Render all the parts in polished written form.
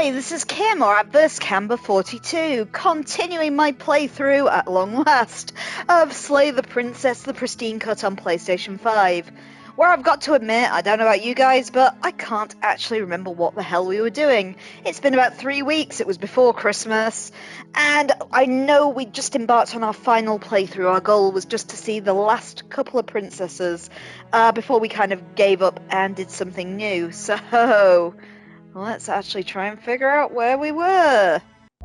Hi, this is Kim, or at Burst Camber 42, continuing my playthrough, at long last, of Slay the Princess the Pristine Cut on PlayStation 5, where I've got to admit, I don't know about you guys, but I can't actually remember what the hell we were doing. It's been about 3 weeks, it was before Christmas, and I know we just embarked on our final playthrough. Our goal was just to see the last couple of princesses before we kind of gave up and did something new, so let's actually try and figure out where we were.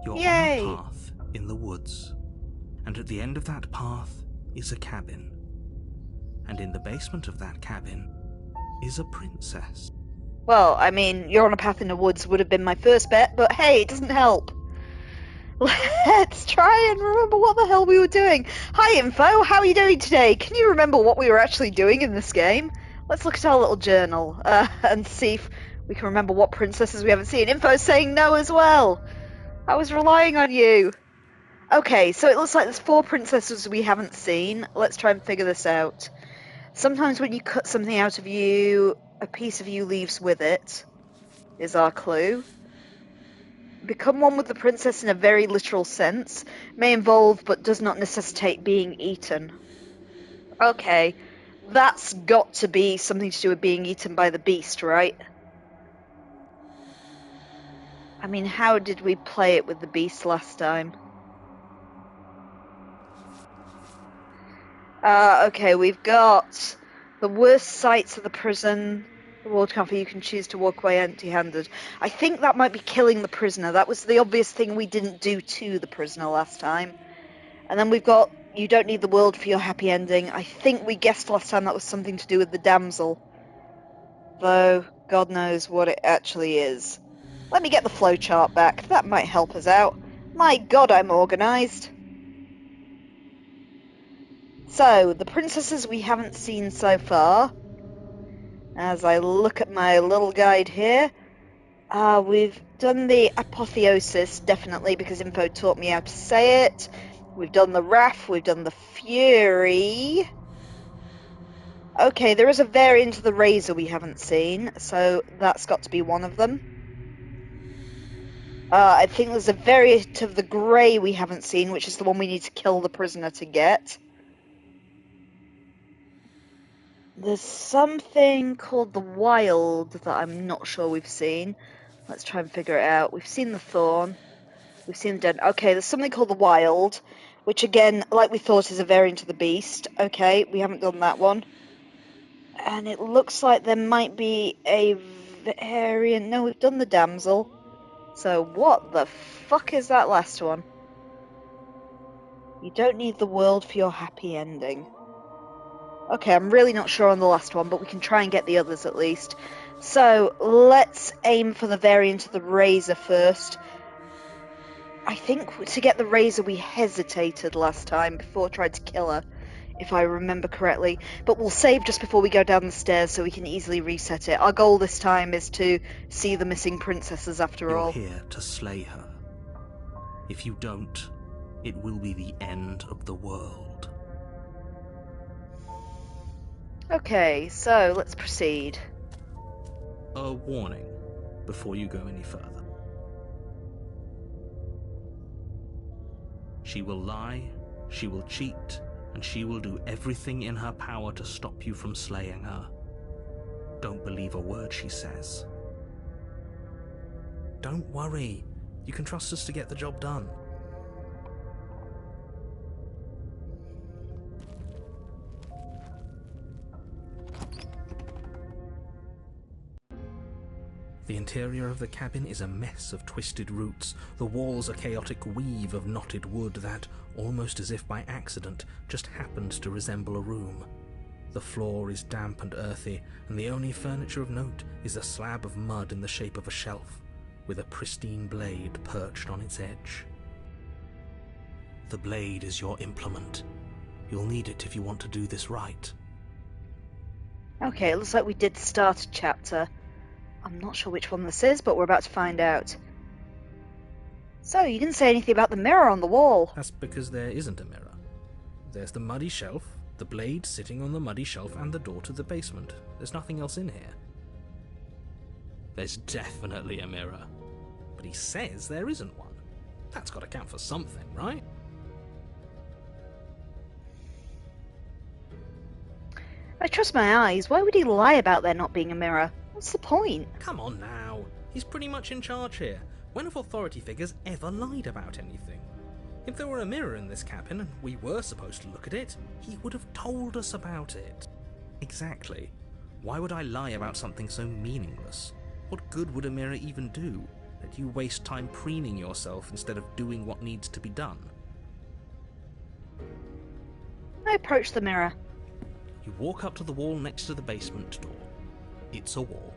You're Yay! on a path in the woods, and at the end of that path is a cabin. And in the basement of that cabin is a princess. Well, I mean, you're on a path in the woods would have been my first bet, but hey, it doesn't help. Let's try and remember what the hell we were doing. Hi, Info, how are you doing today? Can you remember what we were actually doing in this game? Let's look at our little journal and see if we can remember what princesses we haven't seen. Info's saying no as well. I was relying on you. Okay, so it looks like there's 4 princesses we haven't seen. Let's try and figure this out. Sometimes when you cut something out of you, a piece of you leaves with it, is our clue. Become one with the princess in a very literal sense. May involve but does not necessitate being eaten. Okay, that's got to be something to do with being eaten by the beast, right? I mean, how did we play it with the beast last time? Okay, we've got the worst sights of the prison. The world camp, you can choose to walk away empty-handed. I think that might be killing the prisoner. That was the obvious thing we didn't do to the prisoner last time. And then we've got, you don't need the world for your happy ending. I think we guessed last time that was something to do with the damsel. Though, God knows what it actually is. Let me get the flowchart back. That might help us out. My God, I'm organised. So, the princesses we haven't seen so far. As I look at my little guide here, we've done the apotheosis, definitely, because Info taught me how to say it. We've done the wrath, we've done the fury. Okay, there is a variant of the razor we haven't seen, so that's got to be one of them. I think there's a variant of the grey we haven't seen, which is the one we need to kill the prisoner to get. There's something called the wild that I'm not sure we've seen. Let's try and figure it out. We've seen the thorn. We've seen the dead. Okay, there's something called the wild, which again, like we thought, is a variant of the beast. Okay, we haven't done that one. And it looks like there might be a variant. No, we've done the damsel. So what the fuck is that last one? You don't need the world for your happy ending. Okay, I'm really not sure on the last one, but we can try and get the others at least. So, let's aim for the variant of the razor first. I think to get the razor we hesitated last time before trying to kill her, if I remember correctly. But we'll save just before we go down the stairs so we can easily reset it. Our goal this time is to see the missing princesses after all. You're here to slay her. If you don't, it will be the end of the world. Okay, so let's proceed. A warning before you go any further. She will lie, she will cheat, and she will do everything in her power to stop you from slaying her. Don't believe a word she says. Don't worry, you can trust us to get the job done. The interior of the cabin is a mess of twisted roots. The walls a chaotic weave of knotted wood that, almost as if by accident, just happens to resemble a room. The floor is damp and earthy, and the only furniture of note is a slab of mud in the shape of a shelf, with a pristine blade perched on its edge. The blade is your implement. You'll need it if you want to do this right. Okay, it looks like we did start a chapter. I'm not sure which one this is, but we're about to find out. So, you didn't say anything about the mirror on the wall. That's because there isn't a mirror. There's the muddy shelf, the blade sitting on the muddy shelf, and the door to the basement. There's nothing else in here. There's definitely a mirror, but somebody says there isn't one. That's got to count for something, right? I trust my eyes. Why would he lie about there not being a mirror? What's the point? Come on now. He's pretty much in charge here. When have authority figures ever lied about anything? If there were a mirror in this cabin and we were supposed to look at it, he would have told us about it. Exactly. Why would I lie about something so meaningless? What good would a mirror even do? That you waste time preening yourself instead of doing what needs to be done. I approach the mirror. You walk up to the wall next to the basement door. It's a wall.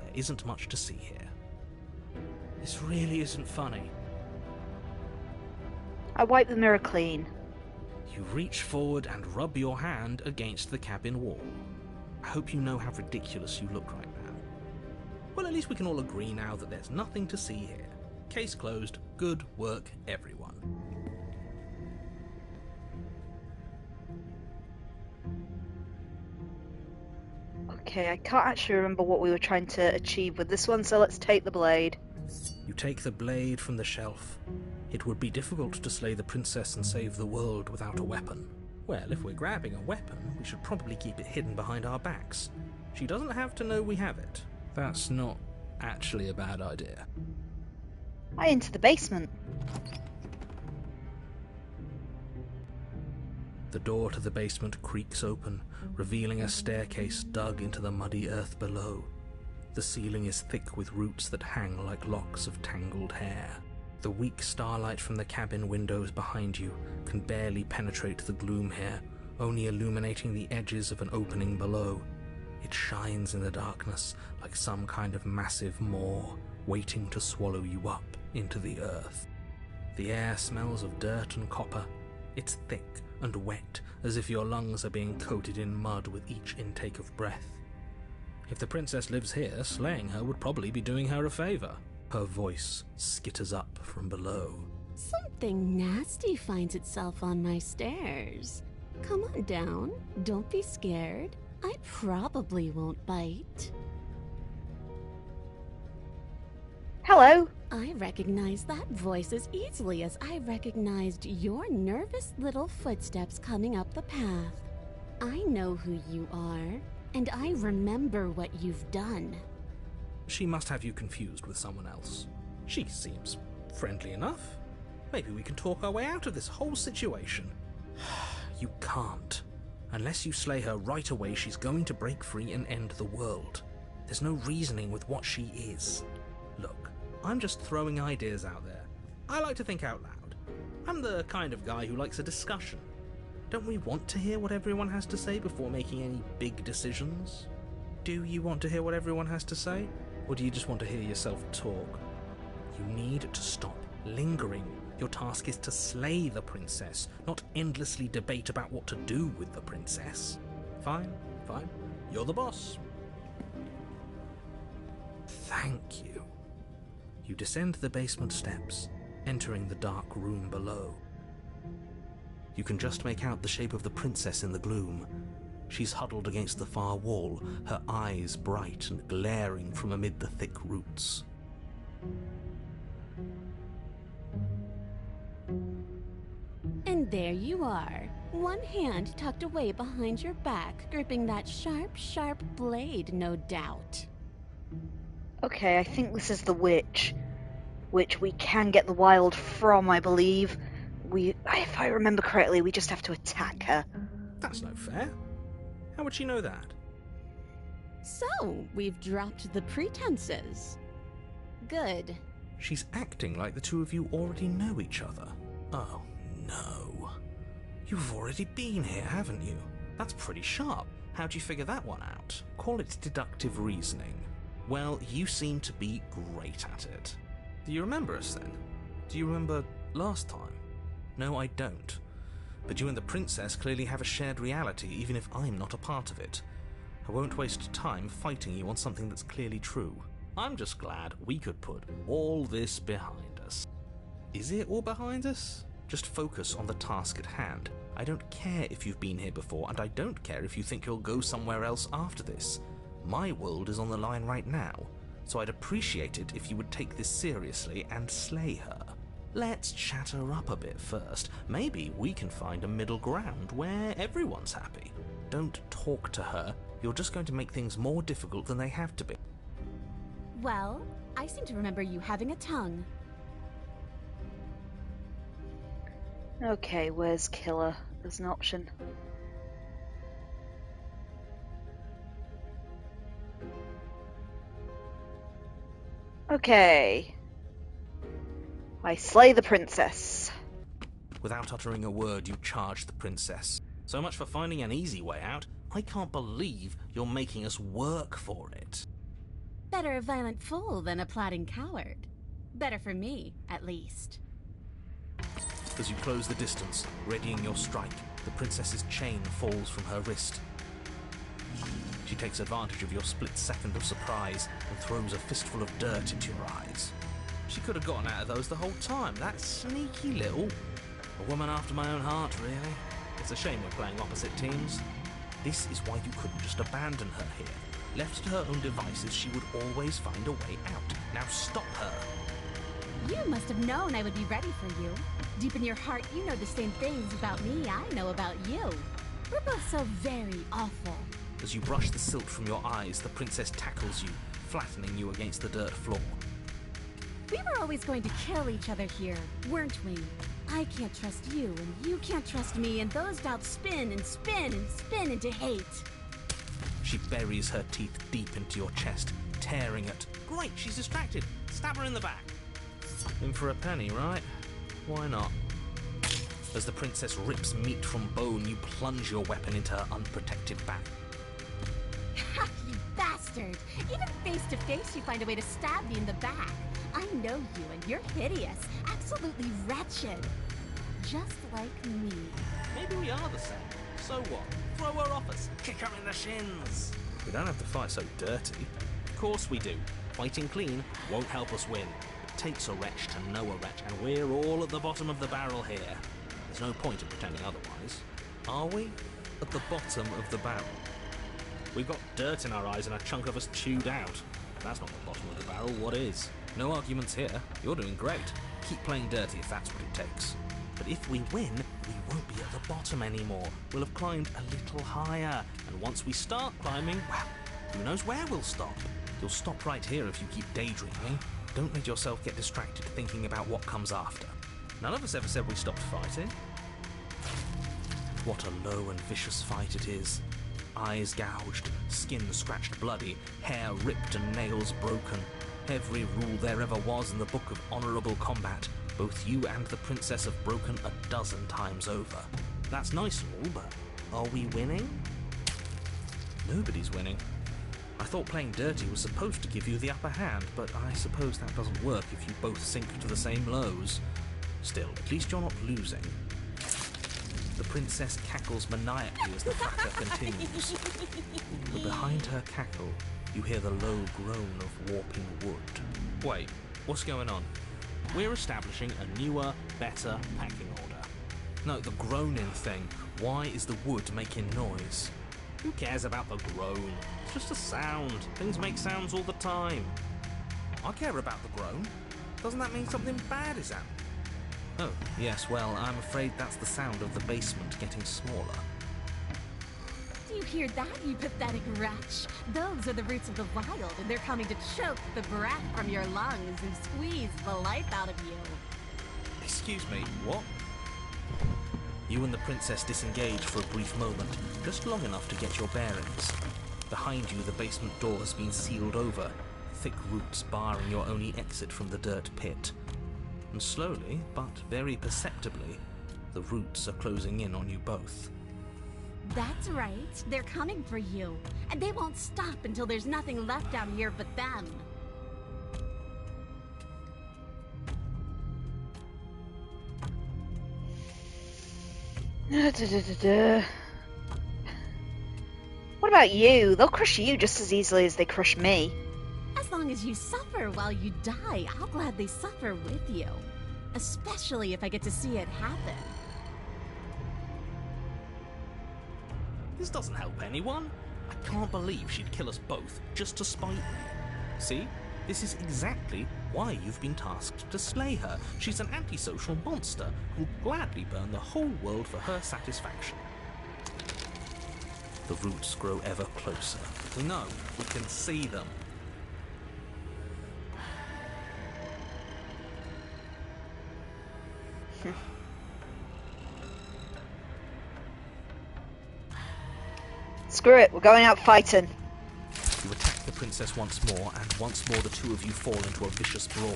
There isn't much to see here. This really isn't funny. I wipe the mirror clean. You reach forward and rub your hand against the cabin wall. I hope you know how ridiculous you look right now. Well, at least we can all agree now that there's nothing to see here. Case closed. Good work, everyone. Okay, I can't actually remember what we were trying to achieve with this one, so let's take the blade. You take the blade from the shelf. It would be difficult to slay the princess and save the world without a weapon. Well, if we're grabbing a weapon, we should probably keep it hidden behind our backs. She doesn't have to know we have it. That's not actually a bad idea. I enter the basement. The door to the basement creaks open, revealing a staircase dug into the muddy earth below. The ceiling is thick with roots that hang like locks of tangled hair. The weak starlight from the cabin windows behind you can barely penetrate the gloom here, only illuminating the edges of an opening below. It shines in the darkness like some kind of massive maw, waiting to swallow you up into the earth. The air smells of dirt and copper. It's thick and wet, as if your lungs are being coated in mud with each intake of breath. If the princess lives here, slaying her would probably be doing her a favor. Her voice skitters up from below. Something nasty finds itself on my stairs. Come on down. Don't be scared. I probably won't bite. Hello. I recognize that voice as easily as I recognized your nervous little footsteps coming up the path. I know who you are, and I remember what you've done. She must have you confused with someone else. She seems friendly enough. Maybe we can talk our way out of this whole situation. You can't. Unless you slay her right away, she's going to break free and end the world. There's no reasoning with what she is. Look, I'm just throwing ideas out there. I like to think out loud. I'm the kind of guy who likes a discussion. Don't we want to hear what everyone has to say before making any big decisions? Do you want to hear what everyone has to say? Or do you just want to hear yourself talk? You need to stop lingering. Your task is to slay the princess, not endlessly debate about what to do with the princess. Fine, fine. You're the boss. Thank you. You descend the basement steps, entering the dark room below. You can just make out the shape of the princess in the gloom. She's huddled against the far wall, her eyes bright and glaring from amid the thick roots. And there you are, one hand tucked away behind your back, gripping that sharp, sharp blade, no doubt. Okay, I think this is the witch. Which we can get the wild from, I believe. If I remember correctly, we just have to attack her. That's no fair. How would she know that? So, we've dropped the pretenses. Good. She's acting like the two of you already know each other. Oh, no. You've already been here, haven't you? That's pretty sharp. How'd you figure that one out? Call it deductive reasoning. Well, you seem to be great at it. Do you remember us then? Do you remember last time? No, I don't. But you and the princess clearly have a shared reality, even if I'm not a part of it. I won't waste time fighting you on something that's clearly true. I'm just glad we could put all this behind us. Is it all behind us? Just focus on the task at hand. I don't care if you've been here before, and I don't care if you think you'll go somewhere else after this. My world is on the line right now, so I'd appreciate it if you would take this seriously and slay her. Let's chat her up a bit first. Maybe we can find a middle ground where everyone's happy. Don't talk to her. You're just going to make things more difficult than they have to be. Well, I seem to remember you having a tongue. Okay, where's killer as an option? Okay. I slay the princess. Without uttering a word, you charge the princess. So much for finding an easy way out. I can't believe you're making us work for it. Better a violent fool than a plotting coward. Better for me, at least. As you close the distance, readying your strike, the princess's chain falls from her wrist. She takes advantage of your split second of surprise and throws a fistful of dirt into your eyes. She could have gotten out of those the whole time, that sneaky little... A woman after my own heart, really. It's a shame we're playing opposite teams. This is why you couldn't just abandon her here. Left to her own devices, she would always find a way out. Now stop her. You must have known I would be ready for you. Deep in your heart, you know the same things about me I know about you. We're both so very awful. As you brush the silt from your eyes, the princess tackles you, flattening you against the dirt floor. We were always going to kill each other here, weren't we? I can't trust you, and you can't trust me, and those doubts spin and spin and spin into hate. She buries her teeth deep into your chest, tearing at... Great, she's distracted. Stab her in the back. In for a penny, right? Why not? As the princess rips meat from bone, you plunge your weapon into her unprotected back. Ha, you bastard! Even face to face, you find a way to stab me in the back. I know you, and you're hideous, absolutely wretched. Just like me. Maybe we are the same. So what? Throw her off us. Kick her in the shins. We don't have to fight so dirty. Of course we do. Fighting clean won't help us win. It takes a wretch to know a wretch, and we're all at the bottom of the barrel here. There's no point in pretending otherwise. Are we? At the bottom of the barrel. We've got dirt in our eyes and a chunk of us chewed out. If that's not the bottom of the barrel, what is? No arguments here. You're doing great. Keep playing dirty if that's what it takes. But if we win, we won't be at the bottom anymore. We'll have climbed a little higher. And once we start climbing, well, who knows where we'll stop? You'll stop right here if you keep daydreaming. Don't let yourself get distracted thinking about what comes after. None of us ever said we stopped fighting. What a low and vicious fight it is. Eyes gouged, skin scratched bloody, hair ripped and nails broken. Every rule there ever was in the book of honourable combat. Both you and the princess have broken a dozen times over. That's nice and all, but are we winning? Nobody's winning. I thought playing dirty was supposed to give you the upper hand, but I suppose that doesn't work if you both sink to the same lows. Still, at least you're not losing. The princess cackles maniacally as the fracas continues. But behind her cackle, you hear the low groan of warping wood. Wait, what's going on? We're establishing a newer, better packing order. No, the groaning thing. Why is the wood making noise? Who cares about the groan? It's just a sound. Things make sounds all the time. I care about the groan. Doesn't that mean something bad is happening? Oh, yes, well, I'm afraid that's the sound of the basement getting smaller. Do you hear that, you pathetic wretch? Those are the roots of the wild, and they're coming to choke the breath from your lungs and squeeze the life out of you. Excuse me, what? You and the princess disengage for a brief moment, just long enough to get your bearings. Behind you, the basement door has been sealed over, thick roots barring your only exit from the dirt pit. And slowly, but very perceptibly, the roots are closing in on you both. That's right. They're coming for you. And they won't stop until there's nothing left out here but them. What about you? They'll crush you just as easily as they crush me. As long as you suffer while you die, I'll gladly suffer with you. Especially if I get to see it happen. This doesn't help anyone. I can't believe she'd kill us both just to spite me. See? This is exactly why you've been tasked to slay her. She's an antisocial monster who'll gladly burn the whole world for her satisfaction. The roots grow ever closer. No, we can see them. Screw it, we're going out fighting. You attack the princess once more, and once more the two of you fall into a vicious brawl.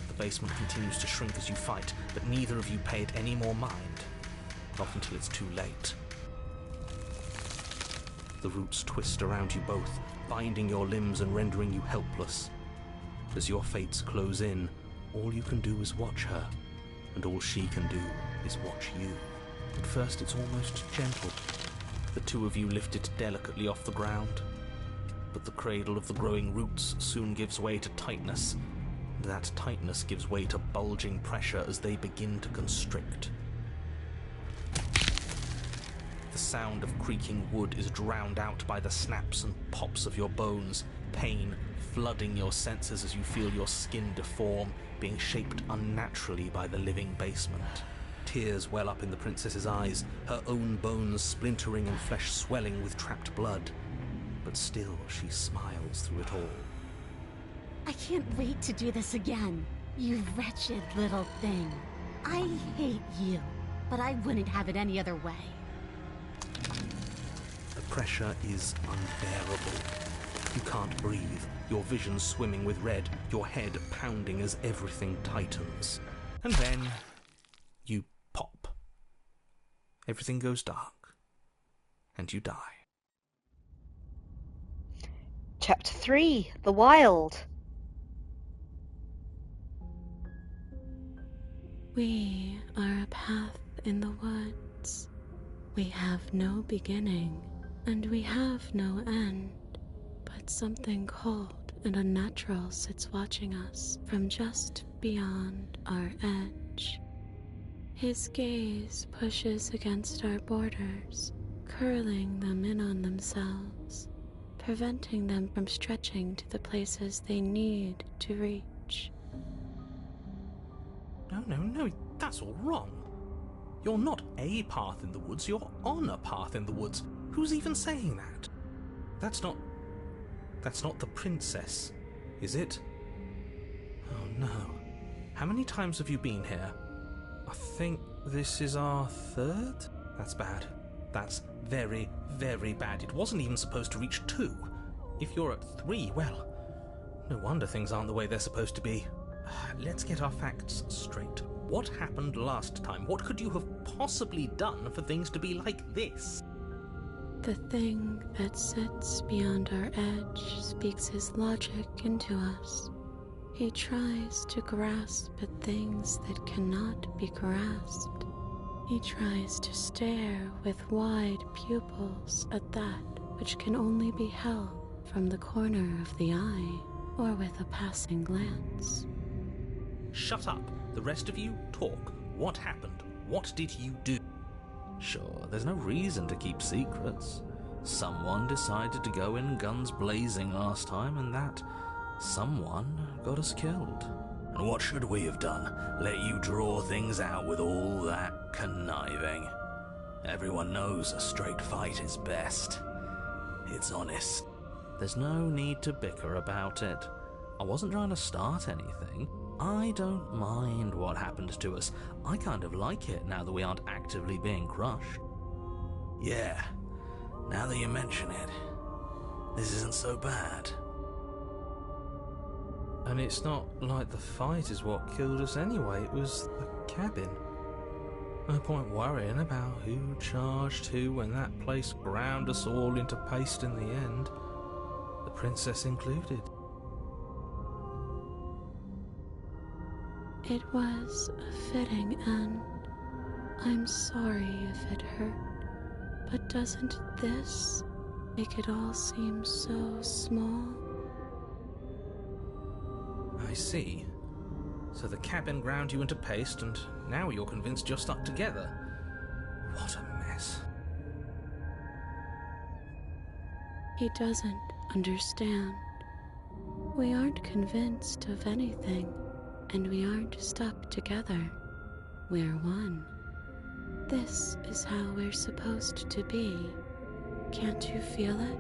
The basement continues to shrink as you fight, but neither of you pay it any more mind. Not until it's too late. The roots twist around you both, binding your limbs and rendering you helpless. As your fates close in, all you can do is watch her, and all she can do is watch you. At first it's almost gentle. The two of you lift it delicately off the ground. But the cradle of the growing roots soon gives way to tightness, and that tightness gives way to bulging pressure as they begin to constrict. The sound of creaking wood is drowned out by the snaps and pops of your bones, pain flooding your senses as you feel your skin deform, being shaped unnaturally by the living basement. Tears well up in the princess's eyes, her own bones splintering and flesh swelling with trapped blood. But still she smiles through it all. I can't wait to do this again, you wretched little thing. I hate you, but I wouldn't have it any other way. The pressure is unbearable. You can't breathe, your vision swimming with red, your head pounding as everything tightens. And then you pop. Everything goes dark, and you die. Chapter 3, The Wild. We are a path in the woods. We have no beginning, and we have no end. But something cold and unnatural sits watching us from just beyond our edge. His gaze pushes against our borders, curling them in on themselves, preventing them from stretching to the places they need to reach. No, that's all wrong. You're not a path in the woods, you're on a path in the woods. Who's even saying that? That's not the princess, is it? Oh no. How many times have you been here? I think this is our third? That's bad. That's very, very bad. It wasn't even supposed to reach 2. If you're at 3, well, no wonder things aren't the way they're supposed to be. Let's get our facts straight. What happened last time? What could you have possibly done for things to be like this? The thing that sits beyond our edge speaks his logic into us. He tries to grasp at things that cannot be grasped. He tries to stare with wide pupils at that which can only be held from the corner of the eye or with a passing glance. Shut up. The rest of you, talk. What happened? What did you do? Sure, there's no reason to keep secrets. Someone decided to go in guns blazing last time, and that someone got us killed. And what should we have done? Let you draw things out with all that conniving? Everyone knows a straight fight is best. It's honest. There's no need to bicker about it. I wasn't trying to start anything. I don't mind what happened to us. I kind of like it now that we aren't actively being crushed. Yeah, now that you mention it, this isn't so bad. And it's not like the fight is what killed us anyway, it was the cabin. No point worrying about who charged who when that place ground us all into paste in the end, the princess included. It was a fitting end. I'm sorry if it hurt, but doesn't this make it all seem so small? I see. So the cabin ground you into paste, and now you're convinced you're stuck together. What a mess. He doesn't understand. We aren't convinced of anything, and we aren't stuck together. We're one. This is how we're supposed to be. Can't you feel it?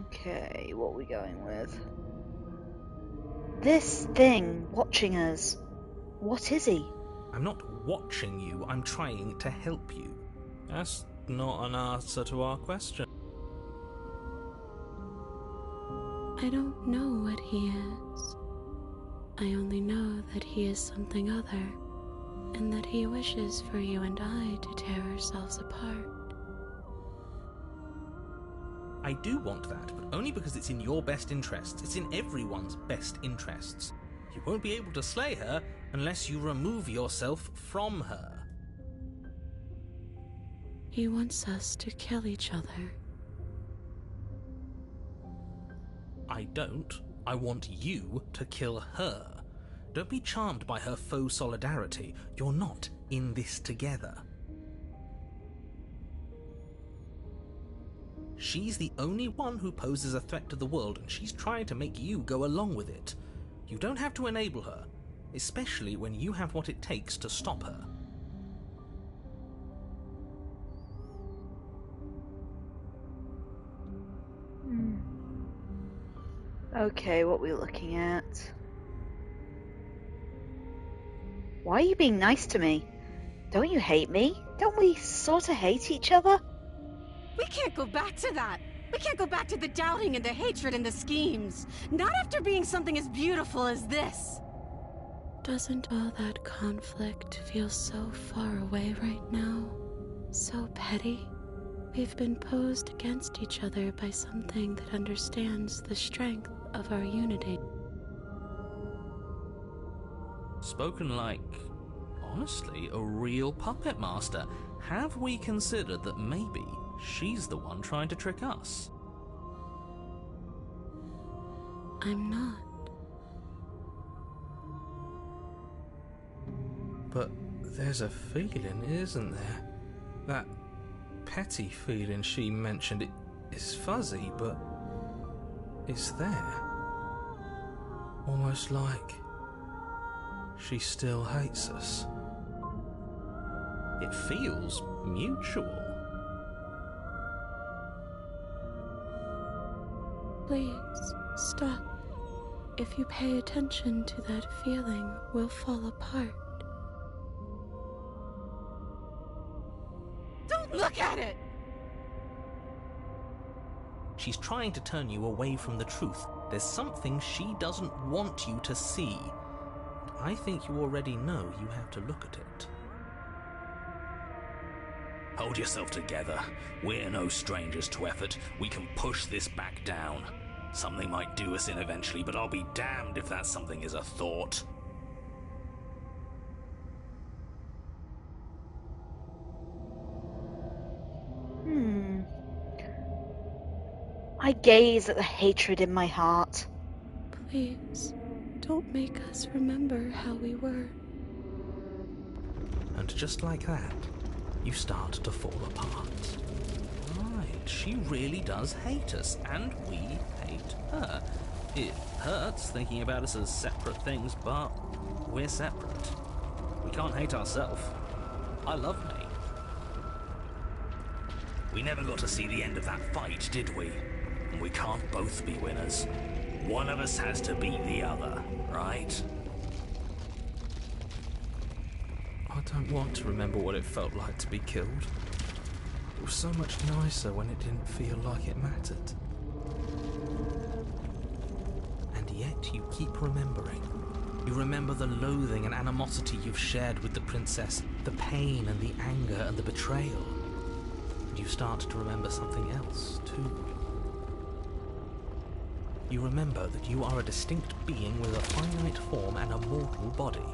Okay, what are we going with? This thing watching us. What is he? I'm not watching you, I'm trying to help you. That's not an answer to our question. I don't know what he is. I only know that he is something other, and that he wishes for you and I to tear ourselves apart. I do want that, but only because it's in your best interests. It's in everyone's best interests. You won't be able to slay her unless you remove yourself from her. He wants us to kill each other. I don't. I want you to kill her. Don't be charmed by her faux solidarity. You're not in this together. She's the only one who poses a threat to the world, and she's trying to make you go along with it. You don't have to enable her, especially when you have what it takes to stop her. Okay, what are we looking at? Why are you being nice to me? Don't you hate me? Don't we sort of hate each other? We can't go back to that. We can't go back to the doubting and the hatred and the schemes. Not after being something as beautiful as this. Doesn't all that conflict feel so far away right now? So petty? We've been posed against each other by something that understands the strength of our unity. Spoken like, honestly, a real puppet master. Have we considered that maybe she's the one trying to trick us? I'm not. But there's a feeling, isn't there? That petty feeling she mentioned, it is fuzzy, but it's there. Almost like she still hates us. It feels mutual. Please, stop. If you pay attention to that feeling, we'll fall apart. Don't look at it! She's trying to turn you away from the truth. There's something she doesn't want you to see. I think you already know you have to look at it. Hold yourself together. We're no strangers to effort. We can push this back down. Something might do us in eventually, but I'll be damned if that something is a thought. I gaze at the hatred in my heart. Please, don't make us remember how we were. And just like that, you start to fall apart. Right, she really does hate us, and we hate her. It hurts thinking about us as separate things, but we're separate. We can't hate ourselves. I love me. We never got to see the end of that fight, did we? And we can't both be winners. One of us has to beat the other, right? I don't want to remember what it felt like to be killed. It was so much nicer when it didn't feel like it mattered. And yet you keep remembering. You remember the loathing and animosity you've shared with the princess, the pain and the anger and the betrayal. And you start to remember something else, too. You remember that you are a distinct being with a finite form and a mortal body.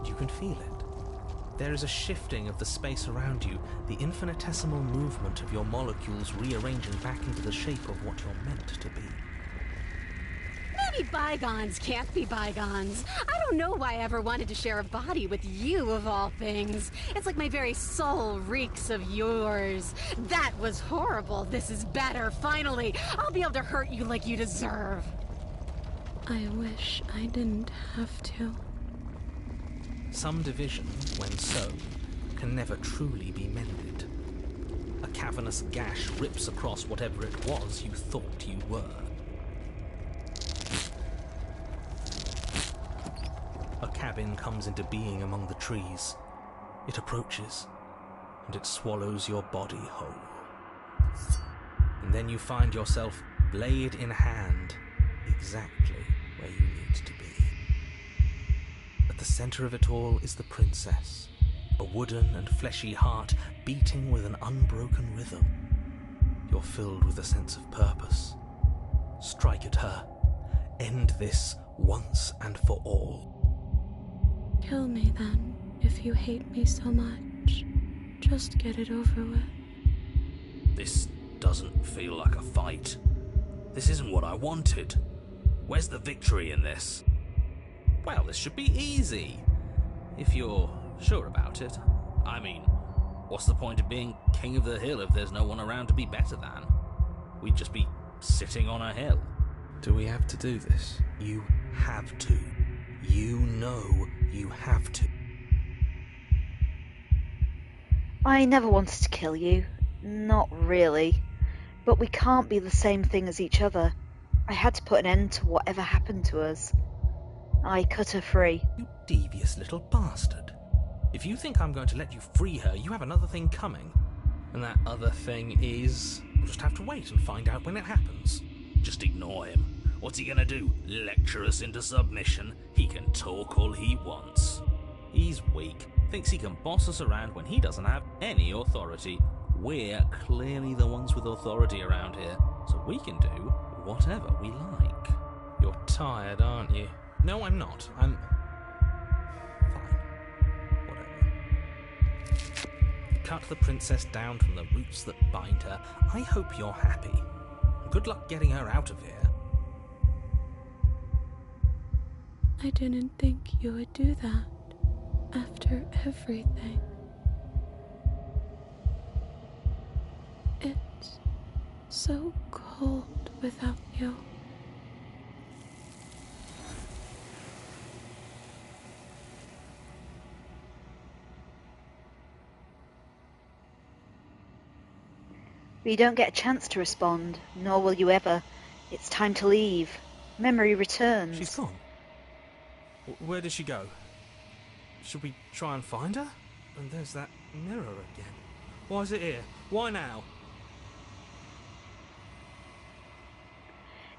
You can feel it. There is a shifting of the space around you, the infinitesimal movement of your molecules rearranging back into the shape of what you're meant to be. Maybe bygones can't be bygones. I don't know why I ever wanted to share a body with you, of all things. It's like my very soul reeks of yours. That was horrible. This is better, finally. I'll be able to hurt you like you deserve. I wish I didn't have to. Some division, when sown, can never truly be mended. A cavernous gash rips across whatever it was you thought you were. A cabin comes into being among the trees. It approaches, and it swallows your body whole. And then you find yourself, blade in hand, exactly where you need to be. At the center of it all is the princess, a wooden and fleshy heart beating with an unbroken rhythm. You're filled with a sense of purpose. Strike at her. End this once and for all. Kill me then, if you hate me so much. Just get it over with. This doesn't feel like a fight. This isn't what I wanted. Where's the victory in this? Well, this should be easy. If you're sure about it. I mean, what's the point of being king of the hill if there's no one around to be better than? We'd just be sitting on a hill. Do we have to do this? You have to. You know you have to. I never wanted to kill you. Not really. But we can't be the same thing as each other. I had to put an end to whatever happened to us. I cut her free. You devious little bastard. If you think I'm going to let you free her, you have another thing coming. And that other thing is... we'll just have to wait and find out when it happens. Just ignore him. What's he gonna do? Lecture us into submission? He can talk all he wants. He's weak. Thinks he can boss us around when he doesn't have any authority. We're clearly the ones with authority around here, so we can do whatever we like. You're tired, aren't you? No, I'm not. I'm... fine. Whatever. Cut the princess down from the roots that bind her. I hope you're happy. Good luck getting her out of here. I didn't think you would do that. After everything. It's so cold without you. But you don't get a chance to respond, nor will you ever. It's time to leave. Memory returns. She's gone. Where did she go? Should we try and find her? And there's that mirror again. Why is it here? Why now?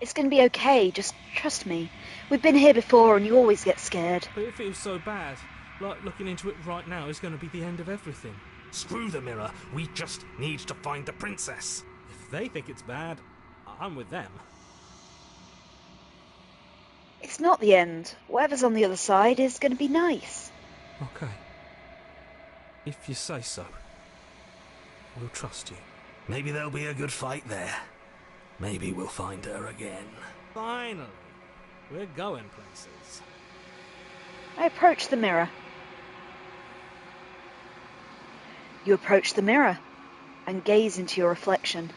It's going to be okay, just trust me. We've been here before and you always get scared. But it feels so bad. Like looking into it right now is going to be the end of everything. Screw the mirror. We just need to find the princess. If they think it's bad, I'm with them. It's not the end. Whatever's on the other side is going to be nice. Okay. If you say so. We'll trust you. Maybe there'll be a good fight there. Maybe we'll find her again. Finally. We're going places. I approach the mirror. You approach the mirror and gaze into your reflection.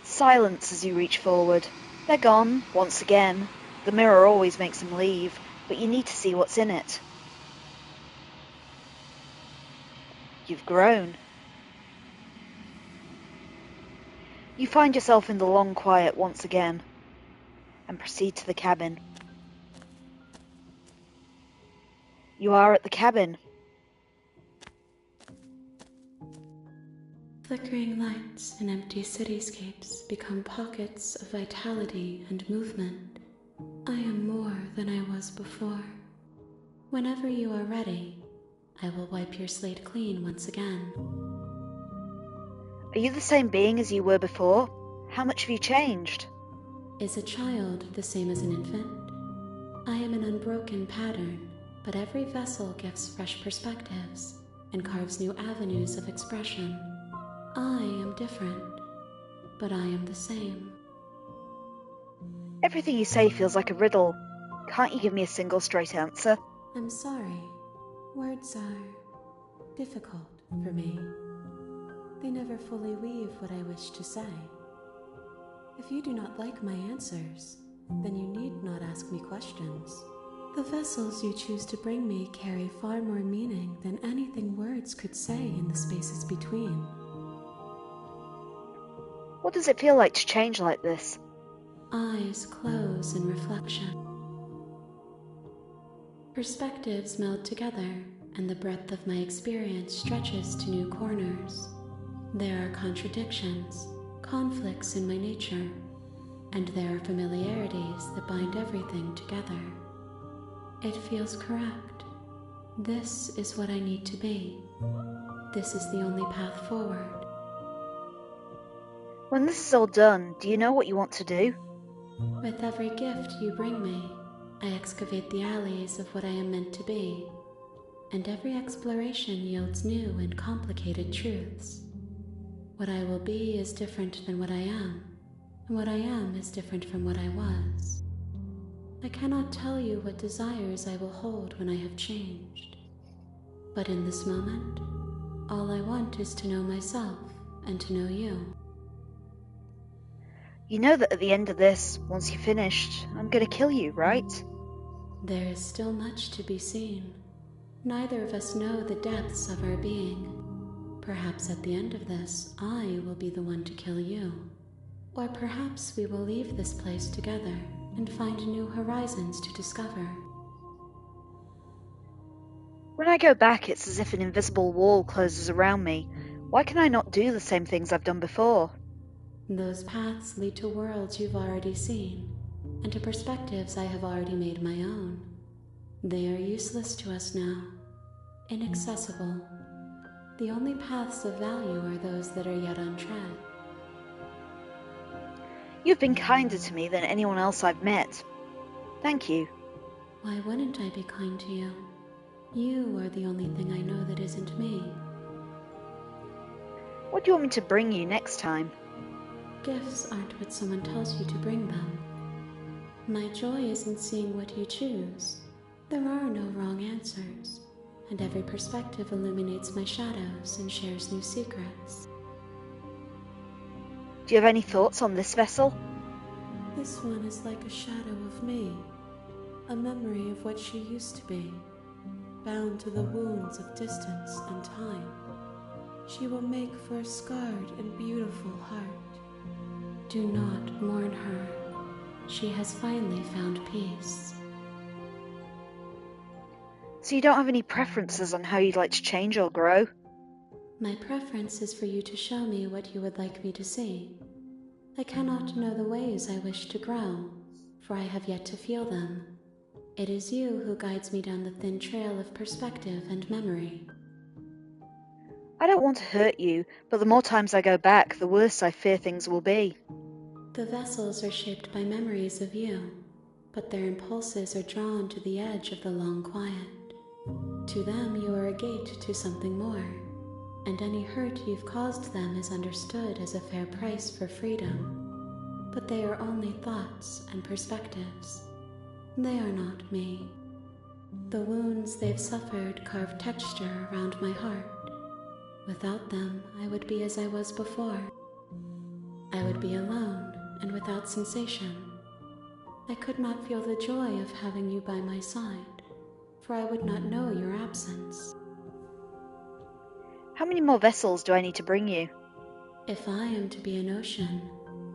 Silence as you reach forward. They're gone, once again. The mirror always makes them leave, but you need to see what's in it. You've grown. You find yourself in the long quiet once again, and proceed to the cabin. You are at the cabin. Flickering lights and empty cityscapes become pockets of vitality and movement. I am more than I was before. Whenever you are ready, I will wipe your slate clean once again. Are you the same being as you were before? How much have you changed? Is a child the same as an infant? I am an unbroken pattern, but every vessel gives fresh perspectives and carves new avenues of expression. I am different, but I am the same. Everything you say feels like a riddle. Can't you give me a single straight answer? I'm sorry. Words are difficult for me. They never fully weave what I wish to say. If you do not like my answers, then you need not ask me questions. The vessels you choose to bring me carry far more meaning than anything words could say in the spaces between. What does it feel like to change like this? Eyes close in reflection. Perspectives meld together, and the breadth of my experience stretches to new corners. There are contradictions, conflicts in my nature, and there are familiarities that bind everything together. It feels correct. This is what I need to be. This is the only path forward. When this is all done, do you know what you want to do? With every gift you bring me, I excavate the alleys of what I am meant to be, and every exploration yields new and complicated truths. What I will be is different than what I am, and what I am is different from what I was. I cannot tell you what desires I will hold when I have changed. But in this moment, all I want is to know myself and to know you. You know that at the end of this, once you're finished, I'm going to kill you, right? There is still much to be seen. Neither of us know the depths of our being. Perhaps at the end of this, I will be the one to kill you. Or perhaps we will leave this place together and find new horizons to discover. When I go back, it's as if an invisible wall closes around me. Why can I not do the same things I've done before? Those paths lead to worlds you've already seen, and to perspectives I have already made my own. They are useless to us now, inaccessible. The only paths of value are those that are yet untread. You've been kinder to me than anyone else I've met. Thank you. Why wouldn't I be kind to you? You are the only thing I know that isn't me. What do you want me to bring you next time? Gifts aren't what someone tells you to bring them. My joy is in seeing what you choose. There are no wrong answers, and every perspective illuminates my shadows and shares new secrets. Do you have any thoughts on this vessel? This one is like a shadow of me, a memory of what she used to be, bound to the wounds of distance and time. She will make for a scarred and beautiful heart. Do not mourn her. She has finally found peace. So you don't have any preferences on how you'd like to change or grow? My preference is for you to show me what you would like me to see. I cannot know the ways I wish to grow, for I have yet to feel them. It is you who guides me down the thin trail of perspective and memory. I don't want to hurt you, but the more times I go back, the worse I fear things will be. The vessels are shaped by memories of you, but their impulses are drawn to the edge of the long quiet. To them you are a gate to something more, and any hurt you've caused them is understood as a fair price for freedom. But they are only thoughts and perspectives. They are not me. The wounds they've suffered carve texture around my heart. Without them, I would be as I was before. I would be alone and without sensation. I could not feel the joy of having you by my side, for I would not know your absence. How many more vessels do I need to bring you? If I am to be an ocean,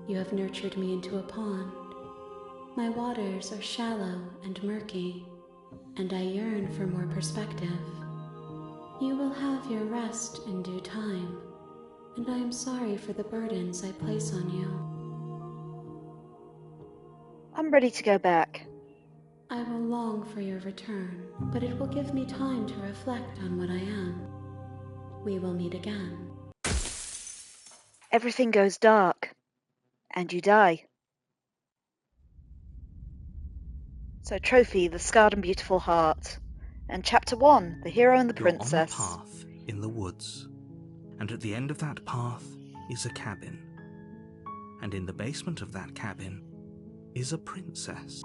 you have nurtured me into a pond. My waters are shallow and murky, and I yearn for more perspective. You will have your rest in due time, and I am sorry for the burdens I place on you. I'm ready to go back. I will long for your return, but it will give me time to reflect on what I am. We will meet again. Everything goes dark, and you die. So Trophy, the Scarred and Beautiful Heart, and Chapter 1, The Hero and the Princess. You're on a path in the woods, and at the end of that path is a cabin. And in the basement of that cabin is a princess.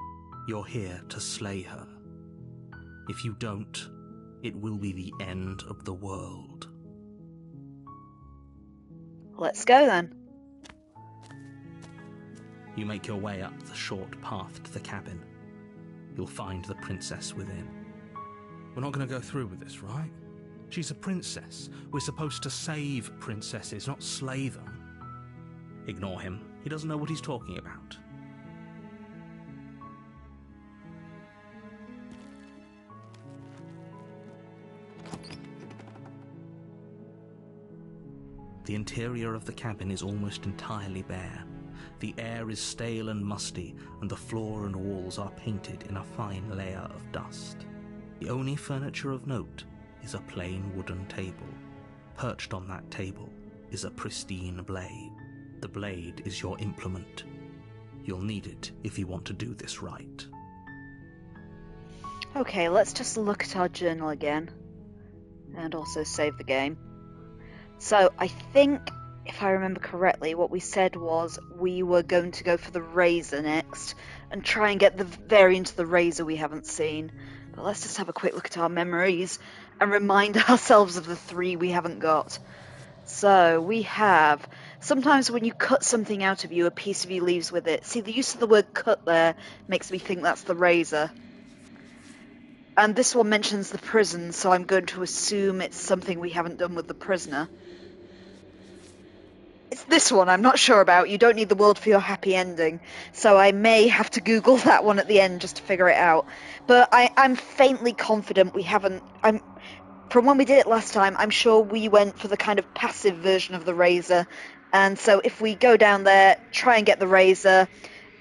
You're here to slay her. If you don't, it will be the end of the world. Let's go then. You make your way up the short path to the cabin. You'll find the princess within. We're not going to go through with this, right? She's a princess. We're supposed to save princesses, not slay them. Ignore him. He doesn't know what he's talking about. The interior of the cabin is almost entirely bare. The air is stale and musty, and the floor and walls are painted in a fine layer of dust. The only furniture of note is a plain wooden table. Perched on that table is a pristine blade. The blade is your implement. You'll need it if you want to do this right. Okay, let's just look at our journal again. And also save the game. So, I think, if I remember correctly, what we said was we were going to go for the razor next and try and get the variant of the razor we haven't seen. But let's just have a quick look at our memories and remind ourselves of the 3 we haven't got. So, we have... Sometimes when you cut something out of you, a piece of you leaves with it. See, the use of the word cut there makes me think that's the razor. And this one mentions the prison, so I'm going to assume it's something we haven't done with the prisoner. It's this one I'm not sure about. You don't need the world for your happy ending. So I may have to Google that one at the end just to figure it out. But I'm faintly confident we haven't... From when we did it last time, I'm sure we went for the kind of passive version of the razor. And so if we go down there, try and get the razor,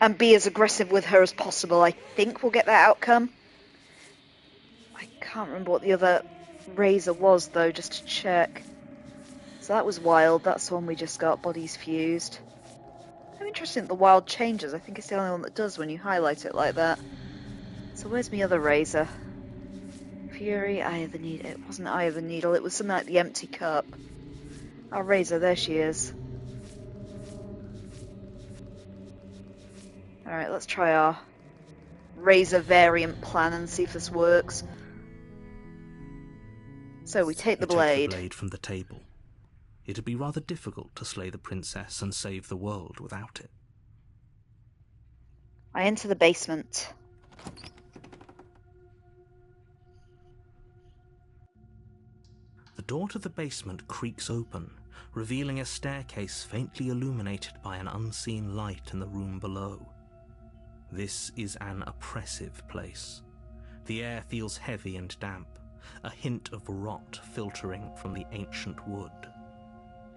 and be as aggressive with her as possible, I think we'll get that outcome. I can't remember what the other razor was, though, just to check. So that was wild. That's the one we just got. Bodies fused. I'm interested in the wild changes. I think it's the only one that does when you highlight it like that. So where's my other razor? Fury, Eye of the Needle. It wasn't Eye of the Needle. It was something like the Empty Cup. Our razor. There she is. Alright, let's try our razor variant plan and see if this works. So we take the blade. Take the blade from the table. It'd be rather difficult to slay the princess and save the world without it. I enter the basement. The door to the basement creaks open, revealing a staircase faintly illuminated by an unseen light in the room below. This is an oppressive place. The air feels heavy and damp, a hint of rot filtering from the ancient wood.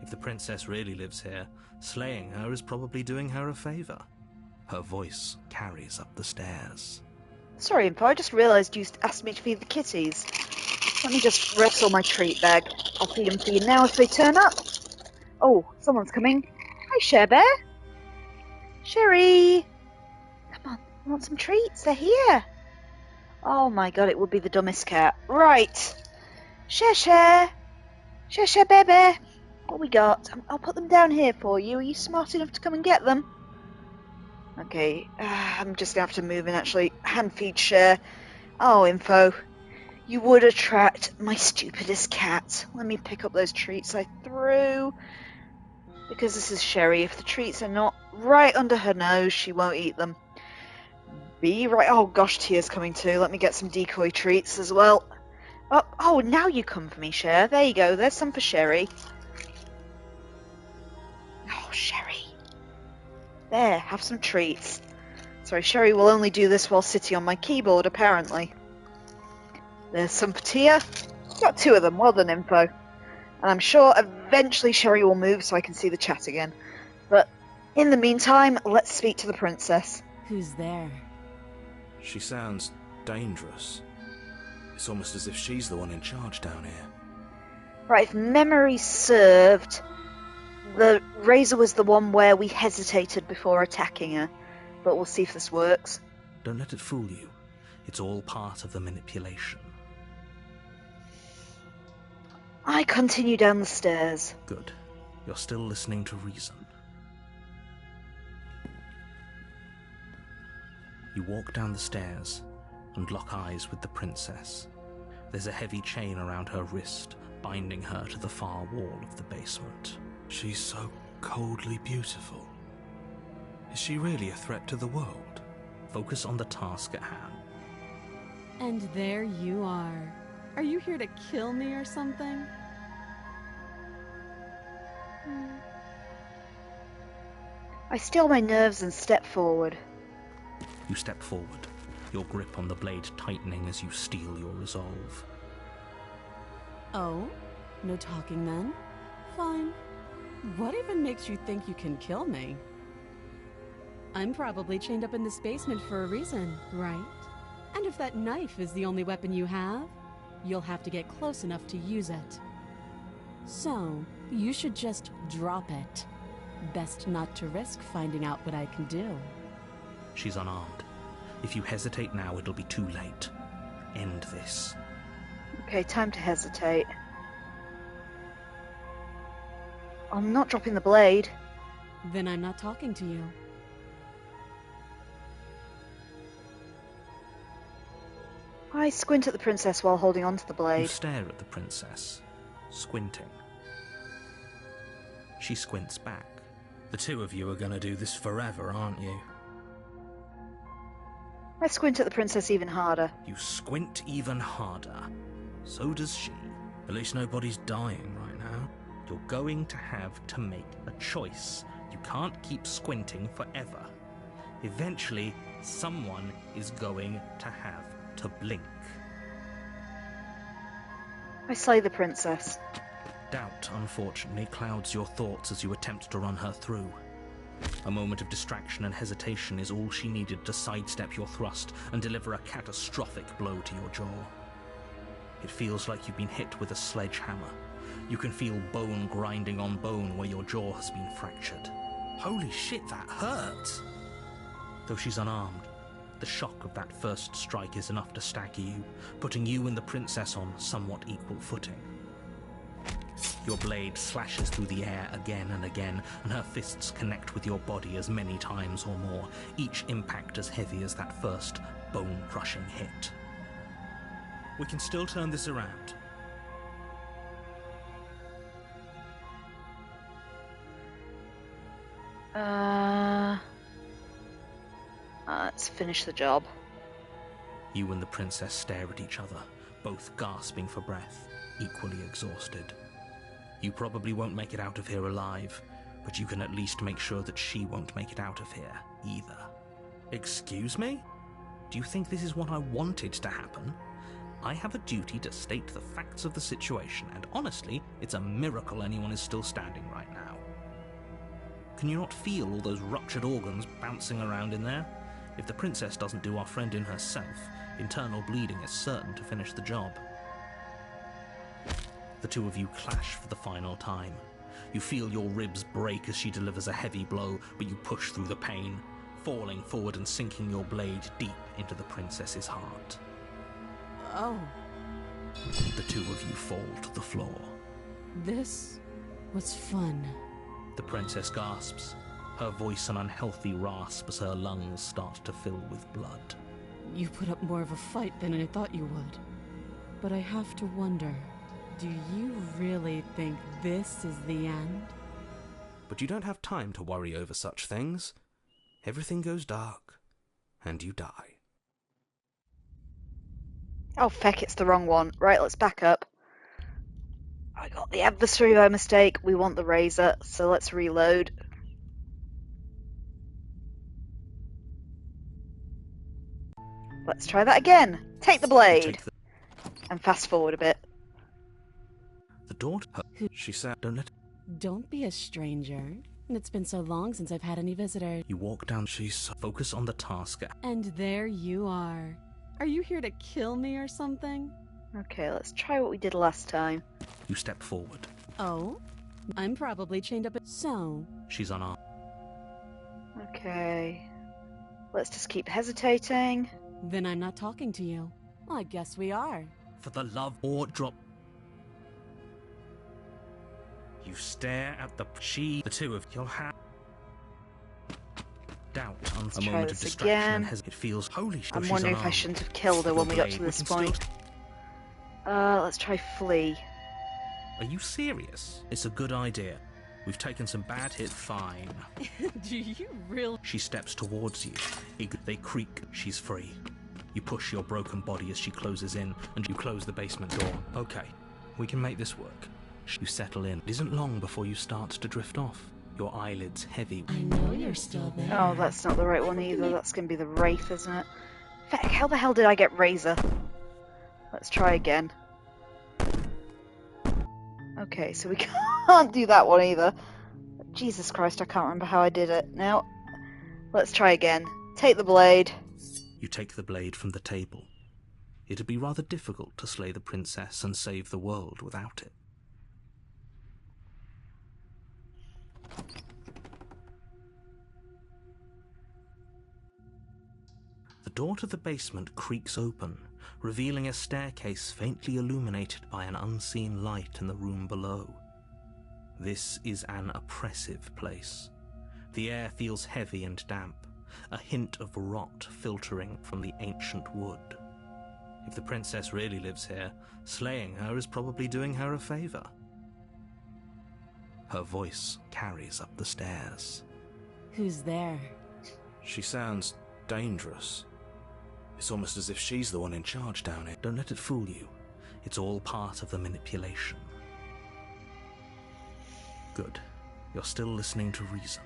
If the princess really lives here, slaying her is probably doing her a favour. Her voice carries up the stairs. Sorry, Info, I just realised you asked me to feed the kitties. Let me just wrestle my treat bag. I'll feed them for you now if they turn up. Oh, someone's coming. Hi, Share Bear. Sherry! Come on, you want some treats? They're here. Oh my god, it would be the dumbest cat. Right. Share, baby. What we got? I'll put them down here for you. Are you smart enough to come and get them? Okay, I'm just going to have to move in, actually. Hand feed Share. Oh, Info. You would attract my stupidest cat. Let me pick up those treats I threw. Because this is Sherry. If the treats are not right under her nose, she won't eat them. Be right. Oh gosh, tears coming too. Let me get some decoy treats as well. Oh, now you come for me, Cher. There you go. There's some for Sherry. Oh, Sherry. There, have some treats. Sorry, Sherry will only do this while sitting on my keyboard, apparently. There's some for Tia. Got 2 of them. Well done, Info. And I'm sure eventually Sherry will move so I can see the chat again. But in the meantime, let's speak to the princess. Who's there? She sounds dangerous. It's almost as if she's the one in charge down here. Right, if memory served, the razor was the one where we hesitated before attacking her. But we'll see if this works. Don't let it fool you. It's all part of the manipulation. I continue down the stairs. Good. You're still listening to reason. You walk down the stairs and lock eyes with the princess. There's a heavy chain around her wrist, binding her to the far wall of the basement. She's so coldly beautiful. Is she really a threat to the world? Focus on the task at hand. And there you are. Are you here to kill me or something? I steel my nerves and step forward. You step forward, your grip on the blade tightening as you steel your resolve. Oh? No talking then? Fine. What even makes you think you can kill me? I'm probably chained up in this basement for a reason, right? And if that knife is the only weapon you have, you'll have to get close enough to use it. So, you should just drop it. Best not to risk finding out what I can do. She's unarmed. If you hesitate now, it'll be too late. End this. Okay, time to hesitate. I'm not dropping the blade. Then I'm not talking to you. I squint at the princess while holding onto the You blade. stare at the princess, squinting. She squints back. The two of you are going to do this forever, aren't you? I squint at the princess even harder. You squint even harder. So does she. At least nobody's dying right now. You're going to have to make a choice. You can't keep squinting forever. Eventually, someone is going to have to blink. I slay the princess. Doubt, unfortunately, clouds your thoughts as you attempt to run her through. A moment of distraction and hesitation is all she needed to sidestep your thrust and deliver a catastrophic blow to your jaw. It feels like you've been hit with a sledgehammer. You can feel bone grinding on bone where your jaw has been fractured. Holy shit, that hurts! Though she's unarmed, the shock of that first strike is enough to stagger you, putting you and the princess on somewhat equal footing. Your blade slashes through the air again and again, and her fists connect with your body as many times or more, each impact as heavy as that first bone-crushing hit. We can still turn this around. Let's finish the job. You and the princess stare at each other, both gasping for breath, equally exhausted. You probably won't make it out of here alive, but you can at least make sure that she won't make it out of here, either. Excuse me? Do you think this is what I wanted to happen? I have a duty to state the facts of the situation, and honestly, it's a miracle anyone is still standing right now. Can you not feel all those ruptured organs bouncing around in there? If the princess doesn't do our friend in herself, internal bleeding is certain to finish the job. The two of you clash for the final time. You feel your ribs break as she delivers a heavy blow, but you push through the pain, falling forward and sinking your blade deep into the princess's heart. Oh. The two of you fall to the floor. This was fun. The princess gasps, her voice an unhealthy rasp as her lungs start to fill with blood. You put up more of a fight than I thought you would. But I have to wonder, do you really think this is the end? But you don't have time to worry over such things. Everything goes dark, and you die. Oh, feck, it's the wrong one. Right, let's back up. I got the adversary by mistake. We want the razor, so let's reload. Let's try that again. Take the blade. And fast forward a bit. The daughter, she said, don't let... Don't be a stranger. It's been so long since I've had any visitors. You walk down, focus on the task. And there you are. Are you here to kill me or something? Okay, let's try what we did last time. You step forward. Oh? I'm probably chained up. So? She's unarmed. Okay. Let's just keep hesitating. Then I'm not talking to you. Well, I guess we are. For the love or drop. You stare at the two of you'll have doubt, Let's a try moment of this distraction, again. it feels holy. I'm she's wondering if I unarmed. shouldn't have killed her Your when we got blade, to we this can still- point. Let's try flee. Are you serious? It's a good idea. We've taken some bad hits. Fine. Do you really? She steps towards you. They creak. She's free. You push your broken body as she closes in, and you close the basement door. Okay, we can make this work. You settle in. It isn't long before you start to drift off. Your eyelids heavy. I know you're still there. Oh, that's not the right one either. That's going to be the Wraith, isn't it? Feck, how the hell did I get Razor? Let's try again. Okay, so we can't do that one either. Jesus Christ, I can't remember how I did it. Now, let's try again. Take the blade. You take the blade from the table. It'd be rather difficult to slay the princess and save the world without it. The door to the basement creaks open, revealing a staircase faintly illuminated by an unseen light in the room below. This is an oppressive place. The air feels heavy and damp, a hint of rot filtering from the ancient wood. If the princess really lives here, slaying her is probably doing her a favor. Her voice carries up the stairs. Who's there? She sounds dangerous. It's almost as if she's the one in charge down here. Don't let it fool you. It's all part of the manipulation. Good. You're still listening to reason.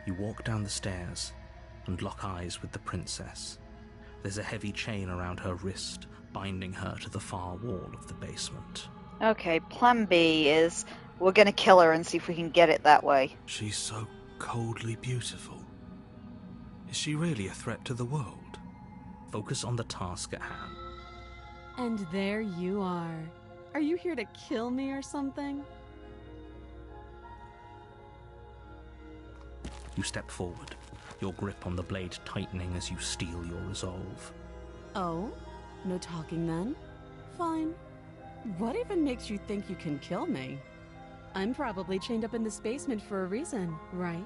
You walk down the stairs and lock eyes with the princess. There's a heavy chain around her wrist, binding her to the far wall of the basement. Okay, plan B is we're going to kill her and see if we can get it that way. She's so coldly beautiful. Is she really a threat to the world? Focus on the task at hand. And there you are. Are you here to kill me or something? You step forward, your grip on the blade tightening as you steel your resolve. Oh? No talking then? Fine. What even makes you think you can kill me? I'm probably chained up in this basement for a reason, right?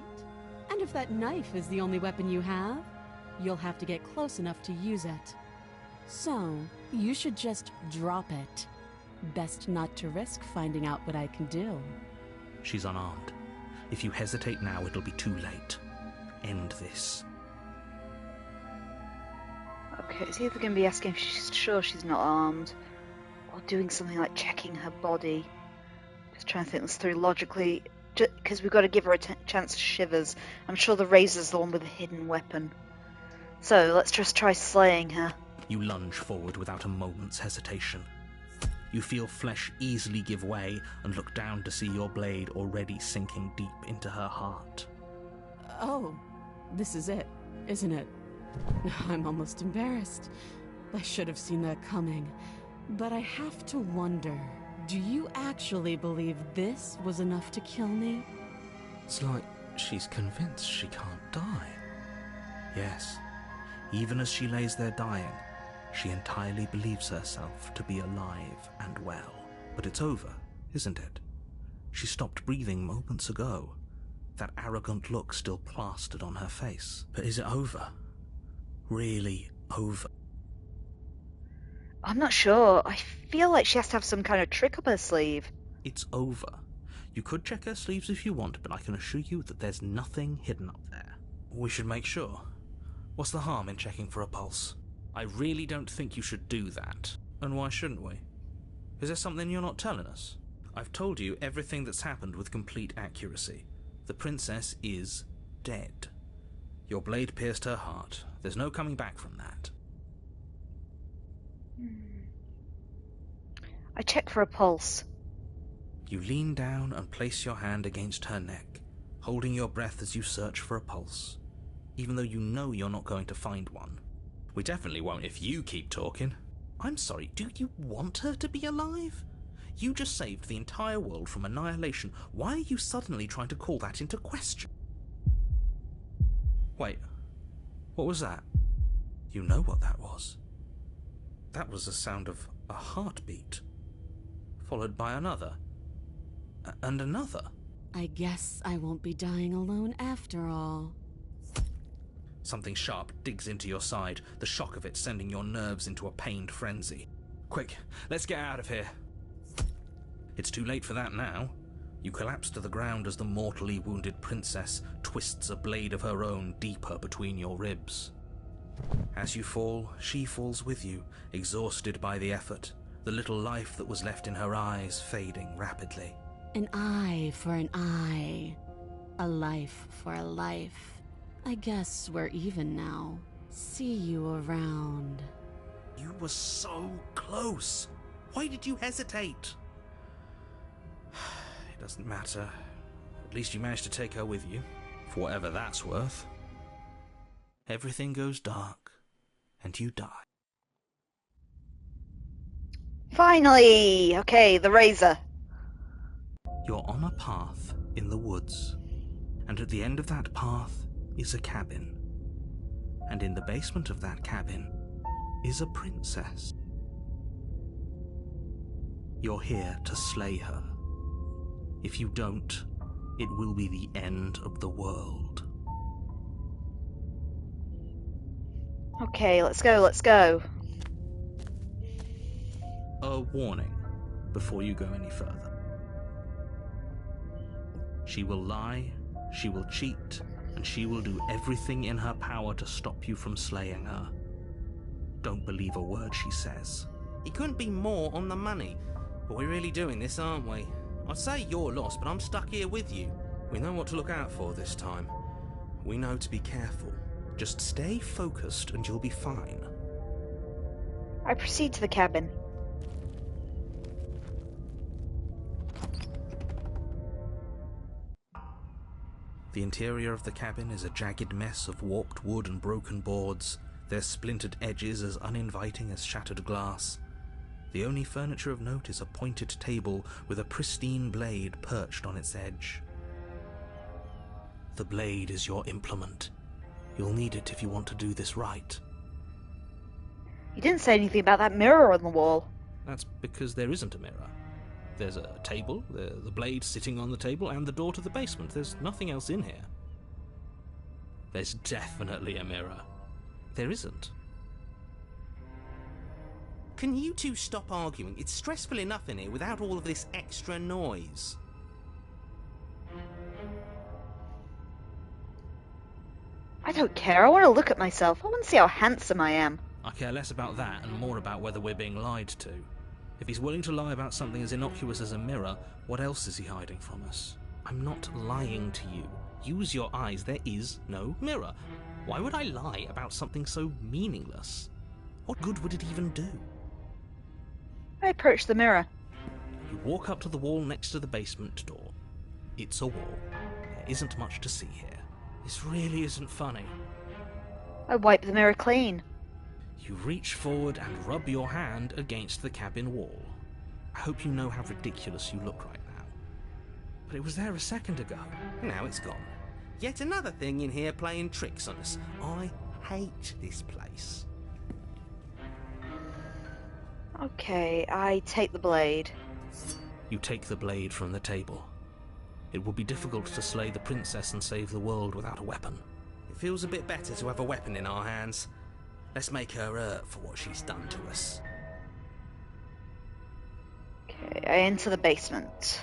And if that knife is the only weapon you have, you'll have to get close enough to use it. So, you should just drop it. Best not to risk finding out what I can do. She's unarmed. If you hesitate now, it'll be too late. End this. Okay, it's either going to be asking if she's sure she's not armed, or doing something like checking her body. Just trying to think this through logically, because we've got to give her a chance to shivers. I'm sure the razor's the one with the hidden weapon. So, let's just try slaying her. You lunge forward without a moment's hesitation. You feel flesh easily give way and look down to see your blade already sinking deep into her heart. Oh, this is it, isn't it? I'm almost embarrassed. I should have seen that coming. But I have to wonder, do you actually believe this was enough to kill me? It's like she's convinced she can't die. Yes, even as she lays there dying, she entirely believes herself to be alive and well. But it's over, isn't it? She stopped breathing moments ago, that arrogant look still plastered on her face. But is it over? Really over? I'm not sure. I feel like she has to have some kind of trick up her sleeve. It's over. You could check her sleeves if you want, but I can assure you that there's nothing hidden up there. We should make sure. What's the harm in checking for a pulse? I really don't think you should do that. And why shouldn't we? Is there something you're not telling us? I've told you everything that's happened with complete accuracy. The princess is dead. Your blade pierced her heart. There's no coming back from that. I check for a pulse. You lean down and place your hand against her neck, holding your breath as you search for a pulse, even though you know you're not going to find one. We definitely won't if you keep talking. I'm sorry, do you want her to be alive? You just saved the entire world from annihilation. Why are you suddenly trying to call that into question? Wait, what was that? You know what that was. That was the sound of a heartbeat, followed by another, and another. I guess I won't be dying alone after all. Something sharp digs into your side, the shock of it sending your nerves into a pained frenzy. Quick, let's get out of here. It's too late for that now. You collapse to the ground as the mortally wounded princess twists a blade of her own deeper between your ribs. As you fall, she falls with you, exhausted by the effort, the little life that was left in her eyes fading rapidly. An eye for an eye. A life for a life. I guess we're even now. See you around. You were so close. Why did you hesitate? It doesn't matter. At least you managed to take her with you, for whatever that's worth. Everything goes dark, and you die. Finally! Okay, the razor. You're on a path in the woods, and at the end of that path is a cabin. And in the basement of that cabin is a princess. You're here to slay her. If you don't, it will be the end of the world. Okay, let's go. A warning before you go any further. She will lie, she will cheat, and she will do everything in her power to stop you from slaying her. Don't believe a word she says. He couldn't be more on the money. But we're really doing this, aren't we? I'd say you're lost, but I'm stuck here with you. We know what to look out for this time. We know to be careful. Just stay focused and you'll be fine. I proceed to the cabin. The interior of the cabin is a jagged mess of warped wood and broken boards, their splintered edges as uninviting as shattered glass. The only furniture of note is a pointed table with a pristine blade perched on its edge. The blade is your implement. You'll need it if you want to do this right. You didn't say anything about that mirror on the wall. That's because there isn't a mirror. There's a table, the blade sitting on the table, and the door to the basement. There's nothing else in here. There's definitely a mirror. There isn't. Can you two stop arguing? It's stressful enough in here without all of this extra noise. I don't care. I want to look at myself. I want to see how handsome I am. I care less about that and more about whether we're being lied to. If he's willing to lie about something as innocuous as a mirror, what else is he hiding from us? I'm not lying to you. Use your eyes. There is no mirror. Why would I lie about something so meaningless? What good would it even do? I approach the mirror. You walk up to the wall next to the basement door. It's a wall. There isn't much to see here. This really isn't funny. I wipe the mirror clean. You reach forward and rub your hand against the cabin wall. I hope you know how ridiculous you look right now. But it was there a second ago. Now it's gone. Yet another thing in here playing tricks on us. I hate this place. Okay, I take the blade. You take the blade from the table. It would be difficult to slay the princess and save the world without a weapon. It feels a bit better to have a weapon in our hands. Let's make her hurt for what she's done to us. Okay, I enter the basement.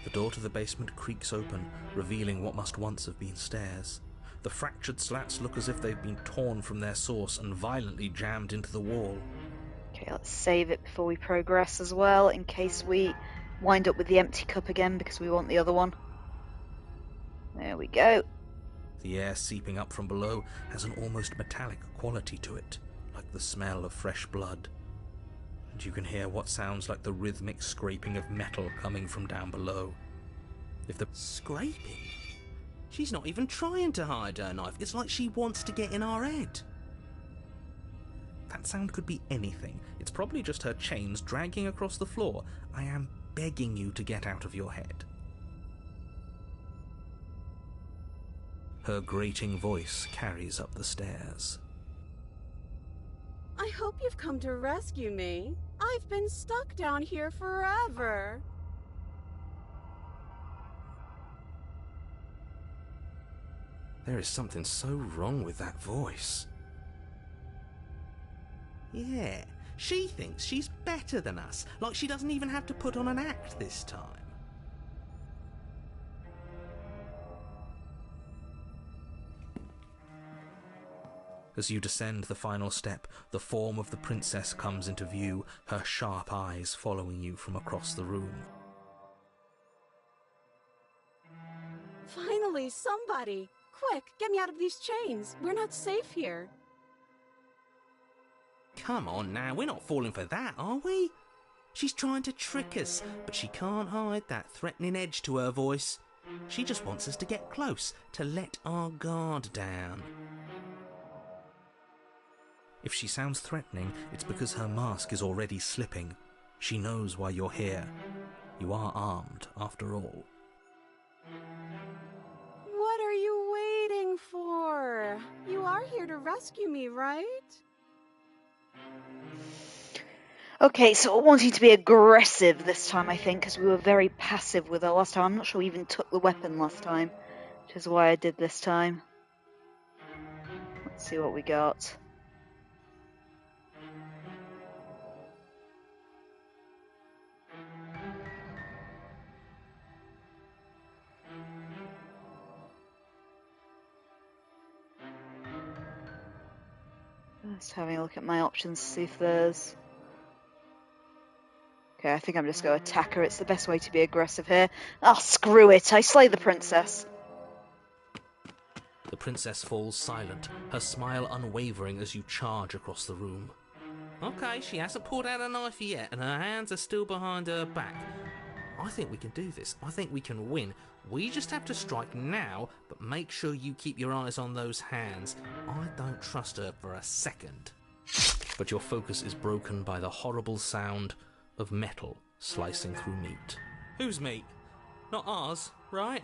The door to the basement creaks open, revealing what must once have been stairs. The fractured slats look as if they've been torn from their source and violently jammed into the wall. Okay, let's save it before we progress as well, in case we wind up with the empty cup again because we want the other one. There we go. The air seeping up from below has an almost metallic quality to it, like the smell of fresh blood. And you can hear what sounds like the rhythmic scraping of metal coming from down below. If the Scraping? She's not even trying to hide her knife. It's like she wants to get in our head. That sound could be anything. It's probably just her chains dragging across the floor. I am begging you to get out of your head. Her grating voice carries up the stairs. I hope you've come to rescue me. I I've been stuck down here forever. There is something so wrong with that voice. Yeah, she thinks she's better than us, like she doesn't even have to put on an act this time. As you descend the final step, the form of the princess comes into view, her sharp eyes following you from across the room. Finally, somebody! Quick, get me out of these chains. We're not safe here. Come on now, we're not falling for that, are we? She's trying to trick us, but she can't hide that threatening edge to her voice. She just wants us to get close, to let our guard down. If she sounds threatening, it's because her mask is already slipping. She knows why you're here. You are armed, after all. What are you waiting for? You are here to rescue me, right? Okay, so I want you to be aggressive this time, I think, because we were very passive with her last time. I'm not sure we even took the weapon last time, which is why I did this time. Let's see what we got. Just having a look at my options to see if there's... Okay, I think I'm just going to attack her. It's the best way to be aggressive here. Ah, screw it. I slay the princess. The princess falls silent, her smile unwavering as you charge across the room. Okay, she hasn't pulled out a knife yet, and her hands are still behind her back. I think we can do this. I think we can win. We just have to strike now, but make sure you keep your eyes on those hands. I don't trust her for a second. But your focus is broken by the horrible sound of metal slicing through meat. Whose meat? Not ours, right?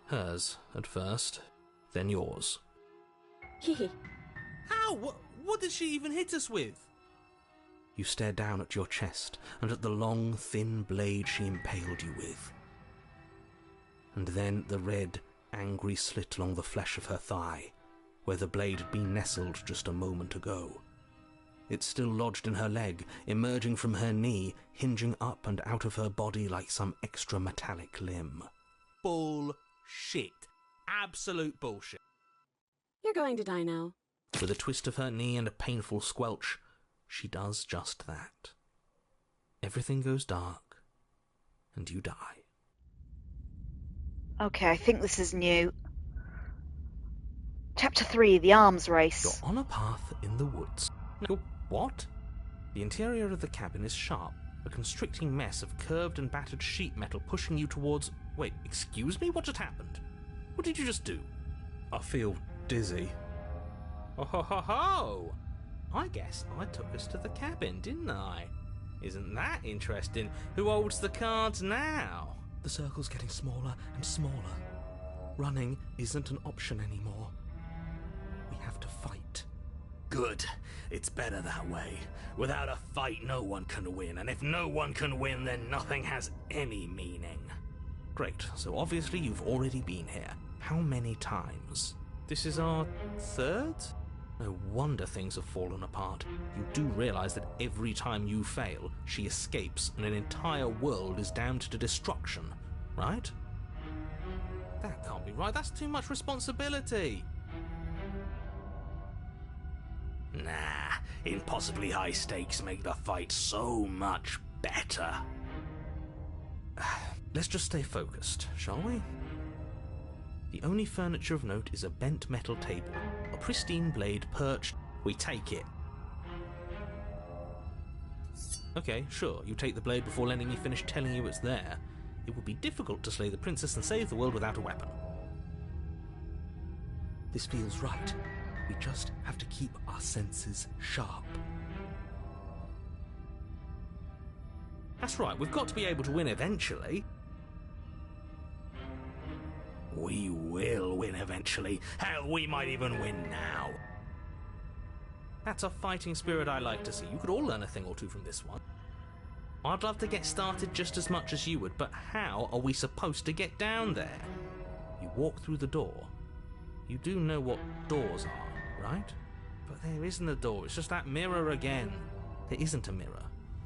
Hers, at first, then yours. How? What did she even hit us with? You stare down at your chest and at the long, thin blade she impaled you with. And then the red, angry slit along the flesh of her thigh, where the blade had been nestled just a moment ago. It's still lodged in her leg, emerging from her knee, hinging up and out of her body like some extra metallic limb. Bullshit. Absolute bullshit. You're going to die now. With a twist of her knee and a painful squelch, she does just that. Everything goes dark, and you die. Okay, I think this is new. Chapter 3, The Arms Race. You're on a path in the woods. No, what? The interior of the cabin is sharp, a constricting mess of curved and battered sheet metal pushing you towards... Wait, excuse me? What just happened? What did you just do? I feel dizzy. Oh ho ho ho! I guess I took us to the cabin, didn't I? Isn't that interesting? Who holds the cards now? The circle's getting smaller and smaller. Running isn't an option anymore. We have to fight. Good. It's better that way. Without a fight, no one can win, and if no one can win, then nothing has any meaning. Great, so obviously you've already been here. How many times? This is our third? No wonder things have fallen apart. You do realize that every time you fail, she escapes and an entire world is damned to destruction, right? That can't be right. That's too much responsibility. Nah, impossibly high stakes make the fight so much better. Let's just stay focused, shall we? The only furniture of note is a bent metal table, a pristine blade perched. We take it. Okay, sure, you take the blade before letting me finish telling you it's there. It would be difficult to slay the princess and save the world without a weapon. This feels right. We just have to keep our senses sharp. That's right, we've got to be able to win eventually. We will win eventually. Hell, we might even win now. That's a fighting spirit I like to see. You could all learn a thing or two from this one. I'd love to get started just as much as you would, but how are we supposed to get down there? You walk through the door. You do know what doors are, right? But there isn't a door, it's just that mirror again. There isn't a mirror.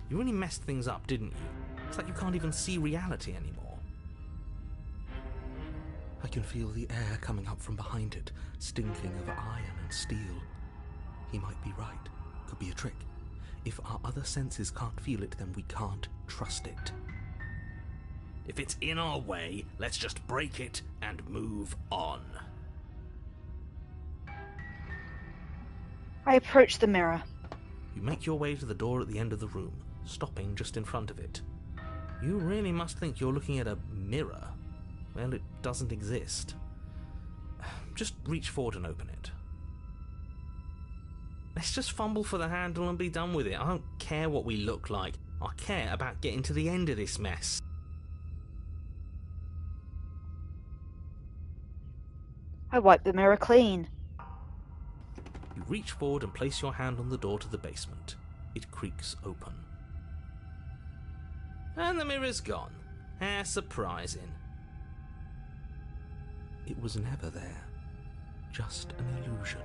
You really messed things up, didn't you? It's like you can't even see reality anymore. I can feel the air coming up from behind it, stinking of iron and steel. He might be right. Could be a trick. If our other senses can't feel it, then we can't trust it. If it's in our way, let's just break it and move on. I approach the mirror. You make your way to the door at the end of the room, stopping just in front of it. You really must think you're looking at a mirror. Well, it doesn't exist. Just reach forward and open it. Let's just fumble for the handle and be done with it. I don't care what we look like. I care about getting to the end of this mess. I wipe the mirror clean. You reach forward and place your hand on the door to the basement. It creaks open. And the mirror's gone. How surprising. It was never there. Just an illusion.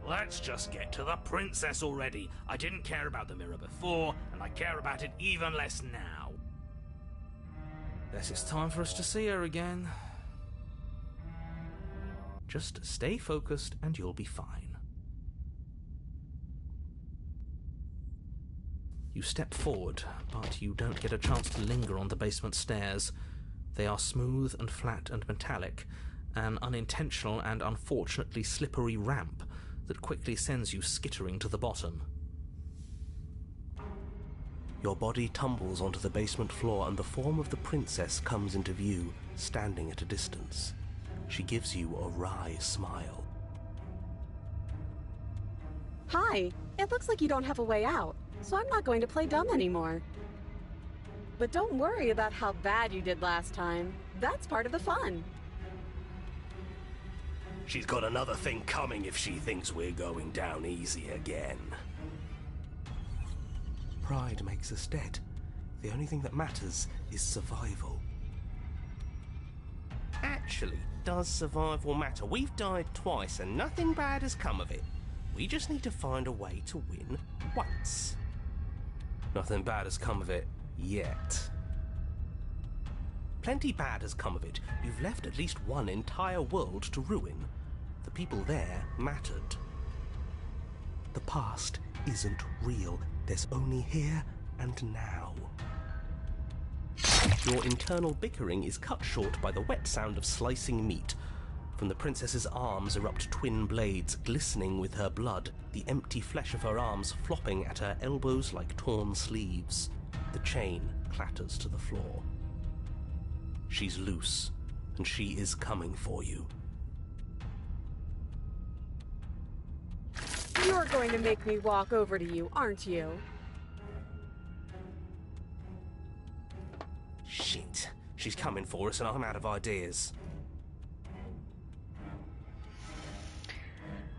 Let's just get to the princess already. I didn't care about the mirror before, and I care about it even less now. Guess it's time for us to see her again. Just stay focused and you'll be fine. You step forward, but you don't get a chance to linger on the basement stairs. They are smooth and flat and metallic, an unintentional and unfortunately slippery ramp that quickly sends you skittering to the bottom. Your body tumbles onto the basement floor and the form of the princess comes into view, standing at a distance. She gives you a wry smile. Hi, it looks like you don't have a way out, so I'm not going to play dumb anymore. But don't worry about how bad you did last time. That's part of the fun. She's got another thing coming if she thinks we're going down easy again. Pride makes us dead. The only thing that matters is survival. Actually, does survival matter? We've died twice and nothing bad has come of it. We just need to find a way to win once. Nothing bad has come of it yet. Plenty bad has come of it. You've left at least one entire world to ruin. The people there mattered. The past isn't real. There's only here and now. Your internal bickering is cut short by the wet sound of slicing meat. From the princess's arms erupt twin blades, glistening with her blood, the empty flesh of her arms flopping at her elbows like torn sleeves. The chain clatters to the floor. She's loose, and she is coming for you. You're going to make me walk over to you, aren't you? Shit. She's coming for us and I'm out of ideas.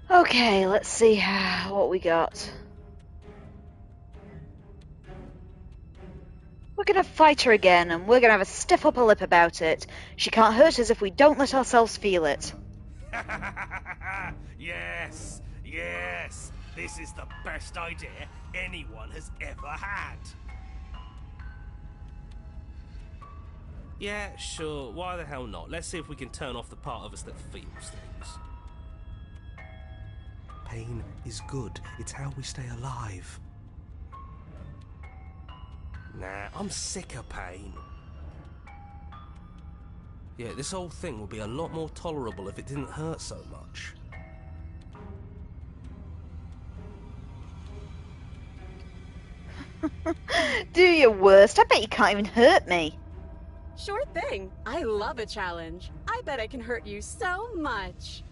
Okay, let's see what we got. We're gonna fight her again, and we're gonna have a stiff upper lip about it. She can't hurt us if we don't let ourselves feel it. Yes, yes. This is the best idea anyone has ever had. Yeah, sure. Why the hell not? Let's see if we can turn off the part of us that feels things. Pain is good. It's how we stay alive. Nah, I'm sick of pain. Yeah, this whole thing would be a lot more tolerable if it didn't hurt so much. Do your worst. I bet you can't even hurt me. Sure thing. I love a challenge. I bet I can hurt you so much.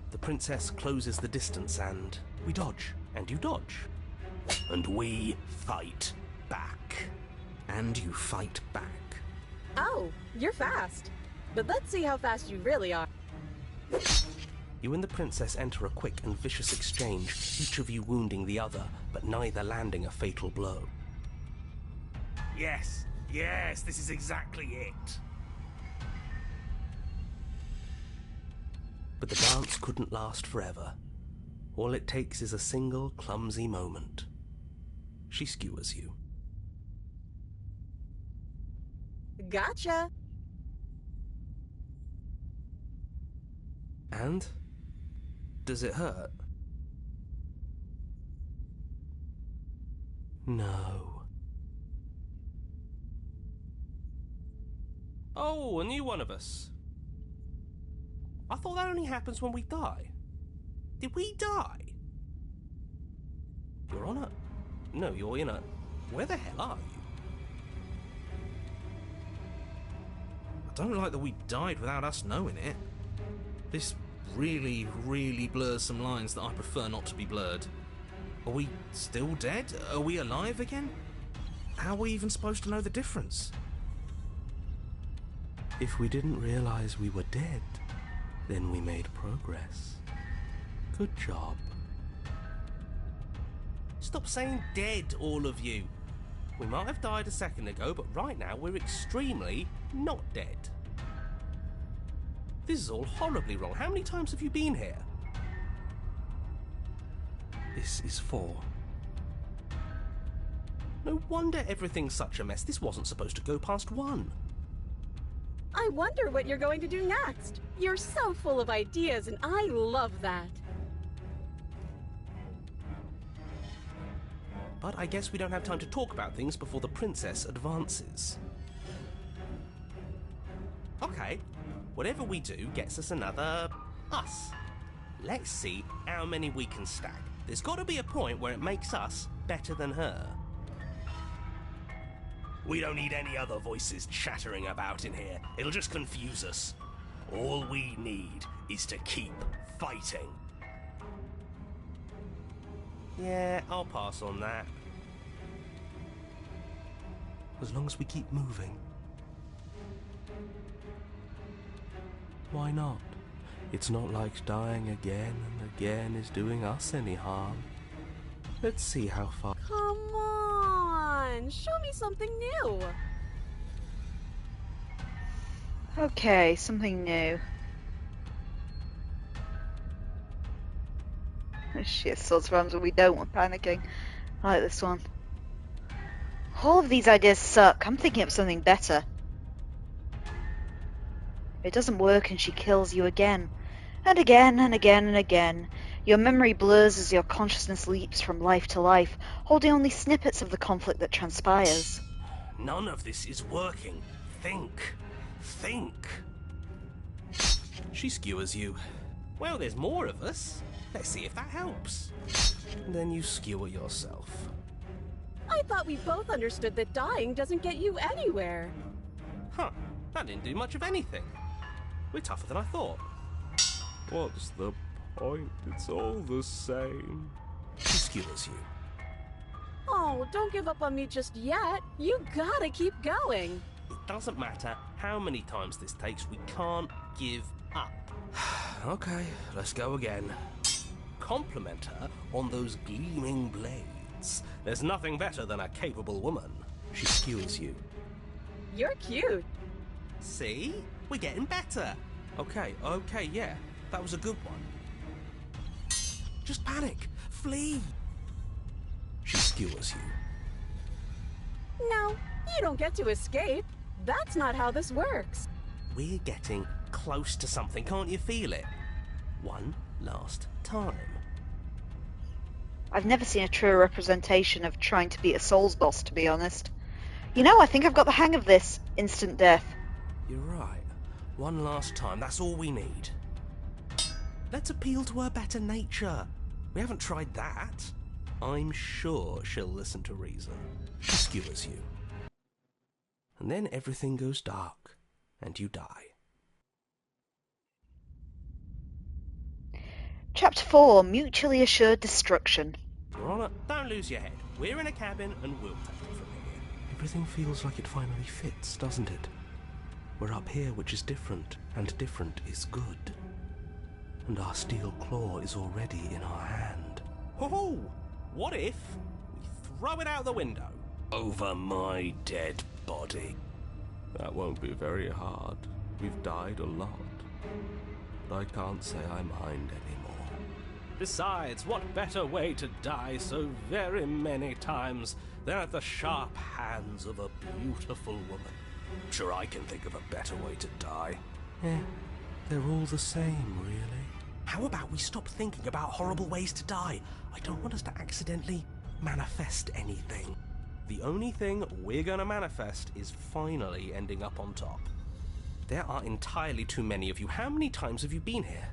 The princess closes the distance and we dodge. And you dodge. And we fight back. And you fight back. Oh, you're fast. But let's see how fast you really are. You and the princess enter a quick and vicious exchange, each of you wounding the other, but neither landing a fatal blow. Yes, this is exactly it. But the dance couldn't last forever. All it takes is a single clumsy moment. She skewers you. Gotcha. And? Does it hurt? No. Oh, a new one of us. I thought that only happens when we die. Did we die? You're on a... No, you're in a... Where the hell are you? I don't like that we died without us knowing it. This really, really blurs some lines that I prefer not to be blurred. Are we still dead? Are we alive again? How are we even supposed to know the difference? If we didn't realize we were dead, then we made progress. Good job. Stop saying dead, all of you. We might have died a second ago, but right now we're extremely not dead. This is all horribly wrong. How many times have you been here? This is 4. No wonder everything's such a mess. This wasn't supposed to go past 1. I wonder what you're going to do next. You're so full of ideas, and I love that. But I guess we don't have time to talk about things before the princess advances. Okay, whatever we do gets us another us. Let's see how many we can stack. There's got to be a point where it makes us better than her. We don't need any other voices chattering about in here. It'll just confuse us. All we need is to keep fighting. Yeah, I'll pass on that. As long as we keep moving. Why not? It's not like dying again and again is doing us any harm. Let's see how far... Come on, show me something new. Okay, something new. Oh, shit, sorts rhymes when we don't, we're panicking. I like this one. All of these ideas suck. I'm thinking of something better. It doesn't work and she kills you again. And again and again and again. Your memory blurs as your consciousness leaps from life to life, holding only snippets of the conflict that transpires. None of this is working. Think. She skewers you. Well, there's more of us. Let's see if that helps. Then you skewer yourself. I thought we both understood that dying doesn't get you anywhere. Huh, that didn't do much of anything. We're tougher than I thought. What's the point? It's all the same. She skewers you. Oh, don't give up on me just yet. You gotta keep going. It doesn't matter how many times this takes, we can't give up. Okay, let's go again. Compliment her on those gleaming blades. There's nothing better than a capable woman. She skewers you. You're cute. See? We're getting better. Okay, yeah. That was a good one. Just panic. Flee. She skewers you. No, you don't get to escape. That's not how this works. We're getting close to something, can't you feel it? One last time. I've never seen a truer representation of trying to beat a Souls boss, to be honest. You know, I think I've got the hang of this. Instant death. You're right. One last time, that's all we need. Let's appeal to her better nature. We haven't tried that. I'm sure she'll listen to reason. She skewers you. And then everything goes dark, and you die. Chapter 4, Mutually Assured Destruction. Your Honor, don't lose your head. We're in a cabin, and we'll take it from here. Everything feels like it finally fits, doesn't it? We're up here, which is different, and different is good. and our steel claw is already in our hand. Oh, what if we throw it out the window? Over my dead body. That won't be very hard. We've died a lot. But I can't say I mind anymore. Besides, what better way to die so very many times than at the sharp hands of a beautiful woman? Sure, I can think of a better way to die. Yeah, they're all the same, really. How about we stop thinking about horrible ways to die? I don't want us to accidentally manifest anything. The only thing we're gonna manifest is finally ending up on top. There are entirely too many of you. How many times have you been here?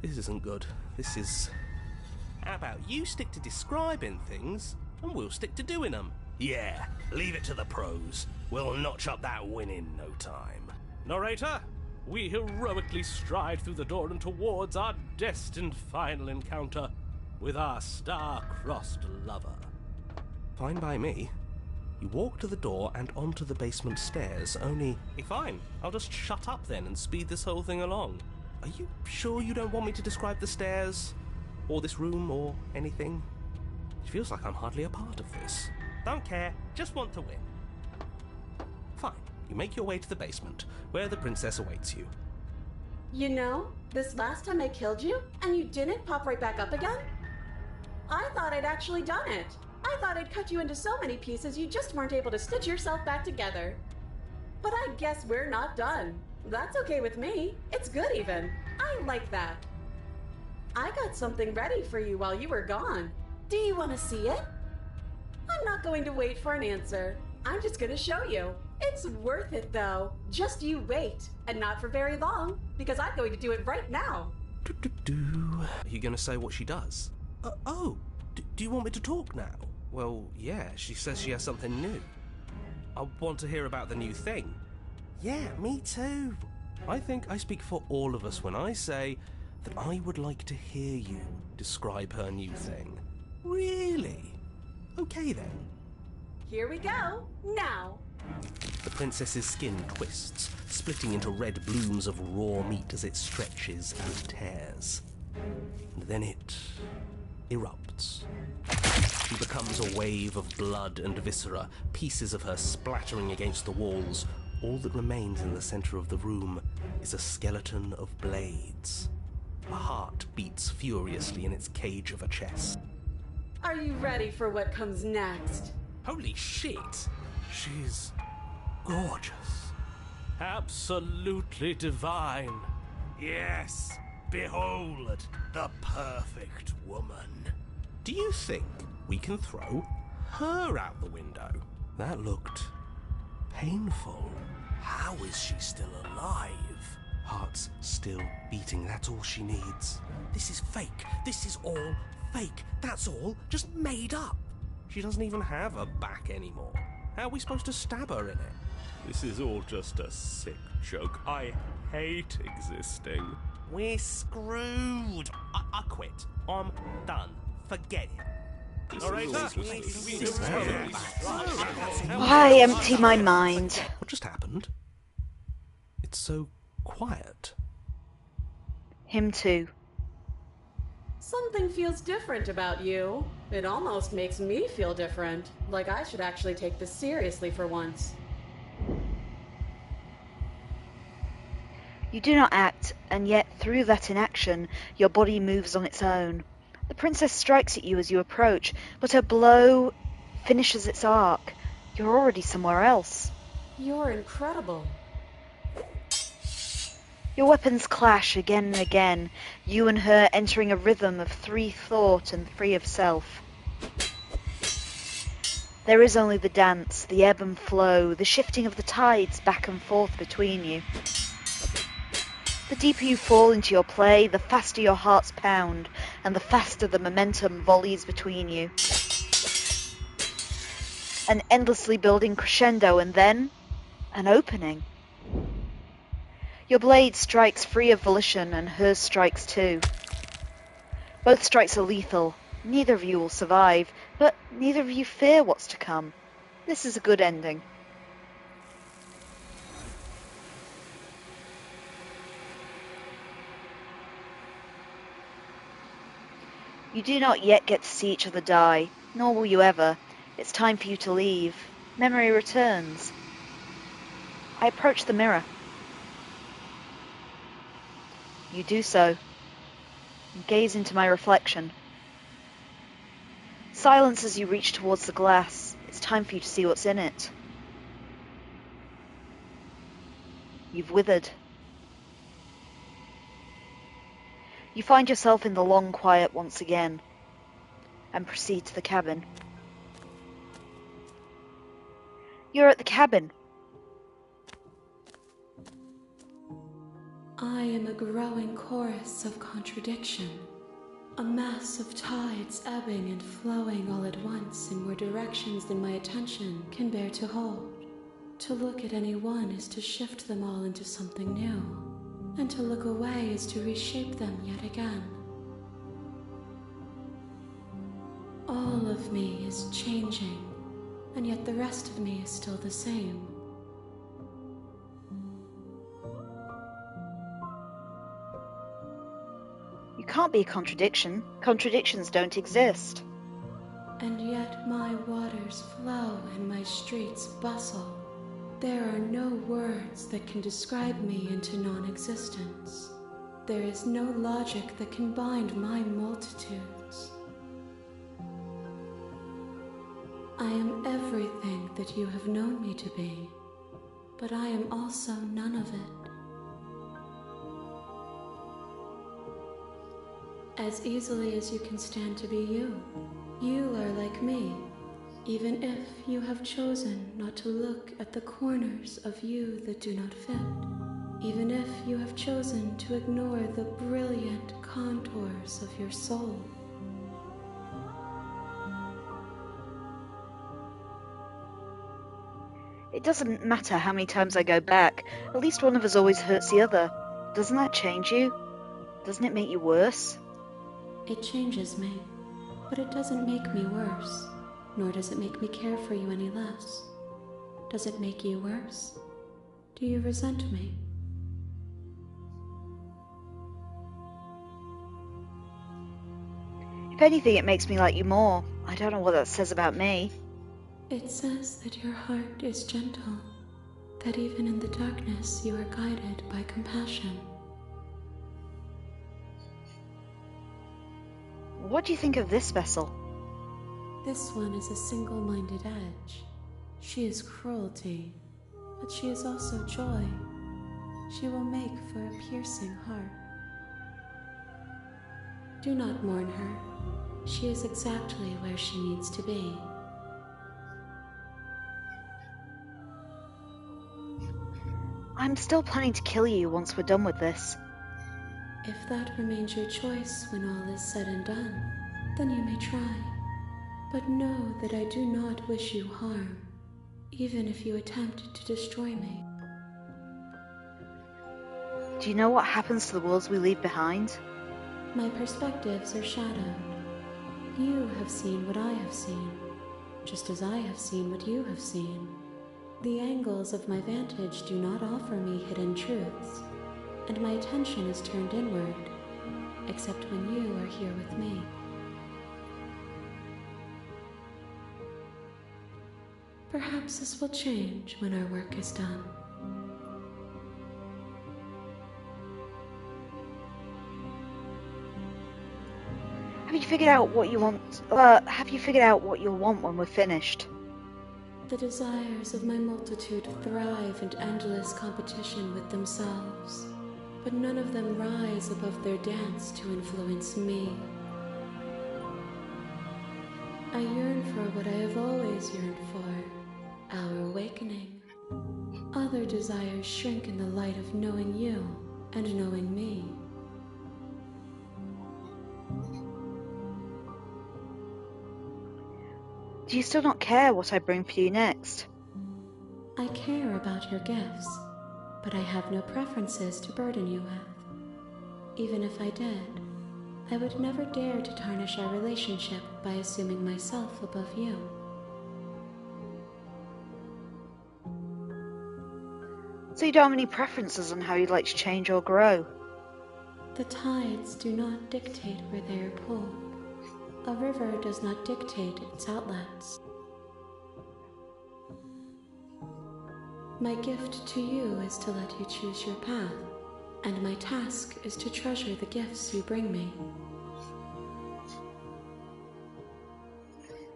This isn't good. This is... How about you stick to describing things, and we'll stick to doing them? Yeah, leave it to the pros. We'll notch up that win in no time. Narrator, we heroically stride through the door and towards our destined final encounter with our star-crossed lover. Fine by me. You walk to the door and onto the basement stairs, only... Fine, I'll just shut up then and speed this whole thing along. Are you sure you don't want me to describe the stairs? Or this room, or anything? It feels like I'm hardly a part of this. Don't care, just want to win. Fine, you make your way to the basement, where the princess awaits you. You know, this last time I killed you, and you didn't pop right back up again? I thought I'd actually done it. I thought I'd cut you into so many pieces you just weren't able to stitch yourself back together. But I guess we're not done. That's okay with me. It's good even. I like that. I got something ready for you while you were gone. Do you want to see it? I'm not going to wait for an answer. I'm just going to show you. It's worth it though. Just you wait. And not for very long, because I'm going to do it right now. Are you going to say what she does? Do you want me to talk now? Well, yeah, she says she has something new. I want to hear about the new thing. Yeah, me too. I think I speak for all of us when I say that I would like to hear you describe her new thing. Really? Okay then. Here we go. Now. The princess's skin twists, splitting into red blooms of raw meat as it stretches and tears. And then it erupts. She becomes a wave of blood and viscera, pieces of her splattering against the walls. All that remains in the center of the room is a skeleton of blades. A heart beats furiously in its cage of a chest. Are you ready for what comes next? Holy shit! She's gorgeous. Absolutely divine. Yes, behold, the perfect woman. Do you think we can throw her out the window? That looked painful. How is she still alive? Heart's still beating, that's all she needs. This is fake. This is all fake. That's all just made up. She doesn't even have a back anymore. How are we supposed to stab her in it? This is all just a sick joke. I hate existing. We're screwed. I quit. I'm done. Forget it. I empty my mind. What just happened? It's so quiet. Him too. Something feels different about you. It almost makes me feel different. Like I should actually take this seriously for once. You do not act, and yet through that inaction, your body moves on its own. The princess strikes at you as you approach, but her blow finishes its arc. You're already somewhere else. You're incredible. Your weapons clash again and again, you and her entering a rhythm of free thought and free of self. There is only the dance, the ebb and flow, the shifting of the tides back and forth between you. The deeper you fall into your play, the faster your hearts pound, and the faster the momentum volleys between you. An endlessly building crescendo, and then an opening. Your blade strikes free of volition, and hers strikes too. Both strikes are lethal. Neither of you will survive, but neither of you fear what's to come. This is a good ending. You do not yet get to see each other die, nor will you ever. It's time for you to leave. Memory returns. I approach the mirror. You do so. And gaze into my reflection. Silence as you reach towards the glass. It's time for you to see what's in it. You've withered. You find yourself in the long quiet once again, and proceed to the cabin. You're at the cabin. I am a growing chorus of contradiction, a mass of tides ebbing and flowing all at once in more directions than my attention can bear to hold. To look at any one is to shift them all into something new, and to look away is to reshape them yet again. All of me is changing, and yet the rest of me is still the same. You can't be a contradiction. Contradictions don't exist. And yet my waters flow and my streets bustle. There are no words that can describe me into non-existence. There is no logic that can bind my multitudes. I am everything that you have known me to be, but I am also none of it. As easily as you can stand to be you, you are like me, even if you have chosen not to look at the corners of you that do not fit, even if you have chosen to ignore the brilliant contours of your soul. It doesn't matter how many times I go back. At least one of us always hurts the other. Doesn't that change you? Doesn't it make you worse? It changes me, but it doesn't make me worse, nor does it make me care for you any less. Does it make you worse? Do you resent me? If anything, it makes me like you more. I don't know what that says about me. It says that your heart is gentle, that even in the darkness you are guided by compassion. What do you think of this vessel? This one is a single-minded edge. She is cruelty, but she is also joy. She will make for a piercing heart. Do not mourn her. She is exactly where she needs to be. I'm still planning to kill you once we're done with this. If that remains your choice when all is said and done, then you may try. But know that I do not wish you harm, even if you attempt to destroy me. Do you know what happens to the worlds we leave behind? My perspectives are shadowed. You have seen what I have seen, just as I have seen what you have seen. The angles of my vantage do not offer me hidden truths, and my attention is turned inward, except when you are here with me. Perhaps this will change when our work is done. Have you figured out what you want? Have you figured out what you'll want when we're finished? The desires of my multitude thrive in endless competition with themselves, but none of them rise above their dance to influence me. I yearn for what I have always yearned for, our awakening. Other desires shrink in the light of knowing you and knowing me. Do you still not care what I bring for you next? I care about your gifts, but I have no preferences to burden you with. Even if I did, I would never dare to tarnish our relationship by assuming myself above you. So you don't have any preferences on how you'd like to change or grow? The tides do not dictate where they are pulled. A river does not dictate its outlets. My gift to you is to let you choose your path, and my task is to treasure the gifts you bring me.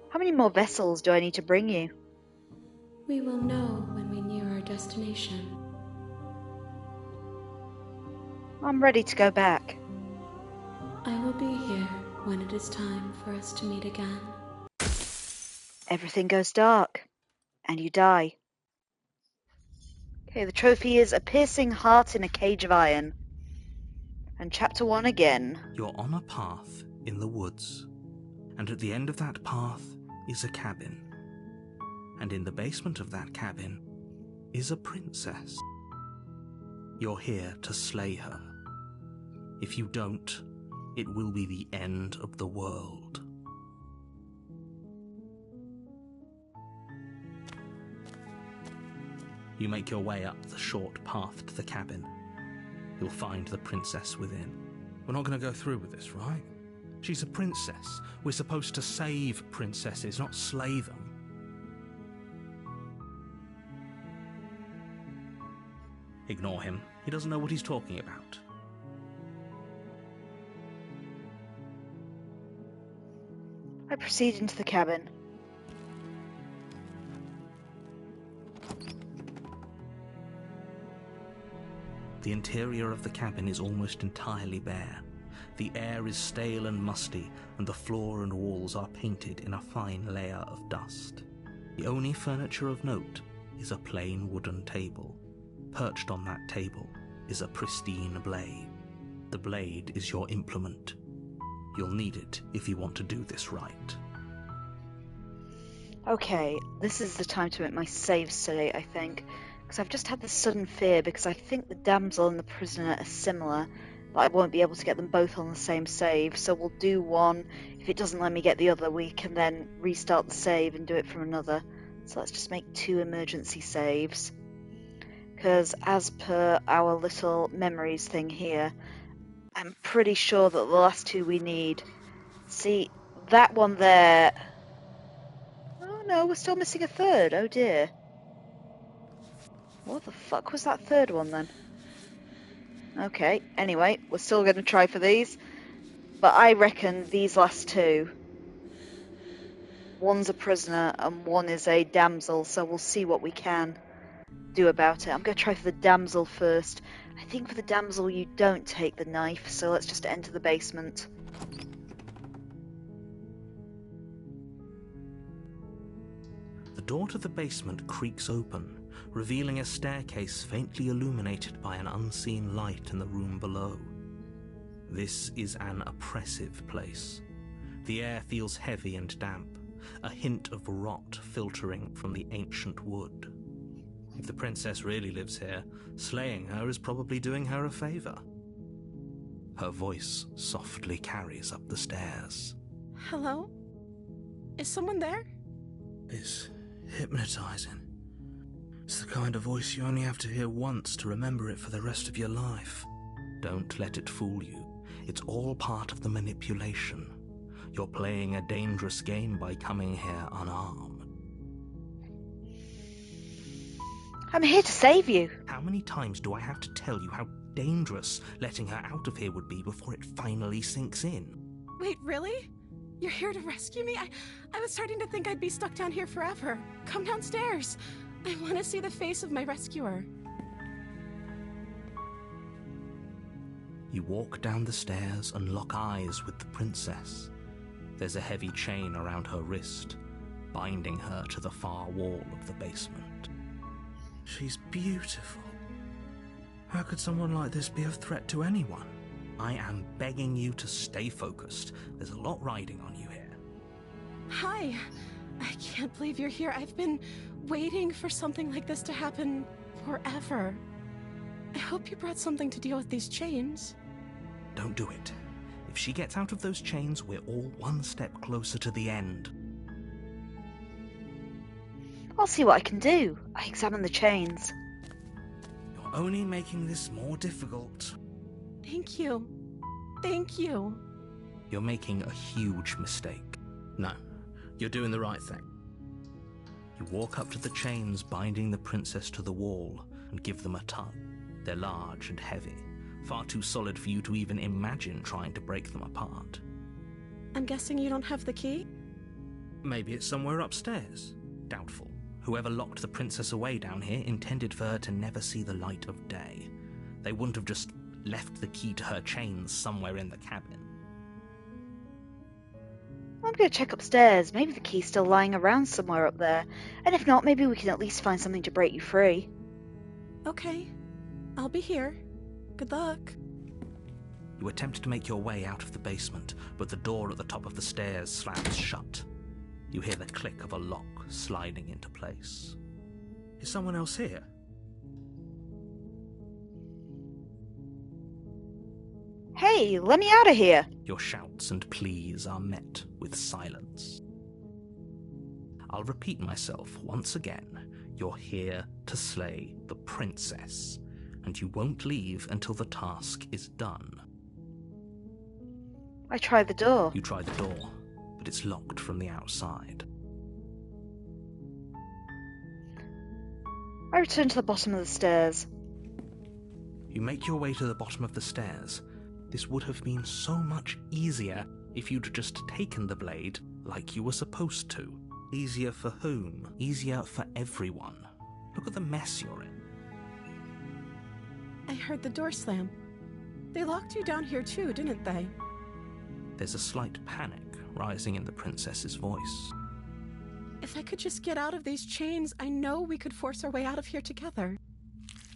How many more vessels do I need to bring you? We will know when we near our destination. I'm ready to go back. I will be here when it is time for us to meet again. Everything goes dark, and you die. Okay, the trophy is a piercing heart in a cage of iron. And chapter 1 again. You're on a path in the woods, and at the end of that path is a cabin. And in the basement of that cabin is a princess. You're here to slay her. If you don't, it will be the end of the world. You make your way up the short path to the cabin. You'll find the princess within. We're not going to go through with this, right? She's a princess. We're supposed to save princesses, not slay them. Ignore him. He doesn't know what he's talking about. I proceed into the cabin. The interior of the cabin is almost entirely bare. The air is stale and musty, and the floor and walls are painted in a fine layer of dust. The only furniture of note is a plain wooden table. Perched on that table is a pristine blade. The blade is your implement. You'll need it if you want to do this right. Okay, this is the time to make my saves today, I think. Because I've just had this sudden fear because I think the damsel and the prisoner are similar, but I won't be able to get them both on the same save, so we'll do one. If it doesn't let me get the other, we can then restart the save and do it from another. So let's just make 2 emergency saves. Because as per our little memories thing here, I'm pretty sure that the last 2 we need. See, that one there... Oh no, we're still missing a third, oh dear. What the fuck was that third one then? Okay, anyway, we're still going to try for these. But I reckon these last 2. One's a prisoner and one is a damsel, so we'll see what we can do about it. I'm going to try for the damsel first. I think for the damsel you don't take the knife, so let's just enter the basement. The door to the basement creaks open, revealing a staircase faintly illuminated by an unseen light in the room below. This is an oppressive place. The air feels heavy and damp, a hint of rot filtering from the ancient wood. If the princess really lives here, slaying her is probably doing her a favor. Her voice softly carries up the stairs. Hello? Is someone there? It's hypnotizing. It's the kind of voice you only have to hear once to remember it for the rest of your life. Don't let it fool you. It's all part of the manipulation. You're playing a dangerous game by coming here unarmed. I'm here to save you. How many times do I have to tell you how dangerous letting her out of here would be before it finally sinks in? Wait, really? You're here to rescue me? I was starting to think I'd be stuck down here forever. Come downstairs. I want to see the face of my rescuer. You walk down the stairs and lock eyes with the princess. There's a heavy chain around her wrist, binding her to the far wall of the basement. She's beautiful. How could someone like this be a threat to anyone? I am begging you to stay focused. There's a lot riding on you here. Hi. I can't believe you're here. I've been waiting for something like this to happen forever. I hope you brought something to deal with these chains. Don't do it. If she gets out of those chains, we're all one step closer to the end. I'll see what I can do. I examine the chains. You're only making this more difficult. Thank you. Thank you. You're making a huge mistake. No, you're doing the right thing. You walk up to the chains binding the princess to the wall and give them a tug. They're large and heavy, far too solid for you to even imagine trying to break them apart. I'm guessing you don't have the key? Maybe it's somewhere upstairs. Doubtful. Whoever locked the princess away down here intended for her to never see the light of day. They wouldn't have just left the key to her chains somewhere in the cabin. I'm going to check upstairs. Maybe the key's still lying around somewhere up there. And if not, maybe we can at least find something to break you free. Okay. I'll be here. Good luck. You attempt to make your way out of the basement, but the door at the top of the stairs slams shut. You hear the click of a lock sliding into place. Is someone else here? Hey, let me out of here! Your shouts and pleas are met with silence. I'll repeat myself once again. You're here to slay the princess, and you won't leave until the task is done. I tried the door. You try the door, but it's locked from the outside. I return to the bottom of the stairs. You make your way to the bottom of the stairs. This would have been so much easier if you'd just taken the blade like you were supposed to. Easier for whom? Easier for everyone. Look at the mess you're in. I heard the door slam. They locked you down here too, didn't they? There's a slight panic rising in the princess's voice. If I could just get out of these chains, I know we could force our way out of here together.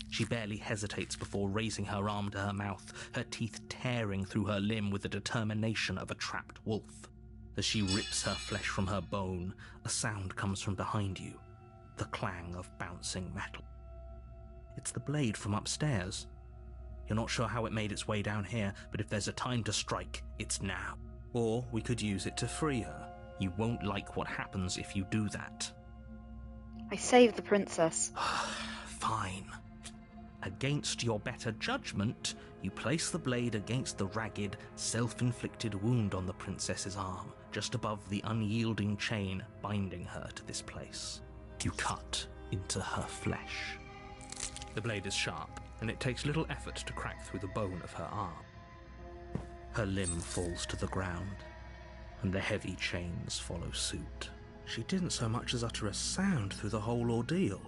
She barely hesitates before raising her arm to her mouth, her teeth tearing through her limb with the determination of a trapped wolf. As she rips her flesh from her bone, a sound comes from behind you, the clang of bouncing metal. It's the blade from upstairs. You're not sure how it made its way down here, but if there's a time to strike, it's now. Or we could use it to free her. You won't like what happens if you do that. I saved the princess. Fine. Against your better judgment, you place the blade against the ragged, self-inflicted wound on the princess's arm, just above the unyielding chain binding her to this place. You cut into her flesh. The blade is sharp, and it takes little effort to crack through the bone of her arm. Her limb falls to the ground, and the heavy chains follow suit. She didn't so much as utter a sound through the whole ordeal.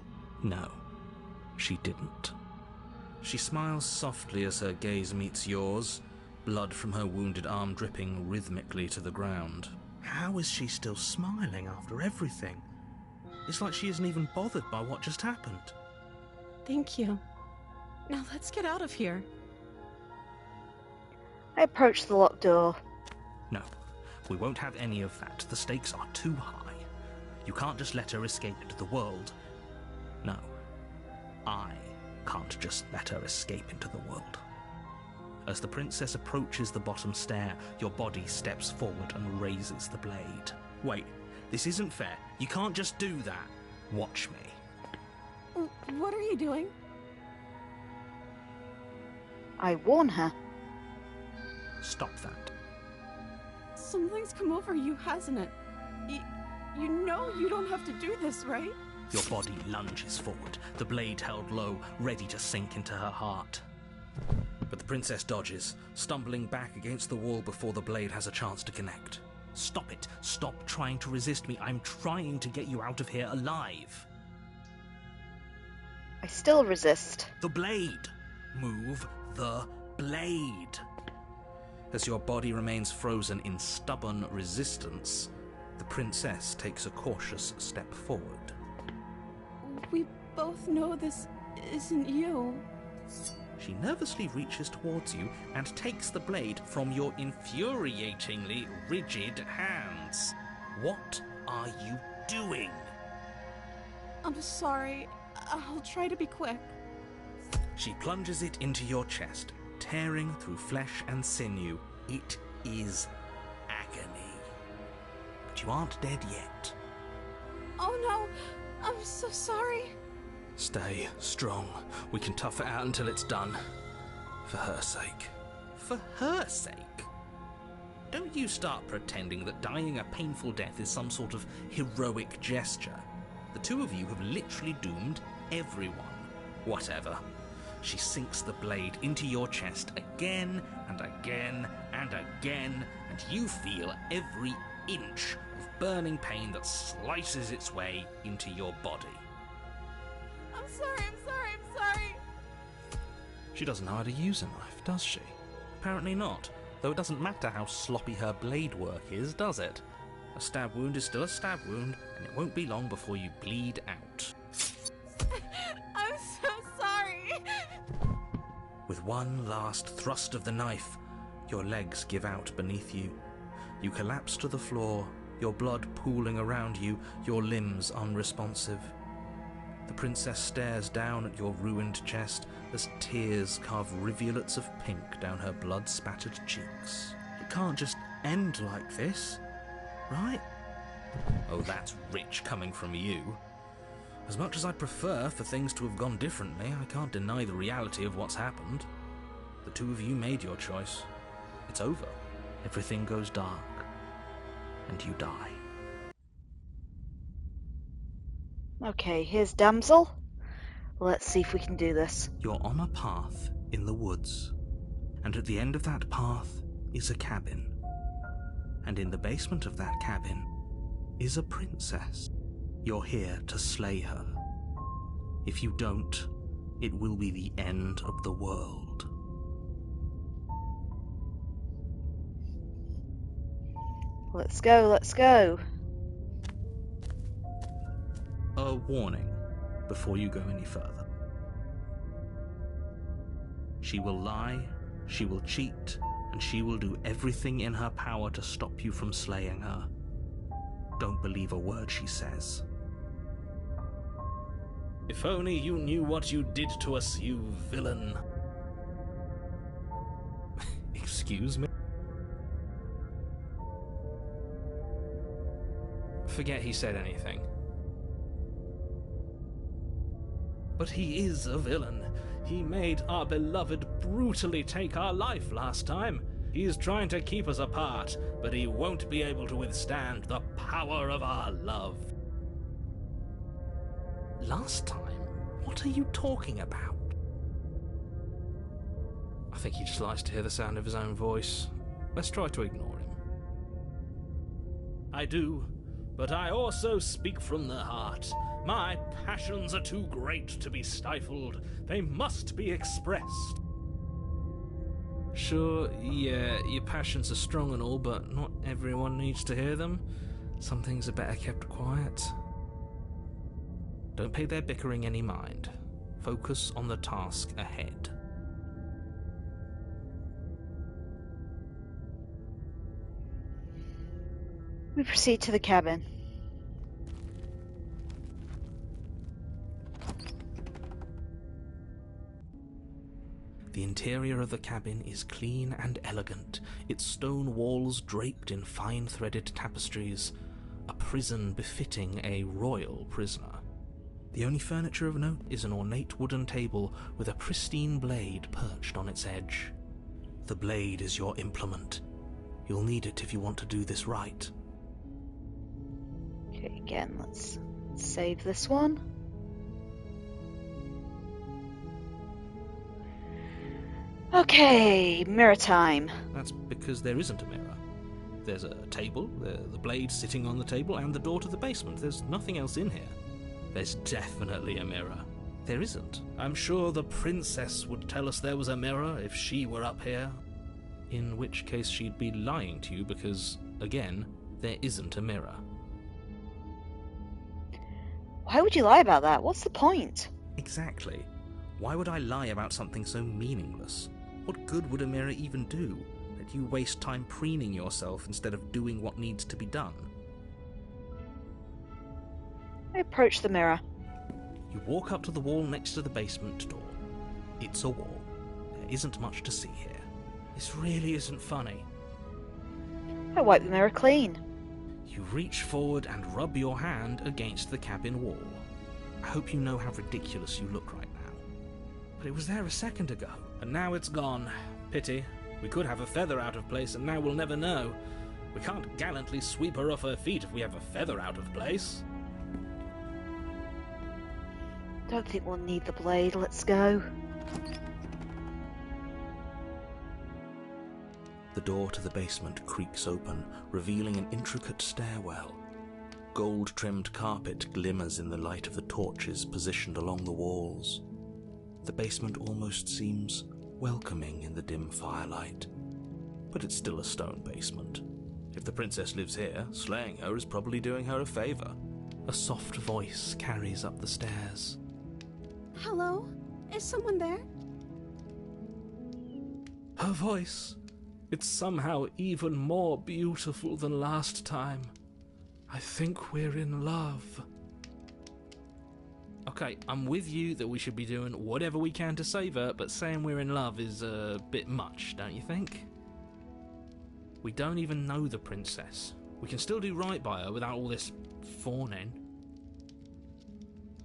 No, she didn't. She smiles softly as her gaze meets yours, blood from her wounded arm dripping rhythmically to the ground. How is she still smiling after everything? It's like she isn't even bothered by what just happened. Thank you. Now let's get out of here. I approach the locked door. No, we won't have any of that. The stakes are too high. You can't just let her escape into the world. No, I can't just let her escape into the world. As the princess approaches the bottom stair, your body steps forward and raises the blade. Wait, this isn't fair. You can't just do that. Watch me. What are you doing? I warn her. Stop that. Something's come over you, hasn't it? You know you don't have to do this, right? Your body lunges forward, the blade held low, ready to sink into her heart. But the princess dodges, stumbling back against the wall before the blade has a chance to connect. Stop it. Stop trying to resist me. I'm trying to get you out of here alive. I still resist. The blade. Move the blade. As your body remains frozen in stubborn resistance, the princess takes a cautious step forward. We both know this isn't you. She nervously reaches towards you and takes the blade from your infuriatingly rigid hands. What are you doing? I'm sorry. I'll try to be quick. She plunges it into your chest, tearing through flesh and sinew. It is agony. But you aren't dead yet. Oh no! I'm so sorry. Stay strong. We can tough it out until it's done. For her sake. For her sake? Don't you start pretending that dying a painful death is some sort of heroic gesture. The two of you have literally doomed everyone. Whatever. She sinks the blade into your chest again and again and again, and you feel every inch of burning pain that slices its way into your body. I'm sorry. She doesn't know how to use a knife, does she? Apparently not, though it doesn't matter how sloppy her blade work is, does it? A stab wound is still a stab wound, and it won't be long before you bleed out. I'm so sorry. With one last thrust of the knife, your legs give out beneath you. You collapse to the floor, your blood pooling around you, your limbs unresponsive. The princess stares down at your ruined chest as tears carve rivulets of pink down her blood-spattered cheeks. It can't just end like this, right? Oh, that's rich coming from you. As much as I'd prefer for things to have gone differently, I can't deny the reality of what's happened. The two of you made your choice. It's over. Everything goes dark. And you die. Okay, here's Damsel. Let's see if we can do this. You're on a path in the woods. And at the end of that path is a cabin. And in the basement of that cabin is a princess. You're here to slay her. If you don't, it will be the end of the world. Let's go. A warning before you go any further. She will lie, she will cheat, and she will do everything in her power to stop you from slaying her. Don't believe a word she says. If only you knew what you did to us, you villain. Excuse me? Forget he said anything. But he is a villain. He made our beloved brutally take our life last time. He's trying to keep us apart, but he won't be able to withstand the power of our love. Last time? What are you talking about? I think he just likes to hear the sound of his own voice. Let's try to ignore him. I do, but I also speak from the heart. My passions are too great to be stifled. They must be expressed. Sure, yeah, your passions are strong and all, but not everyone needs to hear them. Some things are better kept quiet. Don't pay their bickering any mind. Focus on the task ahead. We proceed to the cabin. The interior of the cabin is clean and elegant, its stone walls draped in fine-threaded tapestries, a prison befitting a royal prisoner. The only furniture of note is an ornate wooden table with a pristine blade perched on its edge. The blade is your implement. You'll need it if you want to do this right. Okay, again, let's save this one. Okay, mirror time. That's because there isn't a mirror. There's a table, the blade sitting on the table, and the door to the basement. There's nothing else in here. There's definitely a mirror. There isn't. I'm sure the princess would tell us there was a mirror if she were up here. In which case she'd be lying to you because, again, there isn't a mirror. Why would you lie about that? What's the point? Exactly. Why would I lie about something so meaningless? What good would a mirror even do? That you waste time preening yourself instead of doing what needs to be done? I approach the mirror. You walk up to the wall next to the basement door. It's a wall. There isn't much to see here. This really isn't funny. I wipe the mirror clean. You reach forward and rub your hand against the cabin wall. I hope you know how ridiculous you look right now. But it was there a second ago, and now it's gone. Pity. We could have a feather out of place, and now we'll never know. We can't gallantly sweep her off her feet if we have a feather out of place. Don't think we'll need the blade. Let's go. The door to the basement creaks open, revealing an intricate stairwell. Gold-trimmed carpet glimmers in the light of the torches positioned along the walls. The basement almost seems welcoming in the dim firelight, but it's still a stone basement. If the princess lives here, slaying her is probably doing her a favor. A soft voice carries up the stairs. Hello? Is someone there? Her voice. It's somehow even more beautiful than last time. I think we're in love. Okay, I'm with you that we should be doing whatever we can to save her, but saying we're in love is a bit much, don't you think? We don't even know the princess. We can still do right by her without all this fawning.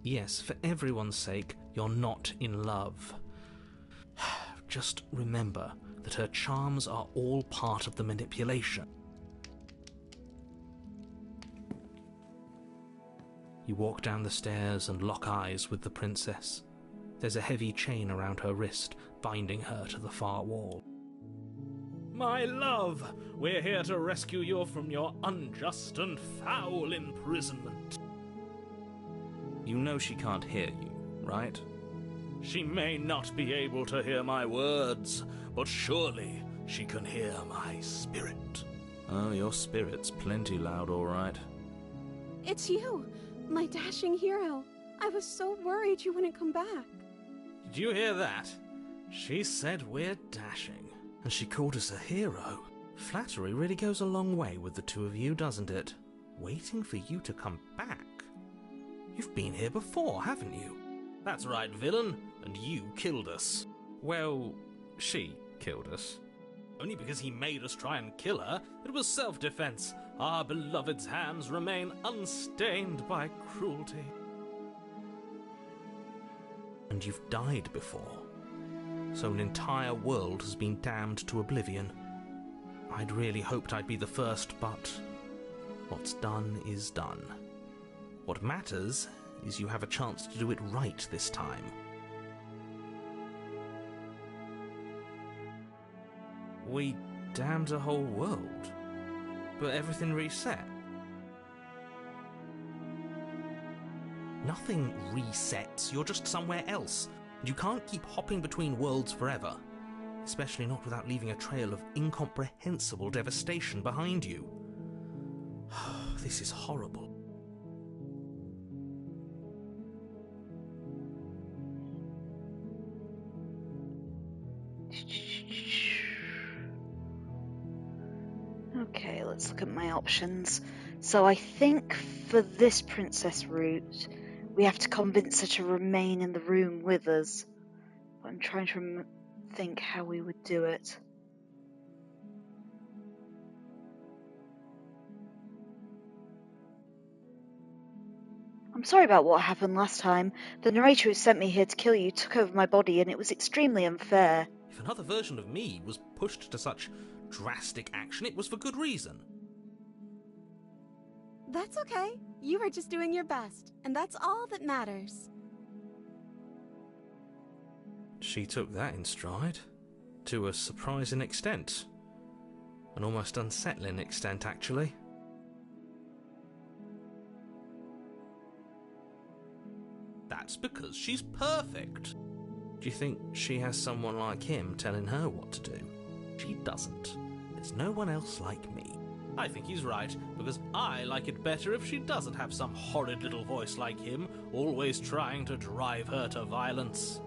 Yes, for everyone's sake, you're not in love. Just remember that her charms are all part of the manipulation. You walk down the stairs and lock eyes with the princess. There's a heavy chain around her wrist, binding her to the far wall. My love, we're here to rescue you from your unjust and foul imprisonment. You know she can't hear you, right? She may not be able to hear my words, but surely she can hear my spirit. Oh, your spirit's plenty loud, all right. It's you, my dashing hero. I was so worried you wouldn't come back. Did you hear that? She said we're dashing. And she called us a hero. Flattery really goes a long way with the two of you, doesn't it? Waiting for you to come back? You've been here before, haven't you? That's right, villain, and you killed us. Well, she killed us. Only because he made us try and kill her. It was self-defense. Our beloved's hands remain unstained by cruelty. And you've died before. So an entire world has been damned to oblivion. I'd really hoped I'd be the first, but what's done is done. What matters is you have a chance to do it right this time. We damned a whole world, but everything reset. Nothing resets, you're just somewhere else. You can't keep hopping between worlds forever, especially not without leaving a trail of incomprehensible devastation behind you. This is horrible. Okay, let's look at my options. So I think for this princess route, we have to convince her to remain in the room with us. But I'm trying to think how we would do it. I'm sorry about what happened last time. The narrator who sent me here to kill you took over my body, and it was extremely unfair. If another version of me was pushed to such drastic action, it was for good reason. That's okay. You were just doing your best, and that's all that matters. She took that in stride, to a surprising extent. An almost unsettling extent, actually. That's because she's perfect. Do you think she has someone like him telling her what to do? She doesn't. There's no one else like me. I think he's right, because I like it better if she doesn't have some horrid little voice like him, always trying to drive her to violence.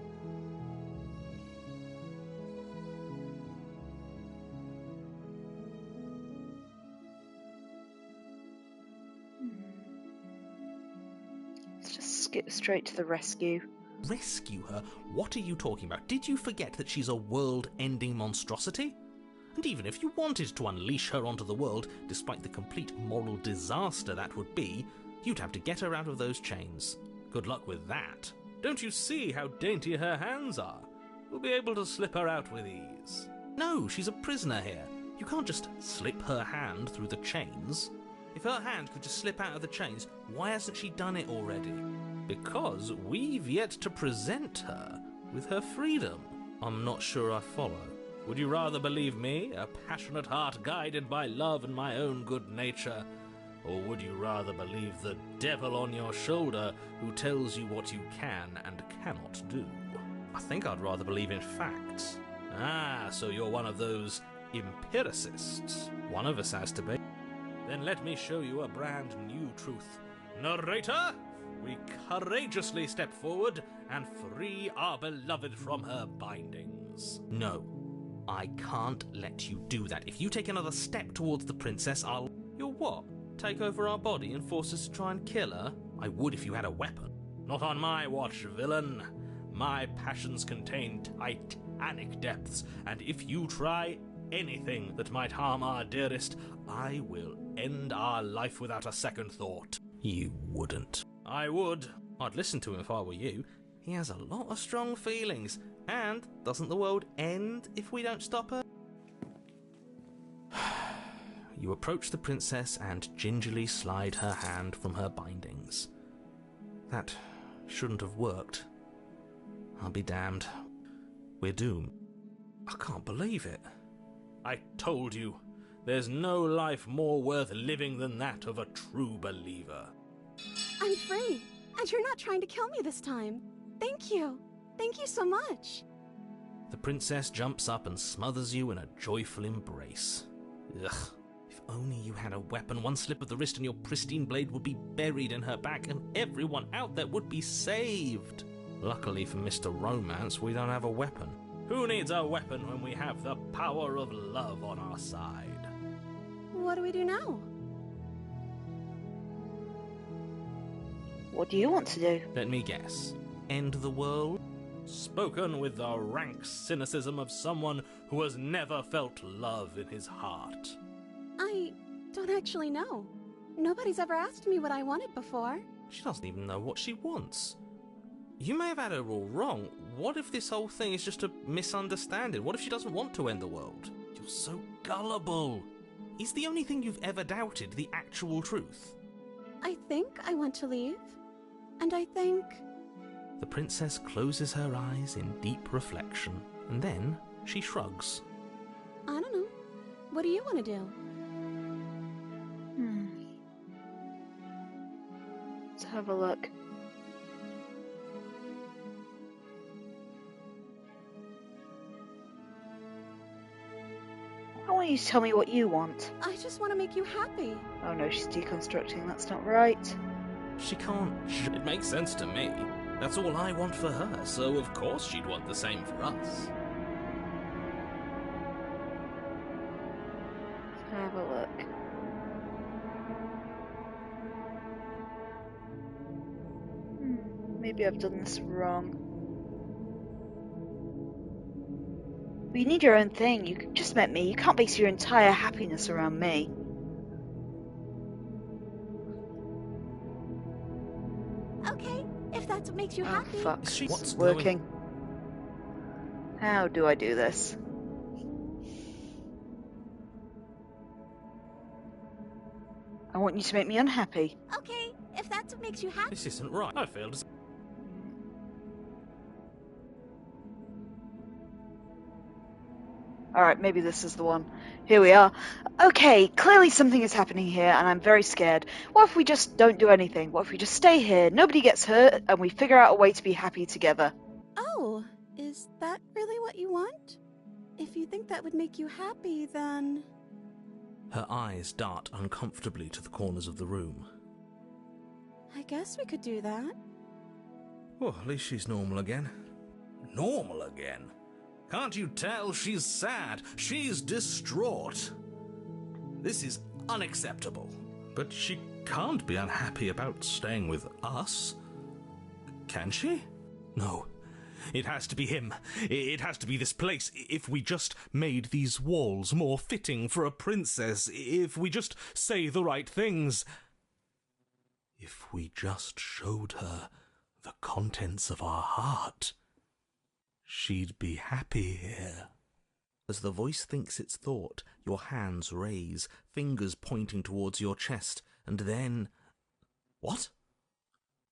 Let's just skip straight to the rescue. Rescue her? What are you talking about? Did you forget that she's a world-ending monstrosity? And even if you wanted to unleash her onto the world, despite the complete moral disaster that would be, you'd have to get her out of those chains. Good luck with that. Don't you see how dainty her hands are? We'll be able to slip her out with ease. No, she's a prisoner here. You can't just slip her hand through the chains. If her hand could just slip out of the chains, why hasn't she done it already? Because we've yet to present her with her freedom. I'm not sure I follow. Would you rather believe me, a passionate heart guided by love and my own good nature? Or would you rather believe the devil on your shoulder who tells you what you can and cannot do? I think I'd rather believe in facts. Ah, so you're one of those empiricists. One of us has to be. Then let me show you a brand new truth. Narrator, we courageously step forward and free our beloved from her bindings. No, I can't let you do that. If you take another step towards the princess, I'll... You'll what? Take over our body and force us to try and kill her? I would if you had a weapon. Not on my watch, villain. My passions contain titanic depths, and if you try anything that might harm our dearest, I will end our life without a second thought. You wouldn't. I would. I'd listen to him if I were you. He has a lot of strong feelings, and doesn't the world end if we don't stop her? You approach the princess and gingerly slide her hand from her bindings. That shouldn't have worked. I'll be damned. We're doomed. I can't believe it. I told you, there's no life more worth living than that of a true believer. I'm free, and you're not trying to kill me this time. Thank you. Thank you so much. The princess jumps up and smothers you in a joyful embrace. Ugh. If only you had a weapon, one slip of the wrist and your pristine blade would be buried in her back and everyone out there would be saved. Luckily for Mr. Romance, we don't have a weapon. Who needs a weapon when we have the power of love on our side? What do we do now? What do you want to do? Let me guess. End the world? Spoken with the rank cynicism of someone who has never felt love in his heart. I don't actually know. Nobody's ever asked me what I wanted before. She doesn't even know what she wants. You may have had her all wrong. What if this whole thing is just a misunderstanding? What if she doesn't want to end the world? You're so gullible. Is the only thing you've ever doubted the actual truth? I think I want to leave. And I think... The princess closes her eyes in deep reflection, and then she shrugs. I don't know. What do you want to do? Let's have a look. I want you to tell me what you want. I just want to make you happy. Oh no, she's deconstructing. That's not right. She can't. It makes sense to me. That's all I want for her, so of course she'd want the same for us. Let's have a look. Maybe I've done this wrong. But you need your own thing. You just met me. You can't base your entire happiness around me. Okay, if that's what makes you happy. Oh, fuck. What's It's working. How do I do this? I want you to make me unhappy. Okay, if that's what makes you happy. This isn't right. I failed as... Alright, maybe this is the one. Here we are. Okay, clearly something is happening here, and I'm very scared. What if we just don't do anything? What if we just stay here, nobody gets hurt, and we figure out a way to be happy together? Oh, is that really what you want? If you think that would make you happy, then... Her eyes dart uncomfortably to the corners of the room. I guess we could do that. Well, at least she's normal again. Normal again? Can't you tell she's sad? She's distraught. This is unacceptable. But she can't be unhappy about staying with us. Can she? No. It has to be him. It has to be this place. If we just made these walls more fitting for a princess. If we just say the right things. If we just showed her the contents of our heart. She'd be happy here. As the voice thinks its thought, your hands raise, fingers pointing towards your chest, and then... What?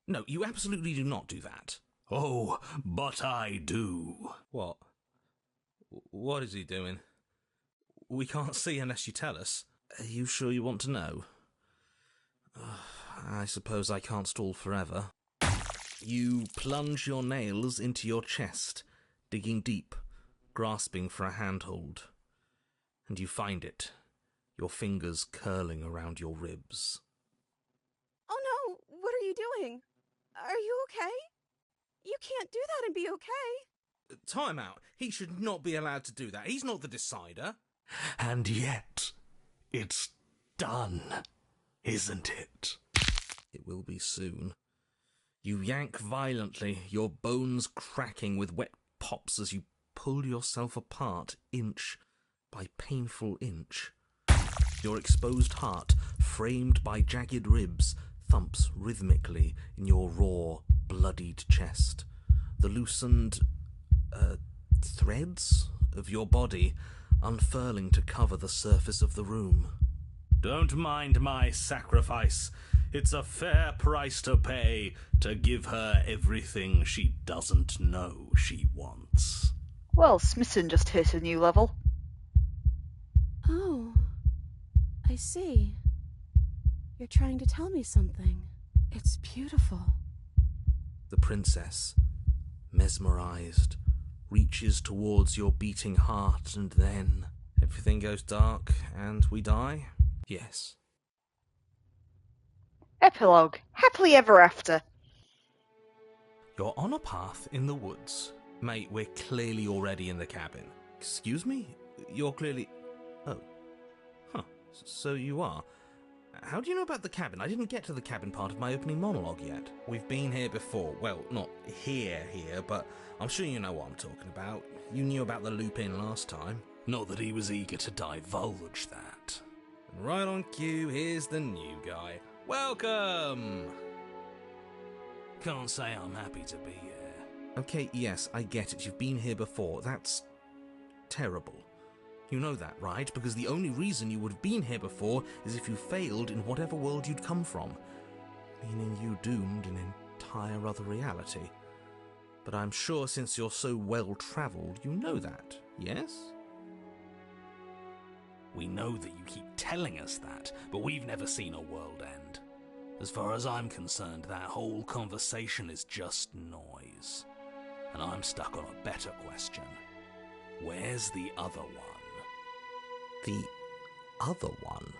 No, you absolutely do not do that. Oh, but I do. What? What is he doing? We can't see unless you tell us. Are you sure you want to know? I suppose I can't stall forever. You plunge your nails into your chest, digging deep, grasping for a handhold. And you find it, your fingers curling around your ribs. Oh no, what are you doing? Are you okay? You can't do that and be okay. Time out. He should not be allowed to do that. He's not the decider. And yet, it's done, isn't it? It will be soon. You yank violently, your bones cracking with wet pops as you pull yourself apart inch by painful inch. Your exposed heart, framed by jagged ribs, thumps rhythmically in your raw, bloodied chest. The loosened, threads of your body unfurling to cover the surface of the room. Don't mind my sacrifice. It's a fair price to pay to give her everything she doesn't know she wants. Well, Smithson just hit a new level. Oh, I see. You're trying to tell me something. It's beautiful. The princess, mesmerized, reaches towards your beating heart, and then everything goes dark and we die? Yes. Epilogue. Happily ever after. You're on a path in the woods. Mate, we're clearly already in the cabin. Excuse me? You're clearly... Oh. Huh. So you are. How do you know about the cabin? I didn't get to the cabin part of my opening monologue yet. We've been here before. Well, not here, but I'm sure you know what I'm talking about. You knew about the loop-in last time. Not that he was eager to divulge that. And right on cue, here's the new guy. Welcome! Can't say I'm happy to be here. Okay, yes, I get it. You've been here before. That's terrible. You know that, right? Because the only reason you would have been here before is if you failed in whatever world you'd come from. Meaning you doomed an entire other reality. But I'm sure since you're so well-travelled, you know that, yes? We know that you keep telling us that, but we've never seen a world end. As far as I'm concerned, that whole conversation is just noise. And I'm stuck on a better question. Where's the other one? The other one?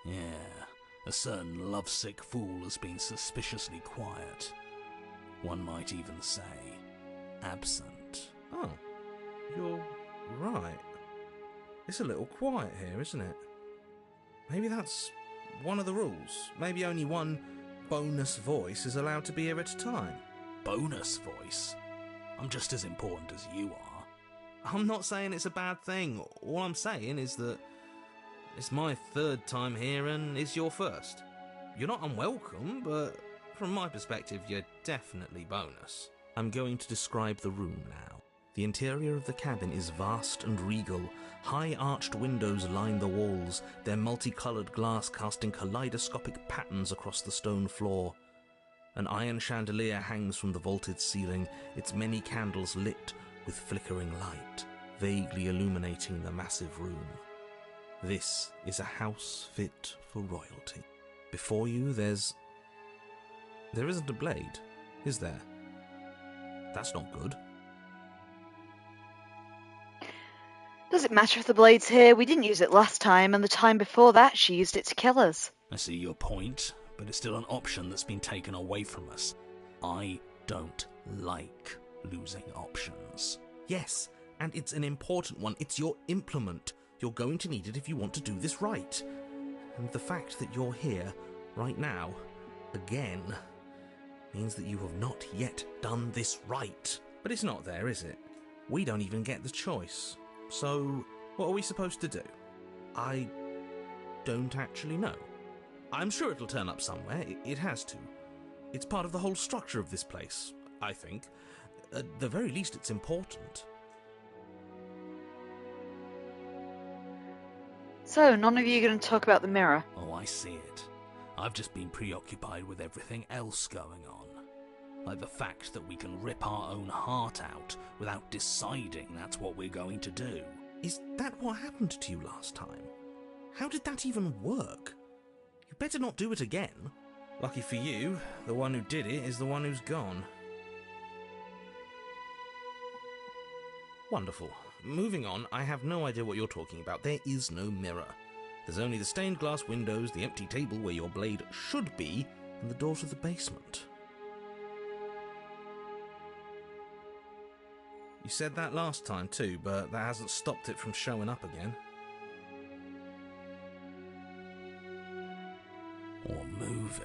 Yeah, a certain lovesick fool has been suspiciously quiet. One might even say, absent. Oh, you're right. It's a little quiet here, isn't it? Maybe that's one of the rules. Maybe only one bonus voice is allowed to be here at a time. Bonus voice? I'm just as important as you are. I'm not saying it's a bad thing. All I'm saying is that it's my third time here and it's your first. You're not unwelcome, but from my perspective, you're definitely bonus. I'm going to describe the room now. The interior of the cabin is vast and regal. High arched windows line the walls, their multicoloured glass casting kaleidoscopic patterns across the stone floor. An iron chandelier hangs from the vaulted ceiling, its many candles lit with flickering light, vaguely illuminating the massive room. This is a house fit for royalty. Before you, there isn't a blade, is there? That's not good. Does it matter if the blade's here? We didn't use it last time, and the time before that she used it to kill us. I see your point, but it's still an option that's been taken away from us. I don't like losing options. Yes, and it's an important one. It's your implement. You're going to need it if you want to do this right. And the fact that you're here, right now, again, means that you have not yet done this right. But it's not there, is it? We don't even get the choice. So, what are we supposed to do? I don't actually know. I'm sure it'll turn up somewhere. It has to. It's part of the whole structure of this place, I think. At the very least, it's important. So, none of you are going to talk about the mirror? Oh, I see it. I've just been preoccupied with everything else going on. Like the fact that we can rip our own heart out without deciding that's what we're going to do. Is that what happened to you last time? How did that even work? You better not do it again. Lucky for you, the one who did it is the one who's gone. Wonderful. Moving on, I have no idea what you're talking about. There is no mirror. There's only the stained glass windows, the empty table where your blade should be, and the door to the basement. You said that last time too, but that hasn't stopped it from showing up again. Or moving.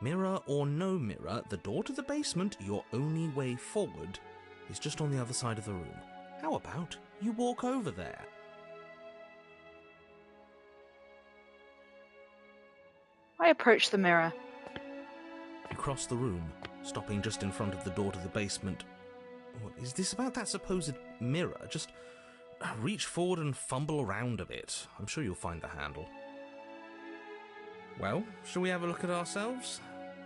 Mirror or no mirror, the door to the basement, your only way forward, is just on the other side of the room. How about you walk over there? I approach the mirror. You cross the room, stopping just in front of the door to the basement. What is this about that supposed mirror? Just reach forward and fumble around a bit. I'm sure you'll find the handle. Well, shall we have a look at ourselves?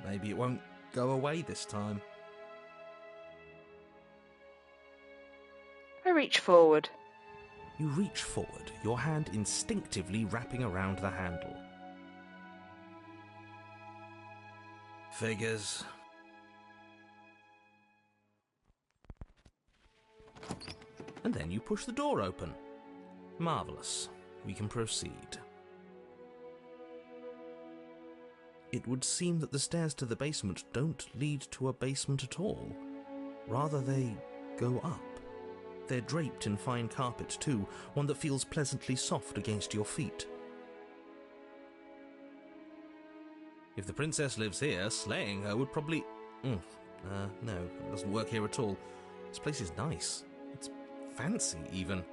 Maybe it won't go away this time. I reach forward. You reach forward, your hand instinctively wrapping around the handle. Figures. And then you push the door open. Marvellous. We can proceed. It would seem that the stairs to the basement don't lead to a basement at all. Rather, they go up. They're draped in fine carpet too, one that feels pleasantly soft against your feet. If the princess lives here, slaying her would probably... no, it doesn't work here at all. This place is nice. It's fancy, even.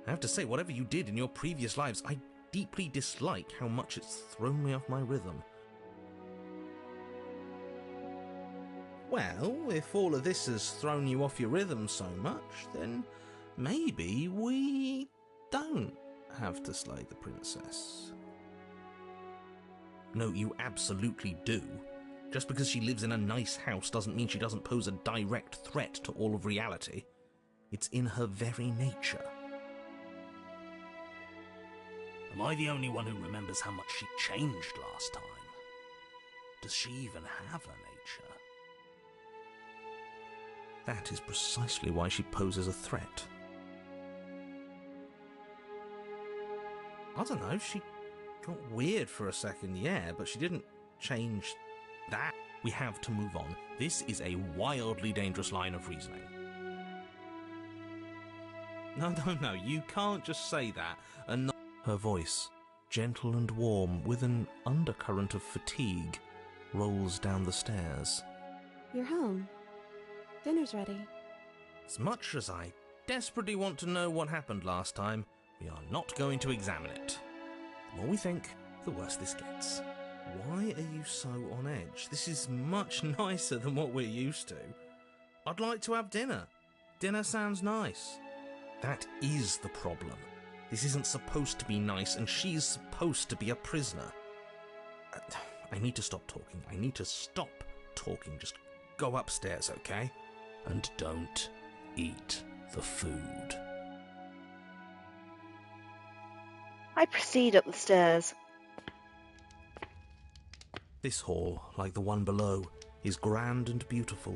I have to say, whatever you did in your previous lives, I deeply dislike how much it's thrown me off my rhythm. Well, if all of this has thrown you off your rhythm so much, then maybe we don't have to slay the princess. No, you absolutely do. Just because she lives in a nice house doesn't mean she doesn't pose a direct threat to all of reality. It's in her very nature. Am I the only one who remembers how much she changed last time? Does she even have a nature? That is precisely why she poses a threat. I don't know, she got weird for a second, yeah, but she didn't change that. We have to move on. This is a wildly dangerous line of reasoning. No, you can't just say that and not... Her voice, gentle and warm, with an undercurrent of fatigue, rolls down the stairs. You're home. Dinner's ready. As much as I desperately want to know what happened last time, we are not going to examine it. The more we think, the worse this gets. Why are you so on edge? This is much nicer than what we're used to. I'd like to have dinner. Dinner sounds nice. That is the problem. This isn't supposed to be nice, and she's supposed to be a prisoner. I need to stop talking. I need to stop talking. Just go upstairs, okay? And don't eat the food. I proceed up the stairs. This hall, like the one below, is grand and beautiful.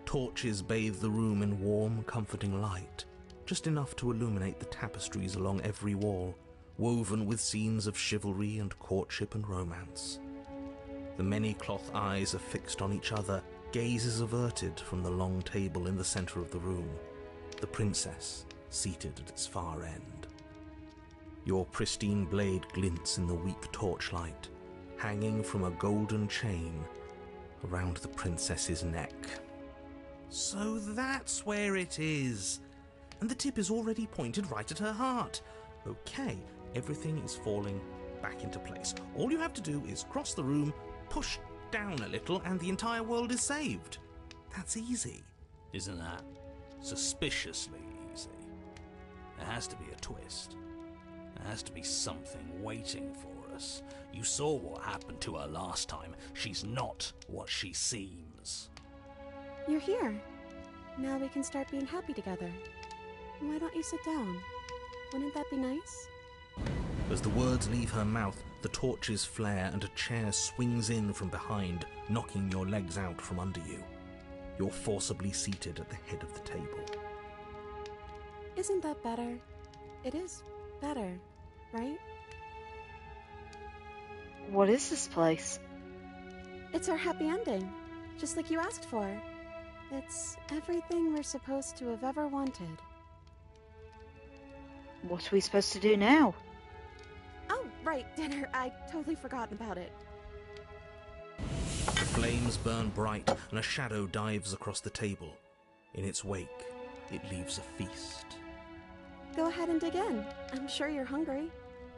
Torches bathe the room in warm, comforting light, just enough to illuminate the tapestries along every wall, woven with scenes of chivalry and courtship and romance. The many cloth eyes are fixed on each other, gazes averted from the long table in the centre of the room, the princess seated at its far end. Your pristine blade glints in the weak torchlight, hanging from a golden chain around the princess's neck. So that's where it is! And the tip is already pointed right at her heart. Okay, everything is falling back into place. All you have to do is cross the room, push down a little, and the entire world is saved. That's easy. Isn't that suspiciously easy? There has to be a twist. There has to be something waiting for us. You saw what happened to her last time. She's not what she seems. You're here. Now we can start being happy together. Why don't you sit down? Wouldn't that be nice? As the words leave her mouth, the torches flare and a chair swings in from behind, knocking your legs out from under you. You're forcibly seated at the head of the table. Isn't that better? It is better, right? What is this place? It's our happy ending, just like you asked for. It's everything we're supposed to have ever wanted. What are we supposed to do now? Oh, right, dinner. I totally forgotten about it. The flames burn bright and a shadow dives across the table. In its wake, it leaves a feast. Go ahead and dig in. I'm sure you're hungry.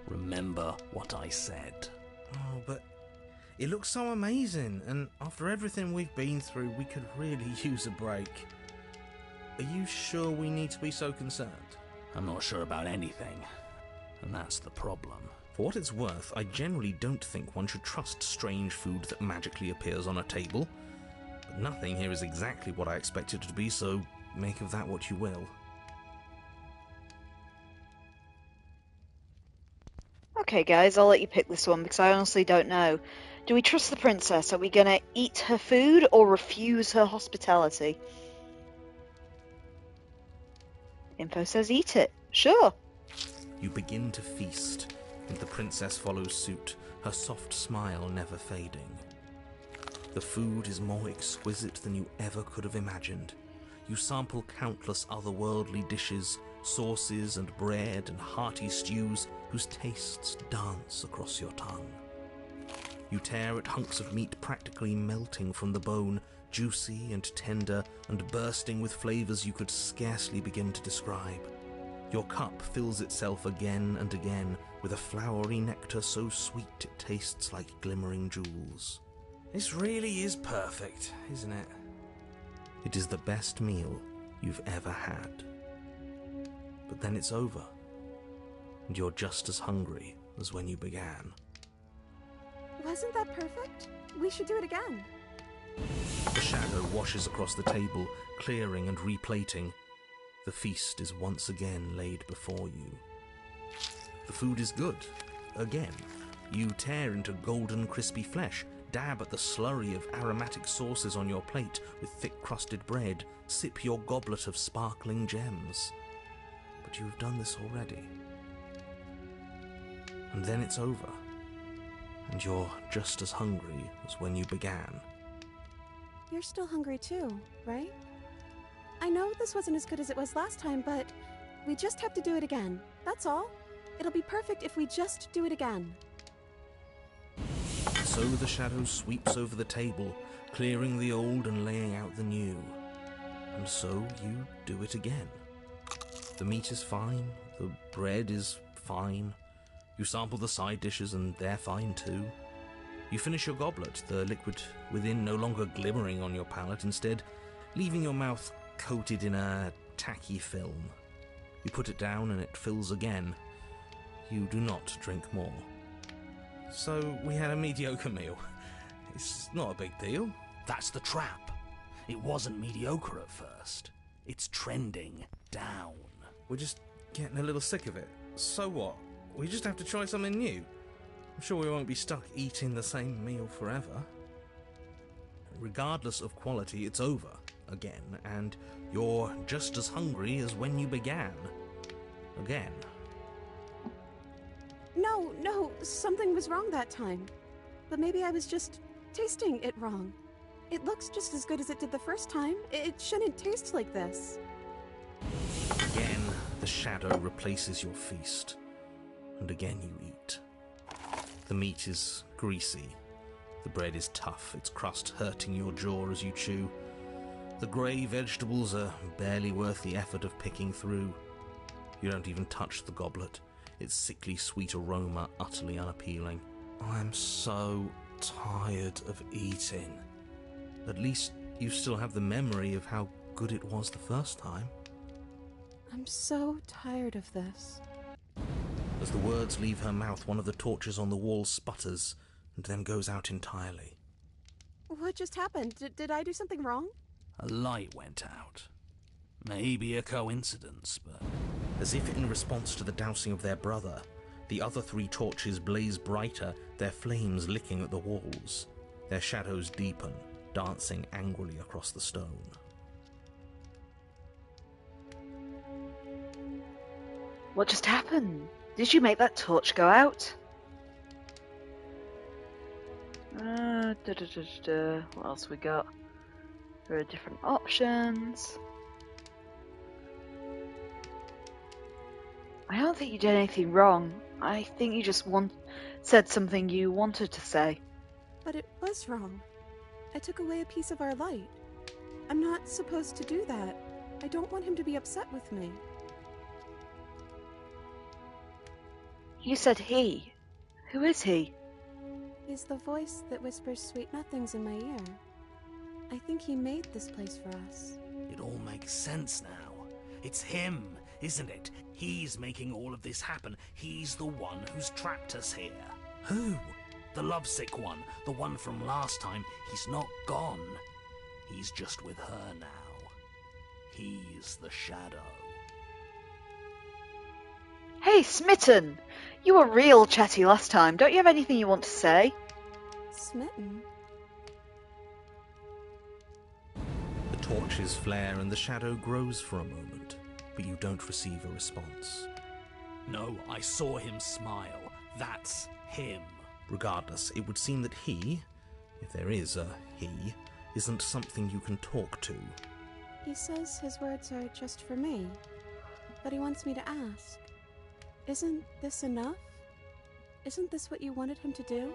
Remember what I said. Oh, but it looks so amazing, and after everything we've been through, we could really use a break. Are you sure we need to be so concerned? I'm not sure about anything, and that's the problem. For what it's worth, I generally don't think one should trust strange food that magically appears on a table. But nothing here is exactly what I expected it to be, so make of that what you will. Okay, guys, I'll let you pick this one because I honestly don't know. Do we trust the princess? Are we gonna eat her food or refuse her hospitality? Info says eat it. Sure. You begin to feast, and the princess follows suit, her soft smile never fading. The food is more exquisite than you ever could have imagined. You sample countless otherworldly dishes, sauces and bread and hearty stews whose tastes dance across your tongue. You tear at hunks of meat practically melting from the bone, juicy and tender and bursting with flavors you could scarcely begin to describe. Your cup fills itself again and again with a flowery nectar so sweet it tastes like glimmering jewels. This really is perfect, isn't it? It is the best meal you've ever had. But then it's over, and you're just as hungry as when you began. Wasn't that perfect? We should do it again. The shadow washes across the table, clearing and replating. The feast is once again laid before you. The food is good. Again, you tear into golden crispy flesh, dab at the slurry of aromatic sauces on your plate with thick-crusted bread, sip your goblet of sparkling gems. But you've done this already. And then it's over, and you're just as hungry as when you began. You're still hungry too, right? I know this wasn't as good as it was last time, but we just have to do it again. That's all. It'll be perfect if we just do it again. So the shadow sweeps over the table, clearing the old and laying out the new. And so you do it again. The meat is fine, the bread is fine. You sample the side dishes and they're fine too. You finish your goblet, the liquid within no longer glimmering on your palate, instead leaving your mouth coated in a tacky film. You put it down and it fills again. You do not drink more. So we had a mediocre meal. It's not a big deal. That's the trap. It wasn't mediocre at first. It's trending down. We're just getting a little sick of it. So what? We just have to try something new. I'm sure we won't be stuck eating the same meal forever. Regardless of quality, it's over again, and you're just as hungry as when you began. Again. No, something was wrong that time. But maybe I was just tasting it wrong. It looks just as good as it did the first time. It shouldn't taste like this. Again, the shadow replaces your feast. And again you eat. The meat is greasy. The bread is tough, its crust hurting your jaw as you chew. The grey vegetables are barely worth the effort of picking through. You don't even touch the goblet, its sickly sweet aroma utterly unappealing. I'm so tired of eating. At least you still have the memory of how good it was the first time. I'm so tired of this. As the words leave her mouth, one of the torches on the wall sputters and then goes out entirely. What just happened? Did I do something wrong? A light went out. Maybe a coincidence, but... As if in response to the dousing of their brother, the other 3 torches blaze brighter, their flames licking at the walls. Their shadows deepen, dancing angrily across the stone. What just happened? Did you make that torch go out? What else we got? There are different options. I don't think you did anything wrong. I think you just said something you wanted to say. But it was wrong. I took away a piece of our light. I'm not supposed to do that. I don't want him to be upset with me. You said he. Who is he? He's the voice that whispers sweet nothings in my ear. I think he made this place for us. It all makes sense now. It's him, isn't it? He's making all of this happen. He's the one who's trapped us here. Who? The lovesick one. The one from last time. He's not gone. He's just with her now. He's the shadow. Hey, Smitten! You were real chatty last time. Don't you have anything you want to say? Smitten? The torches flare and the shadow grows for a moment, but you don't receive a response. No, I saw him smile. That's him. Regardless, it would seem that he, if there is a he, isn't something you can talk to. He says his words are just for me, but he wants me to ask. Isn't this enough? Isn't this what you wanted him to do?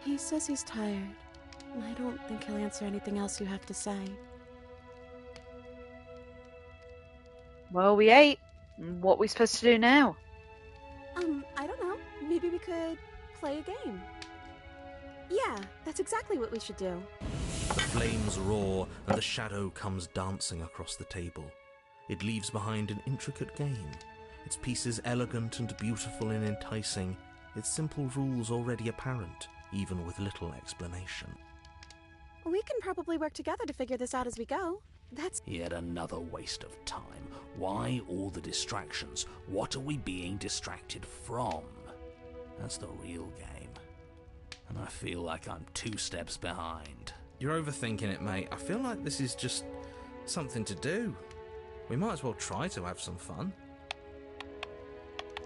He says he's tired. I don't think he'll answer anything else you have to say. Well, we ate. What are we supposed to do now? I don't know. Maybe we could play a game. Yeah, that's exactly what we should do. The flames roar and the shadow comes dancing across the table. It leaves behind an intricate game. Its pieces elegant and beautiful and enticing, its simple rules already apparent, even with little explanation. We can probably work together to figure this out as we go. That's yet another waste of time. Why all the distractions? What are we being distracted from? That's the real game. And I feel like I'm 2 steps behind. You're overthinking it, mate. I feel like this is just something to do. We might as well try to have some fun.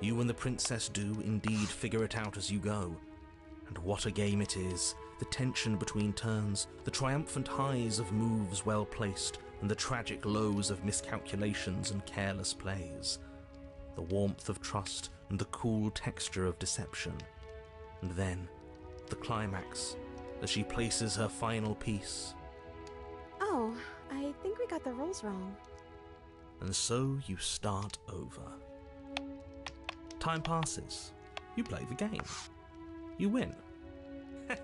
You and the princess do indeed figure it out as you go. And what a game it is. The tension between turns, the triumphant highs of moves well placed, and the tragic lows of miscalculations and careless plays. The warmth of trust and the cool texture of deception. And then, the climax, as she places her final piece. Oh, I think we got the rules wrong. And so you start over. Time passes. You play the game. You win.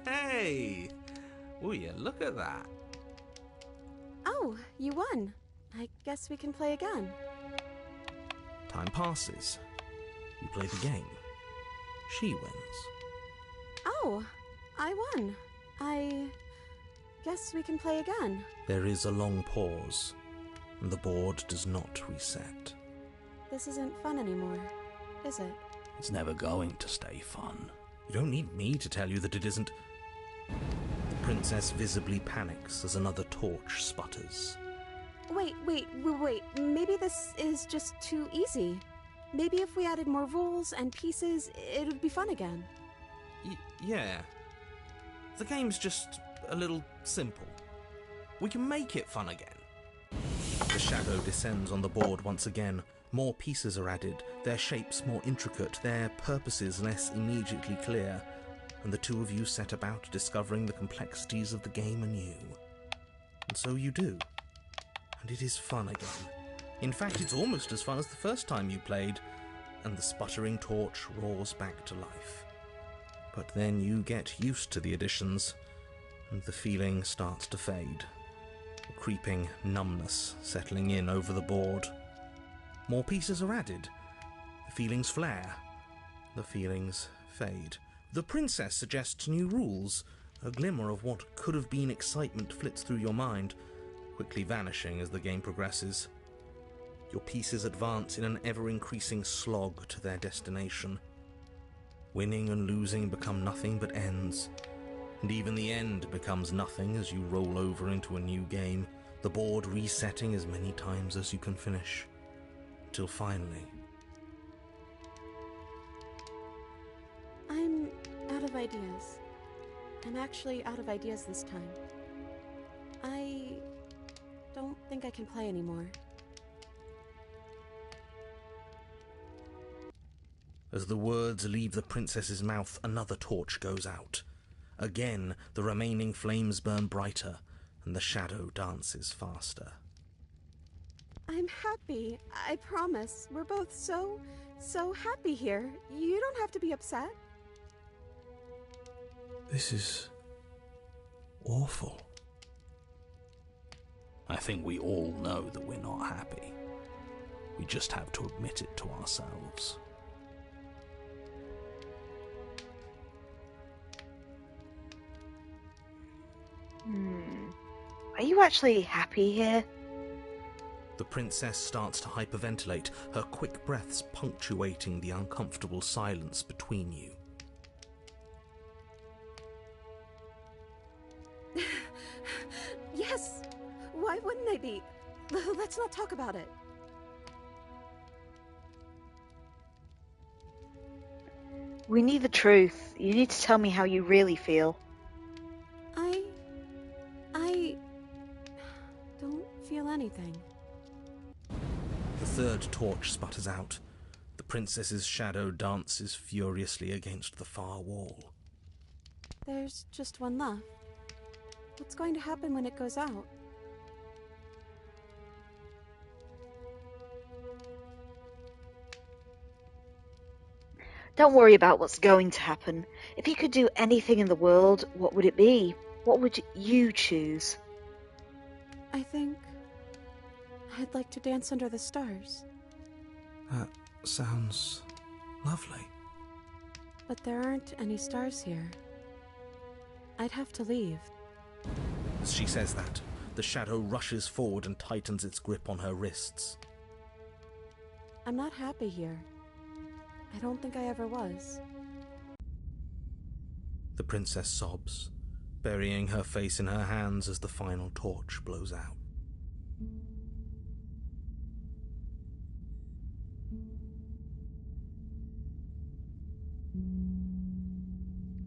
Hey! Will you look at that? Oh, you won. I guess we can play again. Time passes. You play the game. She wins. Oh, I won. I guess we can play again. There is a long pause, and the board does not reset. This isn't fun anymore, is it? It's never going to stay fun. You don't need me to tell you that it isn't. The princess visibly panics as another torch sputters. Wait. Maybe this is just too easy. Maybe if we added more rules and pieces, it would be fun again. Yeah. The game's just a little simple. We can make it fun again. The shadow descends on the board once again. More pieces are added, their shapes more intricate, their purposes less immediately clear, and the two of you set about discovering the complexities of the game anew. And so you do. And it is fun again. In fact, it's almost as fun as the first time you played, and the sputtering torch roars back to life. But then you get used to the additions, and the feeling starts to fade. A creeping numbness settling in over the board. More pieces are added. The feelings flare. The feelings fade. The princess suggests new rules. A glimmer of what could have been excitement flits through your mind, quickly vanishing as the game progresses. Your pieces advance in an ever-increasing slog to their destination. Winning and losing become nothing but ends, and even the end becomes nothing as you roll over into a new game, the board resetting as many times as you can finish, till finally... I'm out of ideas. I'm actually out of ideas this time. I don't think I can play anymore. As the words leave the princess's mouth, another torch goes out. Again, the remaining flames burn brighter, and the shadow dances faster. I'm happy, I promise. We're both so happy here. You don't have to be upset. This is... awful. I think we all know that we're not happy. We just have to admit it to ourselves. Are you actually happy here? The princess starts to hyperventilate, her quick breaths punctuating the uncomfortable silence between you. Yes! Why wouldn't I be? Let's not talk about it. We need the truth. You need to tell me how you really feel. I don't feel anything. The third torch sputters out. The princess's shadow dances furiously against the far wall. There's just one left. What's going to happen when it goes out? Don't worry about what's going to happen. If you could do anything in the world, what would it be? What would you choose? I think I'd like to dance under the stars. That sounds lovely. But there aren't any stars here. I'd have to leave. As she says that, the shadow rushes forward and tightens its grip on her wrists. I'm not happy here. I don't think I ever was. The princess sobs, burying her face in her hands as the final torch blows out.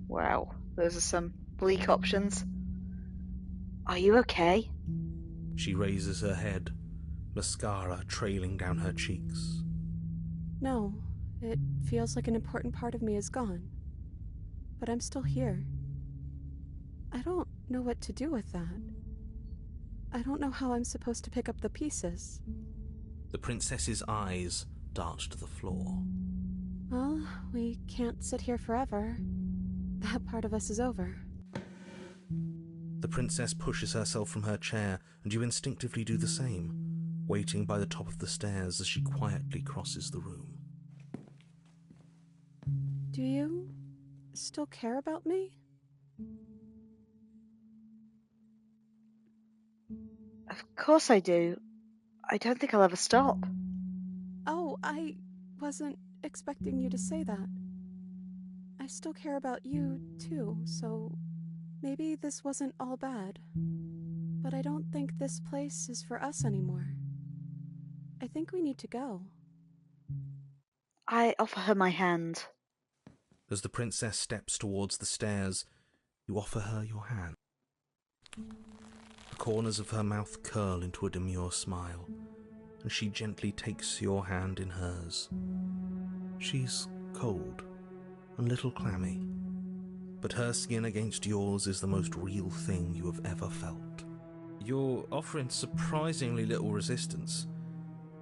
Wow, those are some bleak options. Are you okay? She raises her head, mascara trailing down her cheeks. No, it feels like an important part of me is gone. But I'm still here. I don't know what to do with that. I don't know how I'm supposed to pick up the pieces. The princess's eyes dart to the floor. Well, we can't sit here forever. That part of us is over. The princess pushes herself from her chair, and you instinctively do the same, waiting by the top of the stairs as she quietly crosses the room. Do you still care about me? Of course I do. I don't think I'll ever stop. Oh, I wasn't expecting you to say that. I still care about you, too, so maybe this wasn't all bad. But I don't think this place is for us anymore. I think we need to go. I offer her my hand. As the princess steps towards the stairs, you offer her your hand. The corners of her mouth curl into a demure smile, and she gently takes your hand in hers. She's cold, and a little clammy, but her skin against yours is the most real thing you have ever felt. You're offering surprisingly little resistance.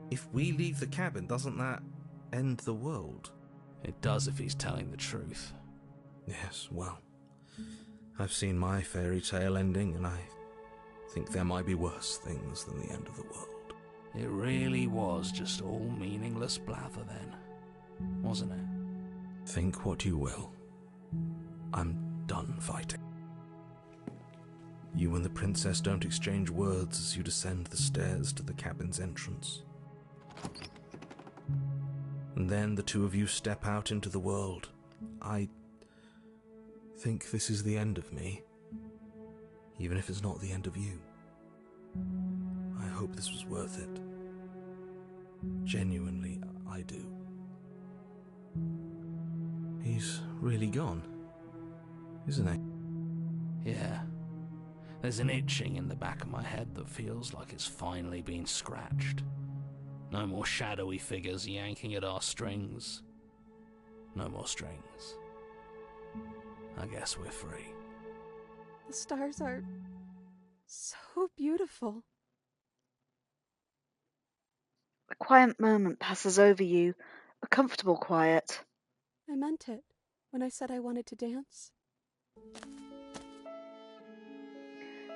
If we leave the cabin, doesn't that end the world? It does if he's telling the truth. Yes, well, I've seen my fairy tale ending, and I think there might be worse things than the end of the world. It really was just all meaningless blather then, wasn't it? Think what you will. I'm done fighting. You and the princess don't exchange words as you descend the stairs to the cabin's entrance. And then the two of you step out into the world. I think this is the end of me, even if it's not the end of you. I hope this was worth it. Genuinely, I do. He's really gone, isn't he? Yeah. There's an itching in the back of my head that feels like it's finally been scratched. No more shadowy figures yanking at our strings. No more strings. I guess we're free. The stars are so beautiful. A quiet moment passes over you, a comfortable quiet. I meant it when I said I wanted to dance.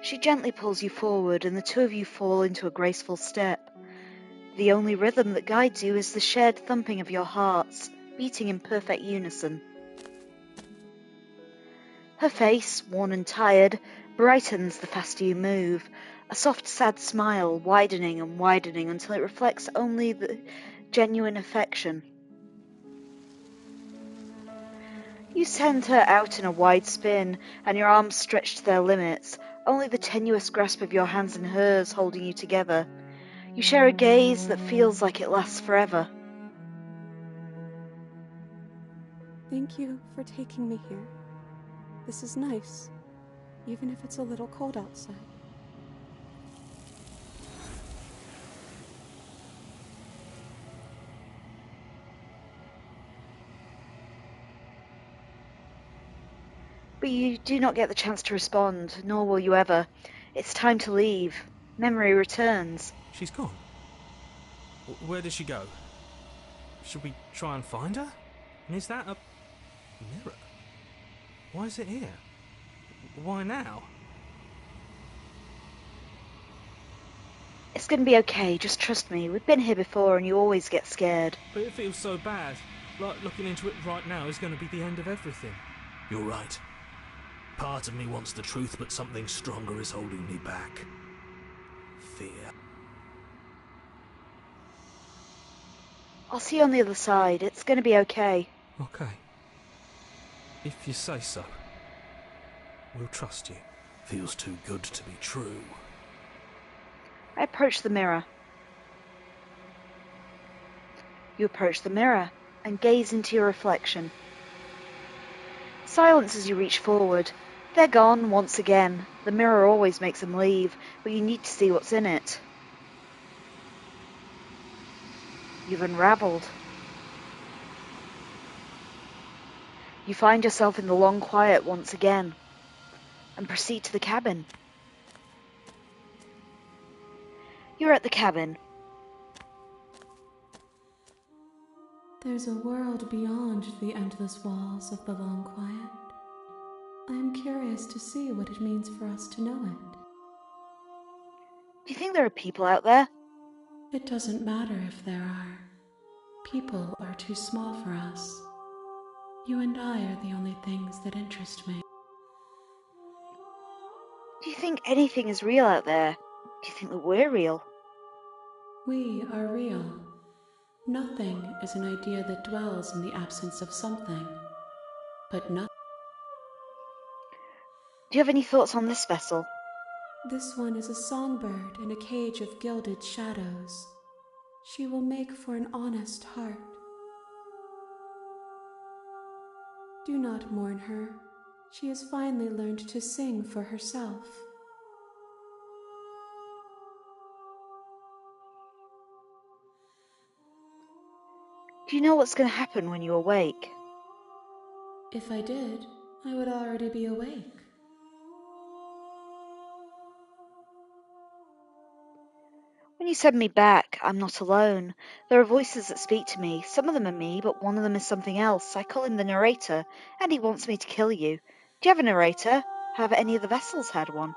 She gently pulls you forward, and the two of you fall into a graceful step. The only rhythm that guides you is the shared thumping of your hearts, beating in perfect unison. Her face, worn and tired, brightens the faster you move, a soft, sad smile widening and widening until it reflects only the genuine affection. You send her out in a wide spin, and your arms stretch to their limits, only the tenuous grasp of your hands in hers holding you together. You share a gaze that feels like it lasts forever. Thank you for taking me here. This is nice, even if it's a little cold outside. But you do not get the chance to respond, nor will you ever. It's time to leave. Memory returns. She's gone. Where did she go? Should we try and find her? And is that a mirror? Why is it here? Why now? It's going to be okay, just trust me. We've been here before and you always get scared. But it feels so bad. Like looking into it right now is going to be the end of everything. You're right. Part of me wants the truth, but something stronger is holding me back. Fear. I'll see you on the other side. It's going to be okay. Okay. If you say so. We'll trust you. Feels too good to be true. I approach the mirror. You approach the mirror and gaze into your reflection. Silence as you reach forward. They're gone once again. The mirror always makes them leave, but you need to see what's in it. You've unravelled. You find yourself in the long quiet once again, and proceed to the cabin. You're at the cabin. There's a world beyond the endless walls of the long quiet. I am curious to see what it means for us to know it. Do you think there are people out there? It doesn't matter if there are. People are too small for us. You and I are the only things that interest me. Do you think anything is real out there? Do you think that we're real? We are real. Nothing is an idea that dwells in the absence of something. But nothing. Do you have any thoughts on this vessel? This one is a songbird in a cage of gilded shadows. She will make for an honest heart. Do not mourn her. She has finally learned to sing for herself. Do you know what's going to happen when you awake? If I did, I would already be awake. When you send me back, I'm not alone. There are voices that speak to me. Some of them are me, but one of them is something else. I call him the narrator, and he wants me to kill you. Do you have a narrator? Have any of the vessels had one?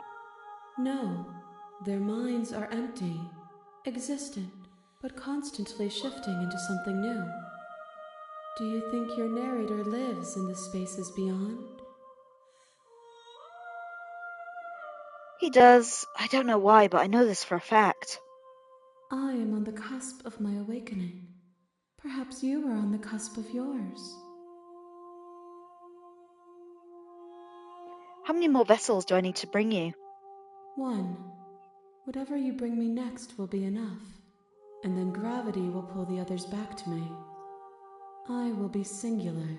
No, their minds are empty. existent, but constantly shifting into something new. Do you think your narrator lives in the spaces beyond? He does. I don't know why, but I know this for a fact. I am on the cusp of my awakening. Perhaps you are on the cusp of yours. How many more vessels do I need to bring you? 1. Whatever you bring me next will be enough, and then gravity will pull the others back to me. I will be singular,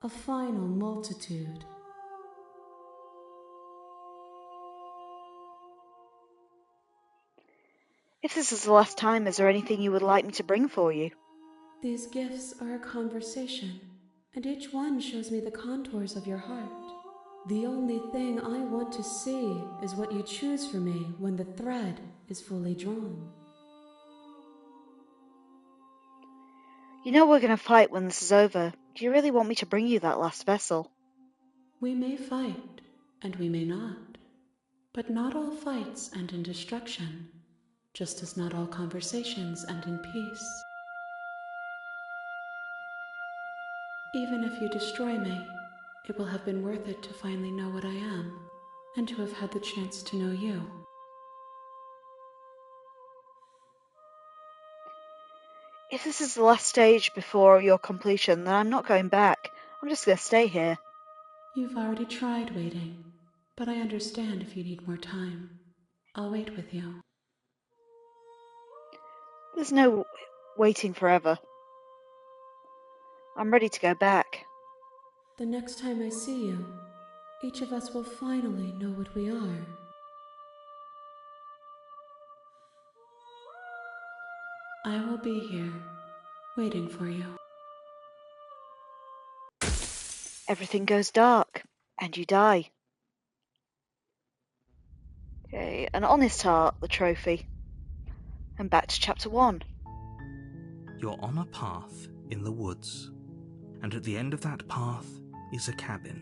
a final multitude. If this is the last time, is there anything you would like me to bring for you? These gifts are a conversation, and each one shows me the contours of your heart. The only thing I want to see is what you choose for me when the thread is fully drawn. You know we're going to fight when this is over. Do you really want me to bring you that last vessel? We may fight, and we may not. But not all fights end in destruction, just as not all conversations end in peace. Even if you destroy me, it will have been worth it to finally know what I am, and to have had the chance to know you. If this is the last stage before your completion, then I'm not going back. I'm just going to stay here. You've already tried waiting, but I understand if you need more time. I'll wait with you. There's no waiting forever. I'm ready to go back. The next time I see you, each of us will finally know what we are. I will be here, waiting for you. Everything goes dark, and you die. Okay, an honest heart, the trophy. And back to chapter 1. You're on a path in the woods, and at the end of that path is a cabin.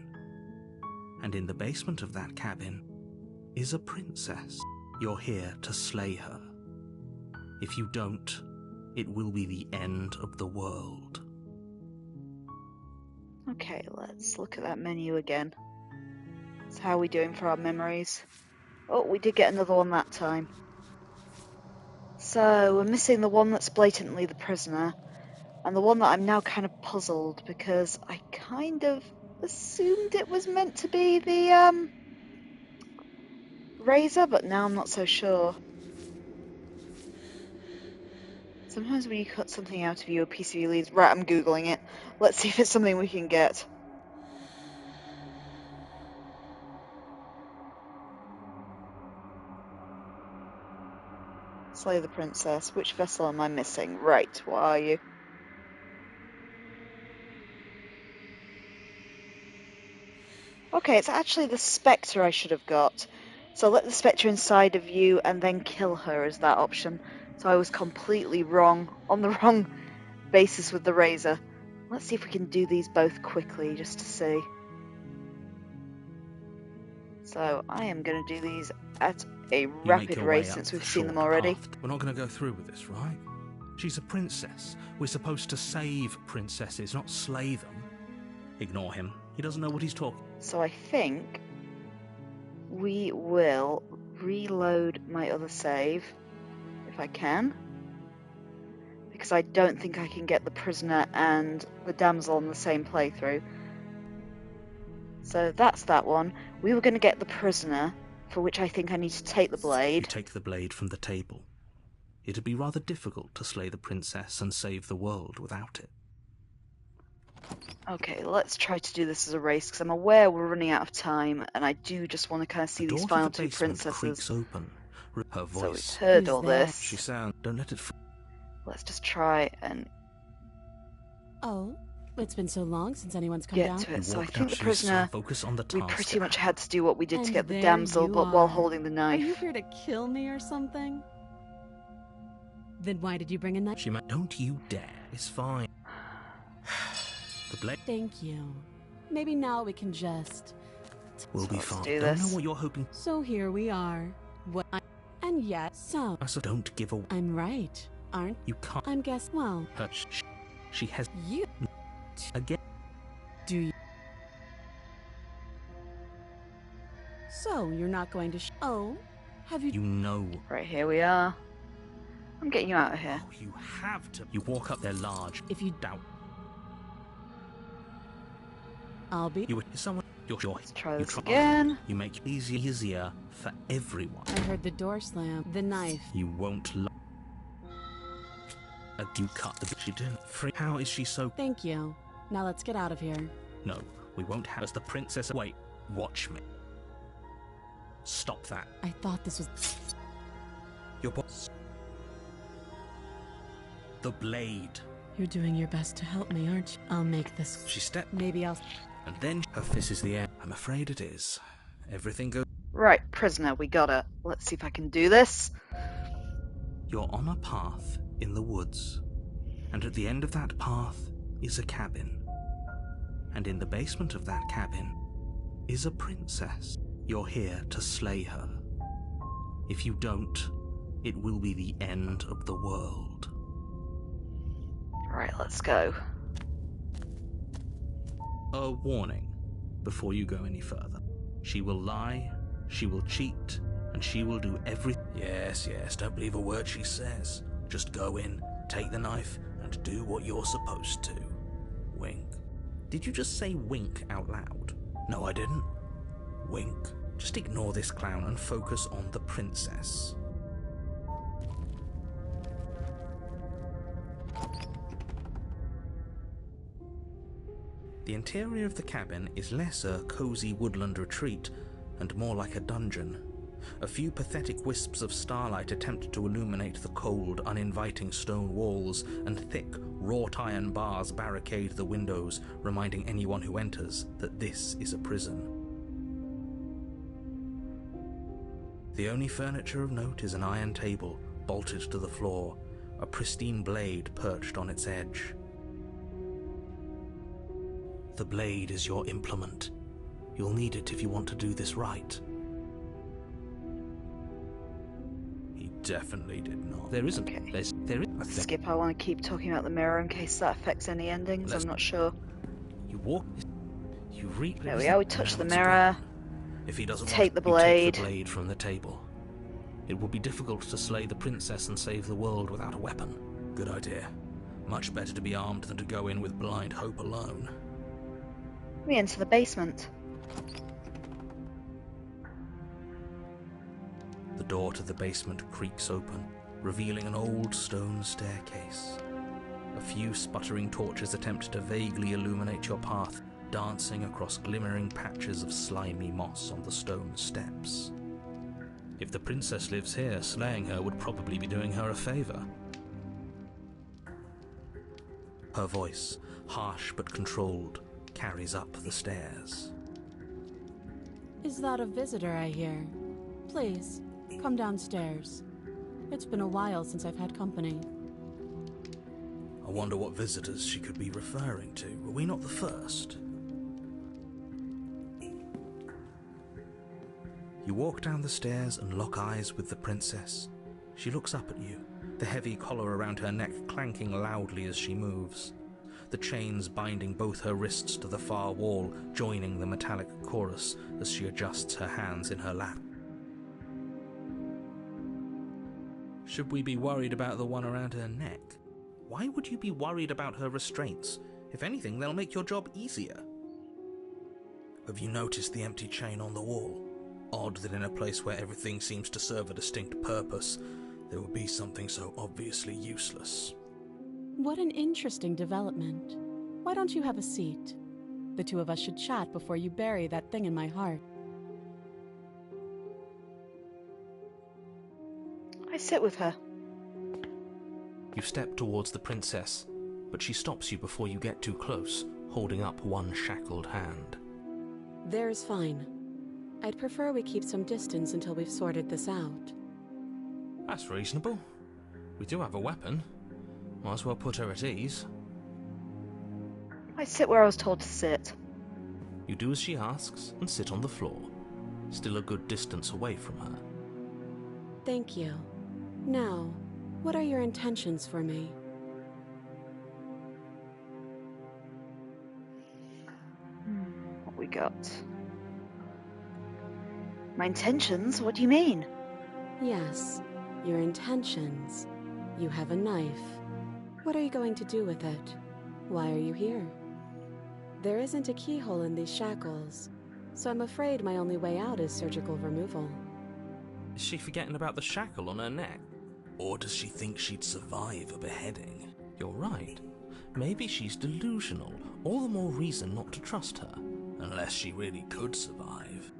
And in the basement of that cabin is a princess. You're here to slay her. If you don't, it will be the end of the world. Okay, let's look at that menu again. So how are we doing for our memories? Oh, we did get another one that time. So, we're missing the one that's blatantly the prisoner, and the one that I'm now kind of puzzled, because I kind of assumed it was meant to be the, razor, but now I'm not so sure. Sometimes when you cut something out of you, a piece of you leaves. Right, I'm Googling it. Let's see if it's something we can get. Slay the princess. Which vessel am I missing? Right, what are you? Okay, it's actually the spectre I should have got. So let the spectre inside of you and then kill her is that option. So I was completely wrong, on the wrong basis with the razor. Let's see if we can do these both quickly, just to see. So I am going to do these at a rapid rate since we've seen them already. We're not going to go through with this, right? She's a princess. We're supposed to save princesses, not slay them. Ignore him. He doesn't know what he's talking. So I think we will reload my other save, if I can. Because I don't think I can get the prisoner and the damsel on the same playthrough. So that's that one. We were going to get the prisoner, for which I think I need to take the blade. You take the blade from the table. It'd be rather difficult to slay the princess and save the world without it. Okay, let's try to do this as a race, because I'm aware we're running out of time, and I do just want to kind of see these final two princesses. Creaks open. Her voice. So we've heard all this. She sounds. Don't let it. Let's just try and. Oh, it's been so long since anyone's come get down. to it. So I think the prisoner. Focus on the task. We pretty much had to do what we did And to get the there damsel, you but while are. holding the knife. Are you here to kill me or something? Then why did you bring a knife? She might. Don't you dare. It's fine. The blade. Thank you. Maybe now we can just. We'll be let's fine. do Don't this. know what you're hoping. So here we are. And yet, so... I said don't give away. I'm right, aren't... You can't... I'm well... She has... You... Again... Do you... So, you're not going to oh? Have you... You know... Right, here we are. I'm getting you out of here. Oh, you have to... You walk up there large. If you doubt... I'll be... You were someone... You're sure. Let's try this again. You make it easier for everyone. I heard the door slam. The knife. You won't you cut the... She didn't... How is she so... Thank you. Now let's get out of here. No, we won't have... As the princess... Wait, watch me. Stop that. I thought this was... Your boss. The blade. You're doing your best to help me, aren't you? I'll make this... She stepped... Maybe I'll... And then her fist is the air. I'm afraid it is. Everything goes... Right, prisoner, we got it. Let's see if I can do this. You're on a path in the woods. And at the end of that path is a cabin. And in the basement of that cabin is a princess. You're here to slay her. If you don't, it will be the end of the world. Right, let's go. A warning before you go any further. She will lie, she will cheat, and she will do everything. Yes, don't believe a word she says. Just go in, take the knife, and do what you're supposed to. Wink. Did you just say wink out loud? No, I didn't. Wink. Just ignore this clown and focus on the princess. The interior of the cabin is less a cozy woodland retreat and more like a dungeon. A few pathetic wisps of starlight attempt to illuminate the cold, uninviting stone walls, and thick, wrought iron bars barricade the windows, reminding anyone who enters that this is a prison. The only furniture of note is an iron table, bolted to the floor, a pristine blade perched on its edge. The blade is your implement. You'll need it if you want to do this right. He definitely did not. There isn't. Okay. There is. Skip, I want to keep talking about the mirror in case that affects any endings. I'm not sure. You walk. You reach. There we are. We touch the mirror. If he doesn't take want, the blade. You take the blade from the table. It would be difficult to slay the princess and save the world without a weapon. Good idea. Much better to be armed than to go in with blind hope alone. We enter the basement. The door to the basement creaks open, revealing an old stone staircase. A few sputtering torches attempt to vaguely illuminate your path, dancing across glimmering patches of slimy moss on the stone steps. If the princess lives here, slaying her would probably be doing her a favor. Her voice, harsh but controlled, carries up the stairs. Is that a visitor I hear? Please, come downstairs. It's been a while since I've had company. I wonder what visitors she could be referring to. Were we not the first? You walk down the stairs and lock eyes with the princess. She looks up at you, the heavy collar around her neck clanking loudly as she moves. The chains binding both her wrists to the far wall, joining the metallic chorus as she adjusts her hands in her lap. Should we be worried about the one around her neck? Why would you be worried about her restraints? If anything, they'll make your job easier. Have you noticed the empty chain on the wall? Odd that in a place where everything seems to serve a distinct purpose, there would be something so obviously useless. What an interesting development. Why don't you have a seat? The two of us should chat before you bury that thing in my heart. I sit with her. You step towards the princess, but she stops you before you get too close, holding up one shackled hand. There's fine. I'd prefer we keep some distance until we've sorted this out. That's reasonable. We do have a weapon. Might as well put her at ease. I sit where I was told to sit. You do as she asks and sit on the floor, still a good distance away from her. Thank you. Now, what are your intentions for me? What we got? My intentions? What do you mean? Yes, your intentions. You have a knife. What are you going to do with it? Why are you here? There isn't a keyhole in these shackles, so I'm afraid my only way out is surgical removal. Is she forgetting about the shackle on her neck? Or does she think she'd survive a beheading? You're right. Maybe she's delusional. All the more reason not to trust her. Unless she really could survive.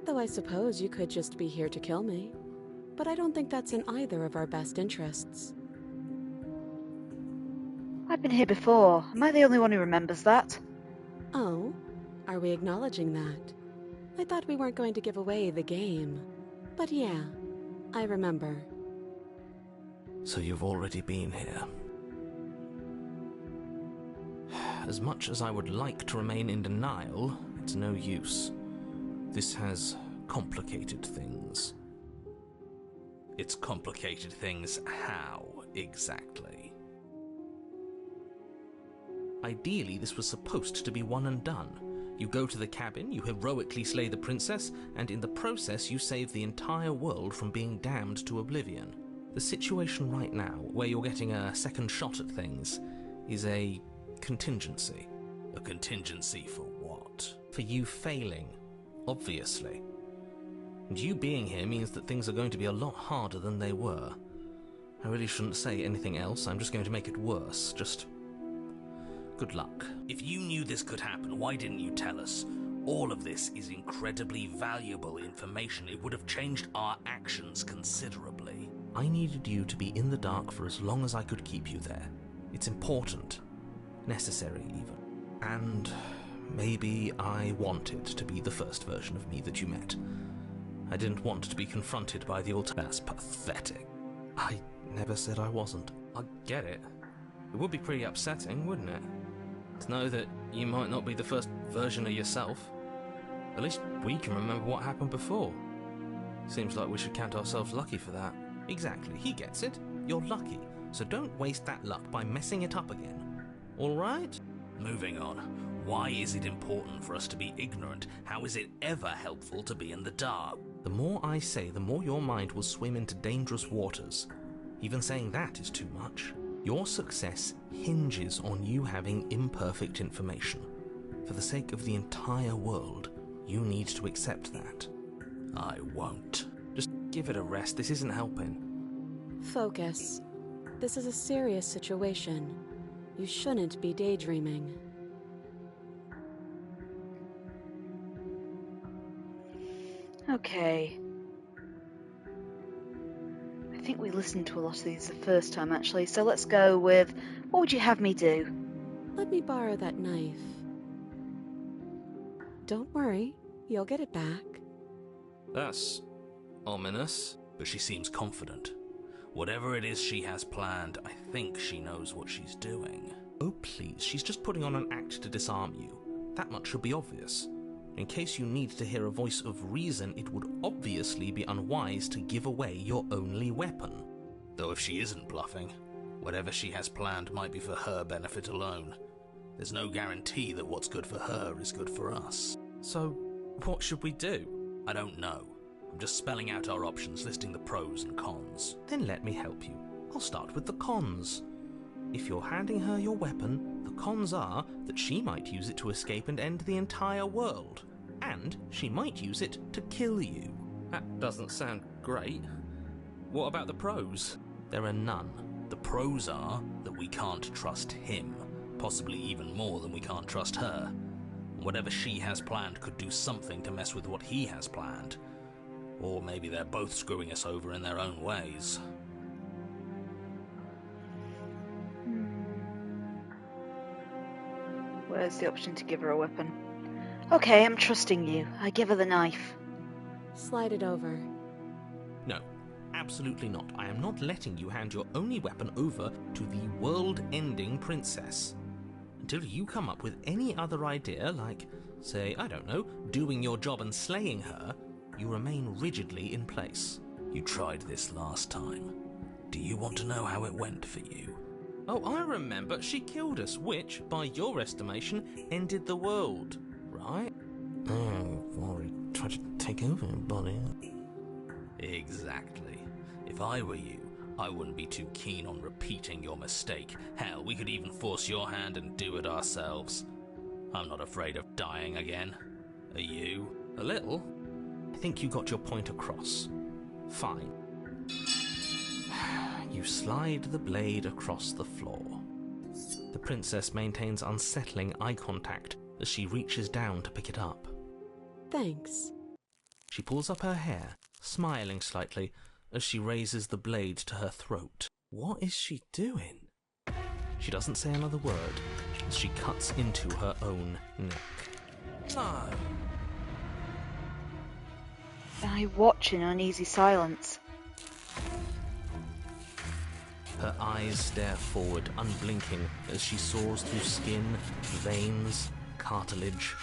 Though I suppose you could just be here to kill me. But I don't think that's in either of our best interests. I've been here before. Am I the only one who remembers that? Oh? Are we acknowledging that? I thought we weren't going to give away the game. But yeah, I remember. So you've already been here. As much as I would like to remain in denial, it's no use. This has complicated things. It's complicated things how, exactly? Ideally, this was supposed to be one and done. You go to the cabin, you heroically slay the princess, and in the process you save the entire world from being damned to oblivion. The situation right now, where you're getting a second shot at things, is a contingency. A contingency for what? For you failing, obviously. And you being here means that things are going to be a lot harder than they were. I really shouldn't say anything else, I'm just going to make it worse. Just good luck. If you knew this could happen, why didn't you tell us? All of this is incredibly valuable information. It would have changed our actions considerably. I needed you to be in the dark for as long as I could keep you there. It's important. Necessary, even. And maybe I wanted to be the first version of me that you met. I didn't want to be confronted by the old... That's pathetic. I never said I wasn't. I get it. It would be pretty upsetting, wouldn't it? To know that you might not be the first version of yourself. At least we can remember what happened before. Seems like we should count ourselves lucky for that. Exactly, he gets it. You're lucky, so don't waste that luck by messing it up again. Alright? Moving on. Why is it important for us to be ignorant? How is it ever helpful to be in the dark? The more I say, the more your mind will swim into dangerous waters. Even saying that is too much. Your success hinges on you having imperfect information. For the sake of the entire world, you need to accept that. I won't. Just give it a rest, this isn't helping. Focus. This is a serious situation. You shouldn't be daydreaming. Okay. I think we listened to a lot of these the first time, actually, so let's go with, what would you have me do? Let me borrow that knife. Don't worry, you'll get it back. That's ominous. But she seems confident. Whatever it is she has planned, I think she knows what she's doing. Oh please, she's just putting on an act to disarm you. That much should be obvious. In case you need to hear a voice of reason, it would obviously be unwise to give away your only weapon. Though if she isn't bluffing, whatever she has planned might be for her benefit alone. There's no guarantee that what's good for her is good for us. So, what should we do? I don't know. I'm just spelling out our options, listing the pros and cons. Then let me help you. I'll start with the cons. If you're handing her your weapon, the cons are that she might use it to escape and end the entire world. And she might use it to kill you. That doesn't sound great. What about the pros? There are none. The pros are that we can't trust him, possibly even more than we can't trust her. Whatever she has planned could do something to mess with what he has planned. Or maybe they're both screwing us over in their own ways. Where's the option to give her a weapon? Okay, I'm trusting you. I give her the knife. Slide it over. No, absolutely not. I am not letting you hand your only weapon over to the world-ending princess. Until you come up with any other idea, like, say, I don't know, doing your job and slaying her, you remain rigidly in place. You tried this last time. Do you want to know how it went for you? Oh, I remember. She killed us, which, by your estimation, ended the world, right? Oh, well, he tried to take over everybody. Exactly. If I were you, I wouldn't be too keen on repeating your mistake. Hell, we could even force your hand and do it ourselves. I'm not afraid of dying again. Are you? A little. I think you got your point across. Fine. You slide the blade across the floor. The princess maintains unsettling eye contact as she reaches down to pick it up. Thanks. She pulls up her hair, smiling slightly, as she raises the blade to her throat. What is she doing? She doesn't say another word as she cuts into her own neck. No. I watch in uneasy silence. Her eyes stare forward, unblinking, as she saws through skin, veins, cartilage.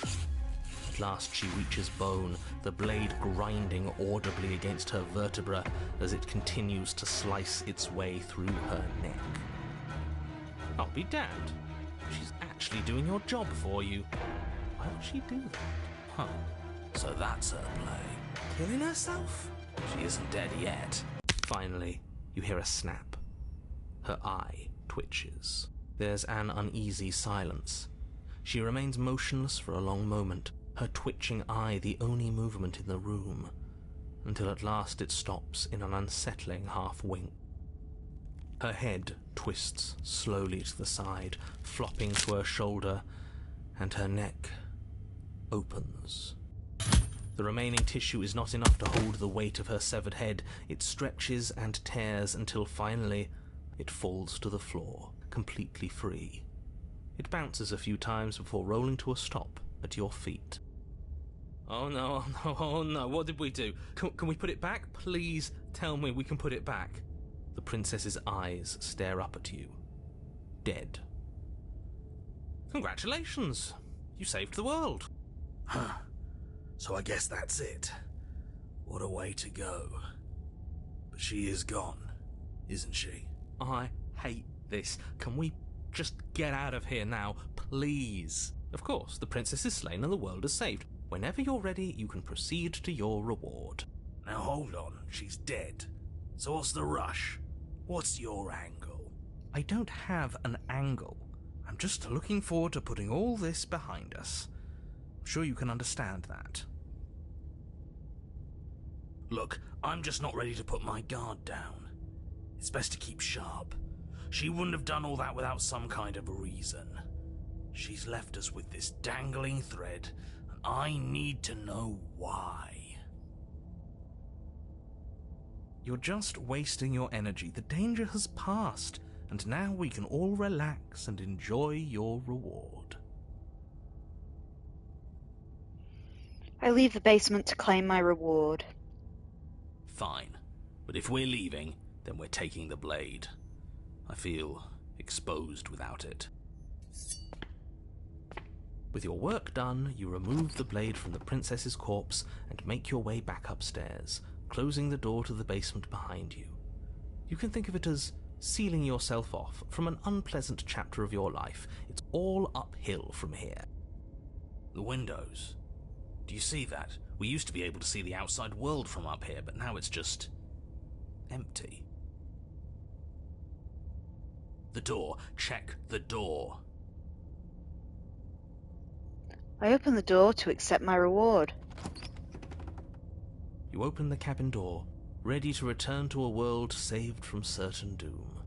At last she reaches bone, the blade grinding audibly against her vertebra as it continues to slice its way through her neck. I'll be damned. She's actually doing your job for you. Why would she do that? Huh. So that's her play. Killing herself? She isn't dead yet. Finally, you hear a snap. Her eye twitches. There's an uneasy silence. She remains motionless for a long moment, her twitching eye the only movement in the room, until at last it stops in an unsettling half-wink. Her head twists slowly to the side, flopping to her shoulder, and her neck opens. The remaining tissue is not enough to hold the weight of her severed head. It stretches and tears until finally it falls to the floor, completely free. It bounces a few times before rolling to a stop at your feet. Oh no, oh no, oh no, what did we do? Can we put it back? Please tell me we can put it back. The princess's eyes stare up at you. Dead. Congratulations! You saved the world. Huh. So I guess that's it. What a way to go. But she is gone, isn't she? I hate this. Can we just get out of here now, please? Of course, the princess is slain and the world is saved. Whenever you're ready, you can proceed to your reward. Now hold on, she's dead. So what's the rush? What's your angle? I don't have an angle. I'm just looking forward to putting all this behind us. I'm sure you can understand that. Look, I'm just not ready to put my guard down. It's best to keep sharp. She wouldn't have done all that without some kind of a reason. She's left us with this dangling thread, and I need to know why. You're just wasting your energy. The danger has passed, and now we can all relax and enjoy your reward. I leave the basement to claim my reward. Fine, but if we're leaving, then we're taking the blade. I feel exposed without it. With your work done, you remove the blade from the princess's corpse and make your way back upstairs, closing the door to the basement behind you. You can think of it as sealing yourself off from an unpleasant chapter of your life. It's all uphill from here. The windows. Do you see that? We used to be able to see the outside world from up here, but now it's just empty. The door. Check the door. I open the door to accept my reward. You open the cabin door, ready to return to a world saved from certain doom.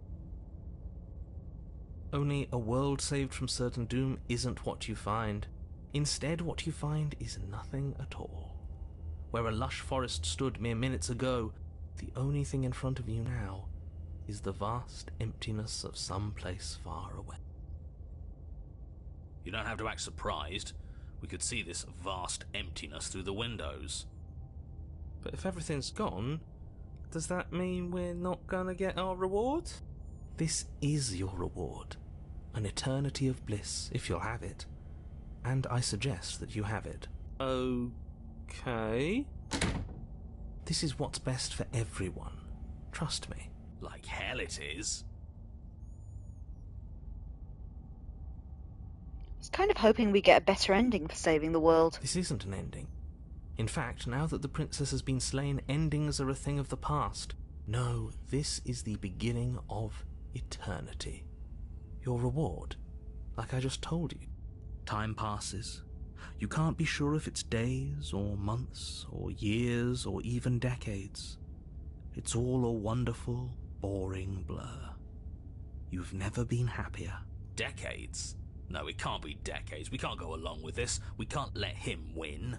Only a world saved from certain doom isn't what you find. Instead, what you find is nothing at all. Where a lush forest stood mere minutes ago, the only thing in front of you now is the vast emptiness of some place far away. You don't have to act surprised. We could see this vast emptiness through the windows. But if everything's gone, does that mean we're not gonna get our reward? This is your reward. An eternity of bliss, if you'll have it. And I suggest that you have it. Okay. This is what's best for everyone. Trust me. Like hell it is. I was kind of hoping we get a better ending for saving the world. This isn't an ending. In fact, now that the princess has been slain, endings are a thing of the past. No, this is the beginning of eternity. Your reward, like I just told you. Time passes. You can't be sure if it's days, or months, or years, or even decades. It's all a wonderful, boring blur. You've never been happier. Decades? No, it can't be decades. We can't go along with this. We can't let him win.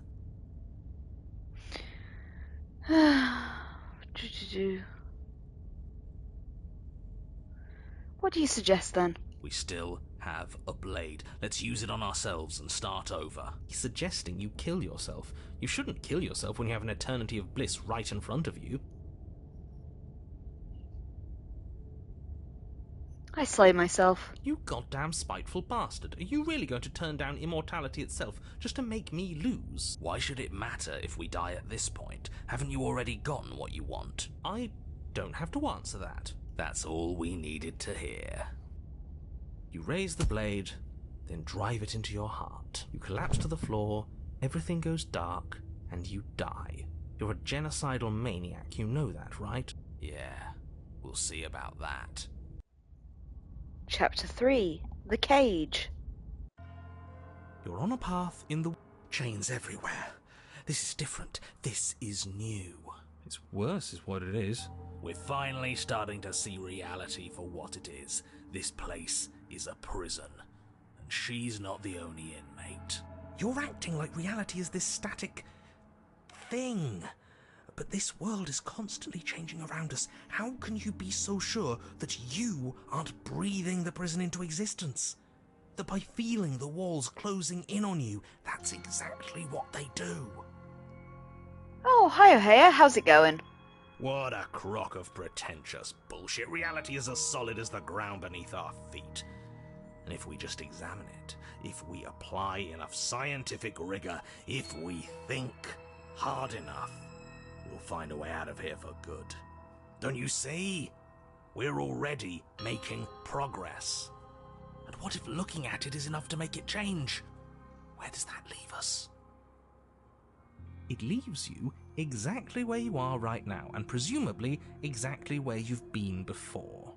What do you suggest then? We still have a blade. Let's use it on ourselves and start over. He's suggesting you kill yourself. You shouldn't kill yourself when you have an eternity of bliss right in front of you. I slay myself. You goddamn spiteful bastard. Are you really going to turn down immortality itself just to make me lose? Why should it matter if we die at this point? Haven't you already gotten what you want? I don't have to answer that. That's all we needed to hear. You raise the blade, then drive it into your heart. You collapse to the floor, everything goes dark, and you die. You're a genocidal maniac, you know that, right? Yeah, we'll see about that. Chapter 3. The Cage. You're on a path in the... Chains everywhere. This is different. This is new. It's worse is what it is. We're finally starting to see reality for what it is. This place is a prison, and she's not the only inmate. You're acting like reality is this static thing. But this world is constantly changing around us. How can you be so sure that you aren't breathing the prison into existence? That by feeling the walls closing in on you, that's exactly what they do. Oh, hi O'Hare, how's it going? What a crock of pretentious bullshit. Reality is as solid as the ground beneath our feet. And if we just examine it, if we apply enough scientific rigor, if we think hard enough, we'll find a way out of here for good. Don't you see? We're already making progress. And what if looking at it is enough to make it change? Where does that leave us? It leaves you exactly where you are right now, and presumably exactly where you've been before.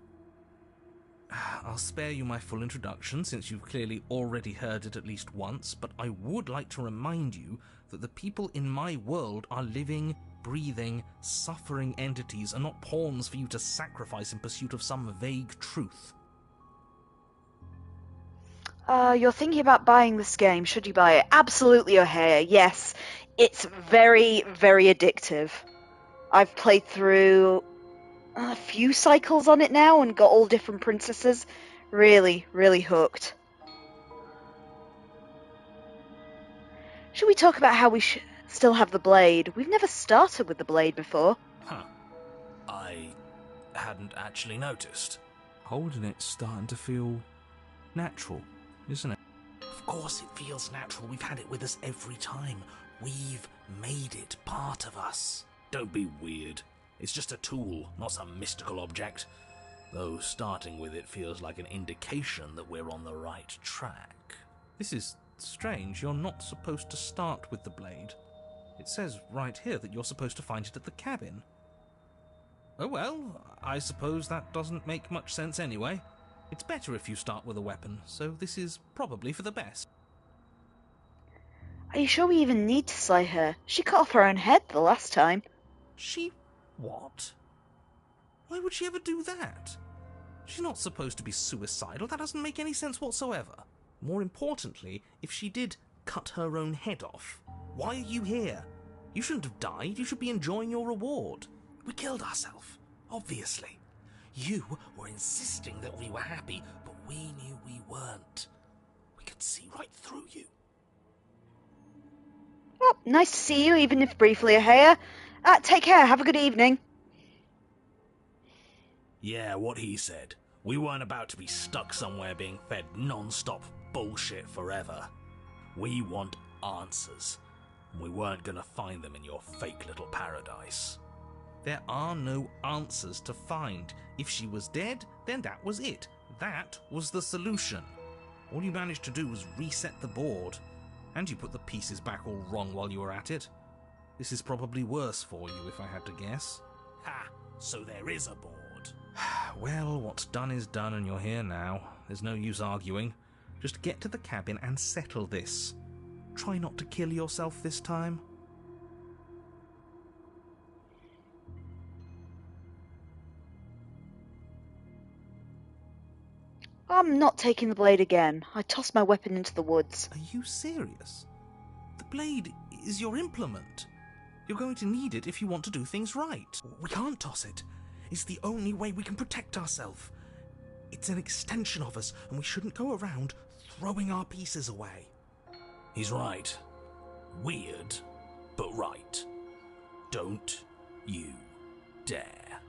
I'll spare you my full introduction, since you've clearly already heard it at least once, but I would like to remind you that the people in my world are living, breathing, suffering entities, and not pawns for you to sacrifice in pursuit of some vague truth. You're thinking about buying this game. Should you buy it? Absolutely, O'Hare. Yes, it's very, very addictive. I've played through a few cycles on it now and got all different princesses. Really, really hooked. Should we talk about how we still have the blade? We've never started with the blade before. Huh. I hadn't actually noticed. Holding it's starting to feel natural, isn't it? Of course it feels natural. We've had it with us every time. We've made it part of us. Don't be weird. It's just a tool, not some mystical object. Though starting with it feels like an indication that we're on the right track. This is strange. You're not supposed to start with the blade. It says right here that you're supposed to find it at the cabin. Oh well, I suppose that doesn't make much sense anyway. It's better if you start with a weapon, so this is probably for the best. Are you sure we even need to slay her? She cut off her own head the last time. She what? Why would she ever do that? She's not supposed to be suicidal. That doesn't make any sense whatsoever. More importantly, if she did cut her own head off, why are you here? You shouldn't have died. You should be enjoying your reward. We killed ourselves, obviously. You were insisting that we were happy, but we knew we weren't. We could see right through you. Well, nice to see you, even if briefly, O'Hare. Take care. Have a good evening. Yeah, what he said. We weren't about to be stuck somewhere being fed non-stop bullshit forever. We want answers. We weren't gonna find them in your fake little paradise. There are no answers to find. If she was dead, then that was it. That was the solution. All you managed to do was reset the board, and you put the pieces back all wrong while you were at it. This is probably worse for you, if I had to guess. Ha! So there is a board. Well, what's done is done, and you're here now. There's no use arguing. Just get to the cabin and settle this. Try not to kill yourself this time. I'm not taking the blade again. I tossed my weapon into the woods. Are you serious? The blade is your implement. You're going to need it if you want to do things right. We can't toss it. It's the only way we can protect ourselves. It's an extension of us, and we shouldn't go around throwing our pieces away. He's right. Weird, but right. Don't you dare.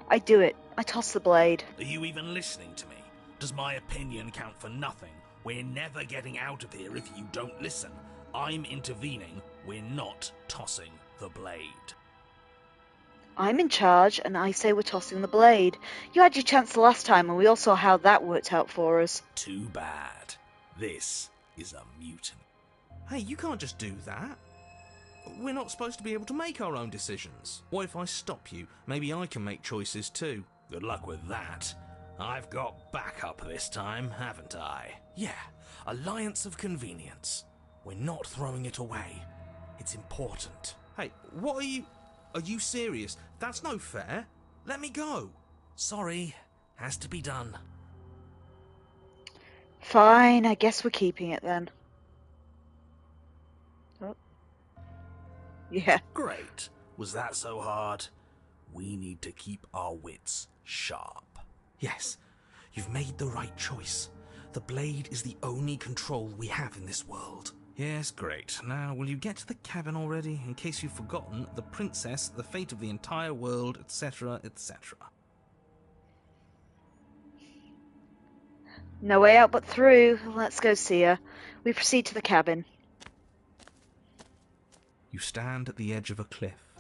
I do it. I toss the blade. Are you even listening to me? Does my opinion count for nothing? We're never getting out of here if you don't listen. I'm intervening. We're not tossing the blade. I'm in charge, and I say we're tossing the blade. You had your chance the last time, and we all saw how that worked out for us. Too bad. This is a mutiny. Hey, you can't just do that. We're not supposed to be able to make our own decisions. What if I stop you? Maybe I can make choices too. Good luck with that. I've got backup this time, haven't I? Yeah, alliance of convenience. We're not throwing it away. It's important. Hey, what are you... Are you serious? That's no fair. Let me go. Sorry, has to be done. Fine, I guess we're keeping it then. Oh. Yeah. Great. Was that so hard? We need to keep our wits sharp. Yes, you've made the right choice. The blade is the only control we have in this world. Yes, great. Now, will you get to the cabin already? In case you've forgotten, the princess, the fate of the entire world, etc., etc. No way out but through. Let's go see her. We proceed to the cabin. You stand at the edge of a cliff.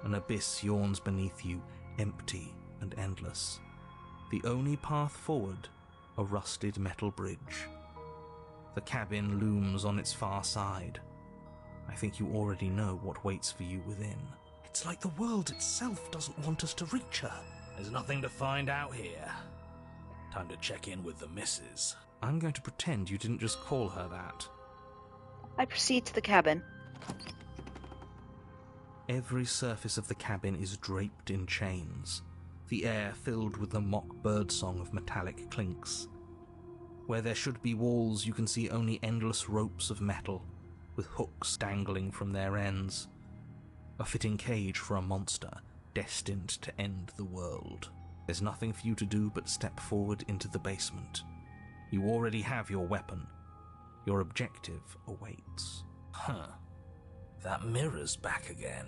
An abyss yawns beneath you, empty and endless. The only path forward, a rusted metal bridge. The cabin looms on its far side. I think you already know what waits for you within. It's like the world itself doesn't want us to reach her. There's nothing to find out here. Time to check in with the missus. I'm going to pretend you didn't just call her that. I proceed to the cabin. Every surface of the cabin is draped in chains, the air filled with the mock birdsong of metallic clinks. Where there should be walls, you can see only endless ropes of metal, with hooks dangling from their ends. A fitting cage for a monster, destined to end the world. There's nothing for you to do but step forward into the basement. You already have your weapon. Your objective awaits. Huh. That mirror's back again.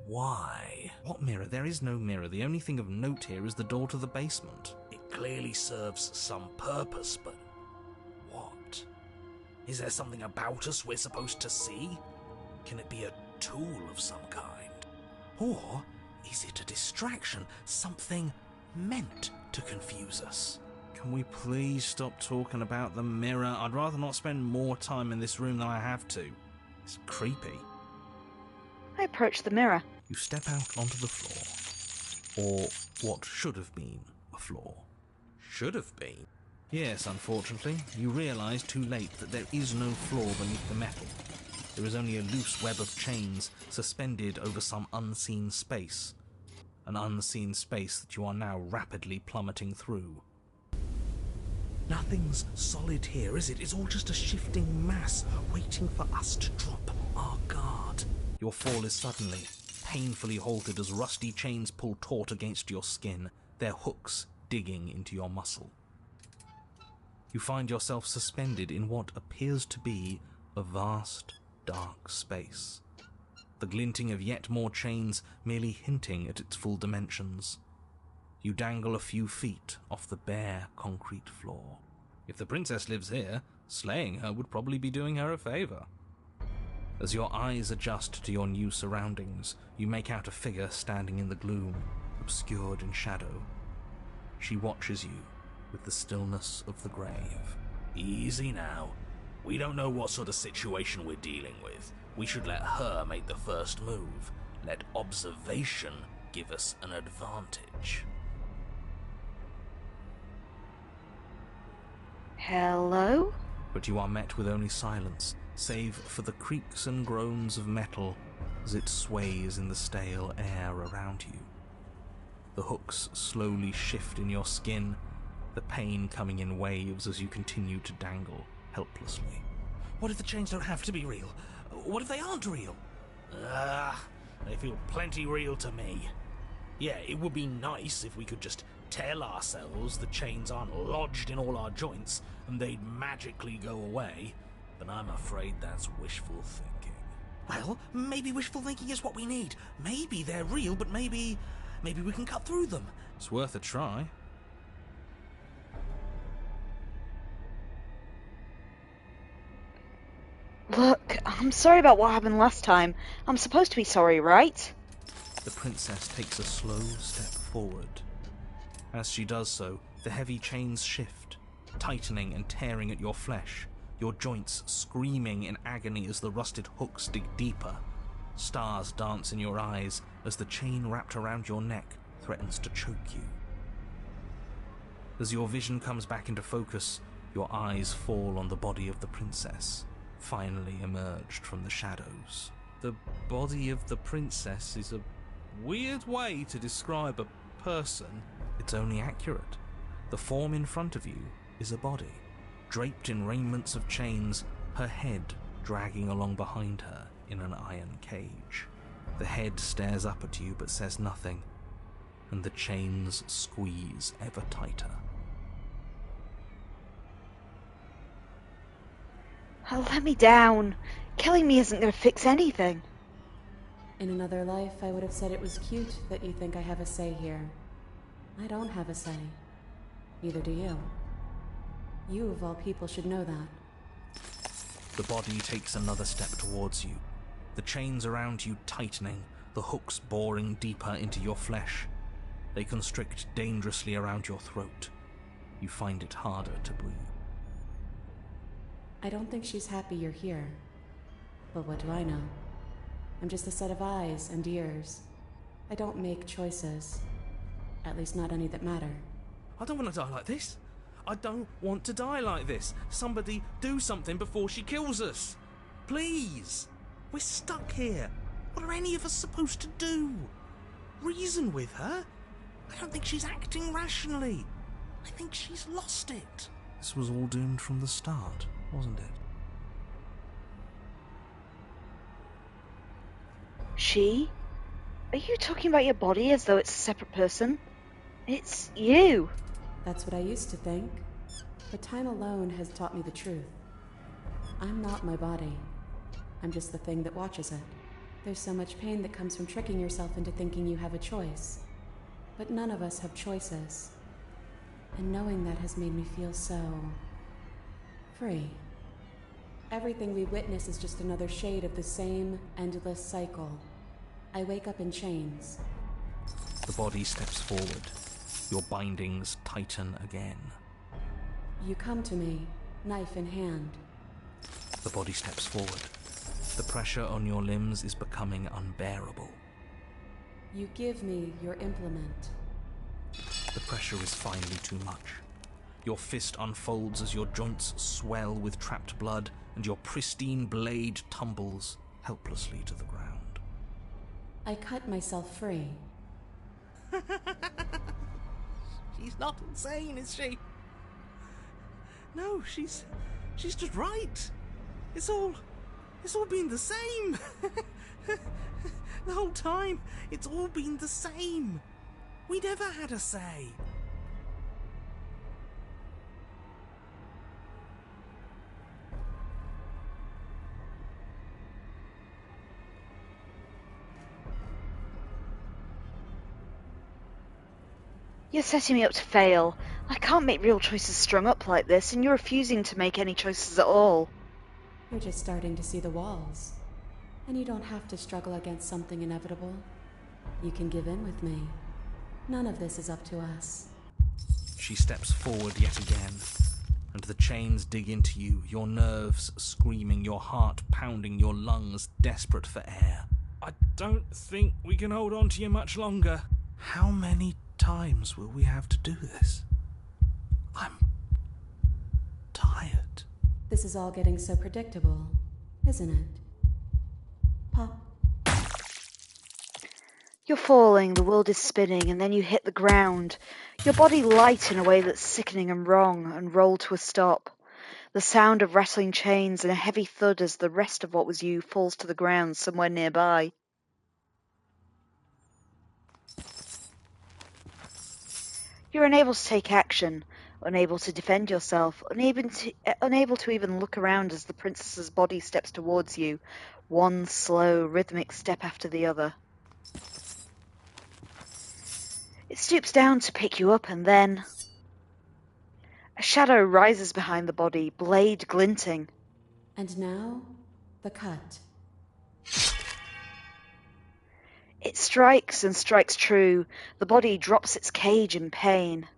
Why? What mirror? There is no mirror. The only thing of note here is the door to the basement. It clearly serves some purpose, but what? Is there something about us we're supposed to see? Can it be a tool of some kind? Or is it a distraction? Something meant to confuse us? Can we please stop talking about the mirror? I'd rather not spend more time in this room than I have to. It's creepy. I approach the mirror. You step out onto the floor. Or what should have been a floor. Should have been? Yes, unfortunately. You realise too late that there is no floor beneath the metal. There is only a loose web of chains suspended over some unseen space. An unseen space that you are now rapidly plummeting through. Nothing's solid here, is it? It's all just a shifting mass waiting for us to drop our guard. Your fall is suddenly, painfully halted as rusty chains pull taut against your skin, their hooks digging into your muscle. You find yourself suspended in what appears to be a vast, dark space. The glinting of yet more chains merely hinting at its full dimensions. You dangle a few feet off the bare concrete floor. If the princess lives here, Slaying her would probably be doing her a favor. As your eyes adjust to your new surroundings, you make out a figure standing in the gloom, obscured in shadow. She watches you with the stillness of the grave. Easy now. We don't know what sort of situation we're dealing with. We should let her make the first move. Let observation give us an advantage. Hello? But you are met with only silence, save for the creaks and groans of metal as it sways in the stale air around you. The hooks slowly shift in your skin, the pain coming in waves as you continue to dangle helplessly. What if the chains don't have to be real? What if they aren't real? They feel plenty real to me. Yeah, it would be nice if we could just tell ourselves the chains aren't lodged in all our joints and they'd magically go away, but I'm afraid that's wishful thinking. Well, maybe wishful thinking is what we need. Maybe they're real, but maybe we can cut through them. It's worth a try. Look, I'm sorry about what happened last time. I'm supposed to be sorry, right? The princess takes a slow step forward. As she does so, the heavy chains shift, tightening and tearing at your flesh, your joints screaming in agony as the rusted hooks dig deeper. Stars dance in your eyes as the chain wrapped around your neck threatens to choke you. As your vision comes back into focus, your eyes fall on the body of the princess, finally emerged from the shadows. The body of the princess is a weird way to describe a person. It's only accurate. The form in front of you is a body, draped in raiments of chains, her head dragging along behind her in an iron cage. The head stares up at you but says nothing, and the chains squeeze ever tighter. Oh, let me down. Killing me isn't going to fix anything. In another life, I would have said it was cute that you think I have a say here. I don't have a say. Neither do you. You, of all people, should know that. The body takes another step towards you, the chains around you tightening, the hooks boring deeper into your flesh. They constrict dangerously around your throat. You find it harder to breathe. I don't think she's happy you're here. But what do I know? I'm just a set of eyes and ears. I don't make choices. At least not any that matter. I don't want to die like this. I don't want to die like this. Somebody do something before she kills us. Please. We're stuck here. What are any of us supposed to do? Reason with her? I don't think she's acting rationally. I think she's lost it. This was all doomed from the start, wasn't it? She? Are you talking about your body as though it's a separate person? It's you. That's what I used to think. But time alone has taught me the truth. I'm not my body. I'm just the thing that watches it. There's so much pain that comes from tricking yourself into thinking you have a choice. But none of us have choices. And knowing that has made me feel so... free. Everything we witness is just another shade of the same endless cycle. I wake up in chains. The body steps forward. Your bindings tighten again. You come to me, knife in hand. The body steps forward. The pressure on your limbs is becoming unbearable. You give me your implement. The pressure is finally too much. Your fist unfolds as your joints swell with trapped blood and your pristine blade tumbles helplessly to the ground. I cut myself free. She's not insane, is she? No, she's just right. It's all been the same. The whole time, it's all been the same. We never had a say. You're setting me up to fail. I can't make real choices strung up like this, and you're refusing to make any choices at all. You're just starting to see the walls. And you don't have to struggle against something inevitable. You can give in with me. None of this is up to us. She steps forward yet again, and the chains dig into you, your nerves screaming, your heart pounding, your lungs desperate for air. I don't think we can hold on to you much longer. How many times will we have to do this? I'm tired. This is all getting so predictable, isn't it? Pop. You're falling, the world is spinning, and then you hit the ground. Your body light in a way that's sickening and wrong, and roll to a stop. The sound of rattling chains and a heavy thud as the rest of what was you falls to the ground somewhere nearby. You're unable to take action, unable to defend yourself, unable to even look around as the princess's body steps towards you, one slow, rhythmic step after the other. It stoops down to pick you up, and then a shadow rises behind the body, blade glinting. And now, the cut. It strikes and strikes true. The body drops its cage in pain.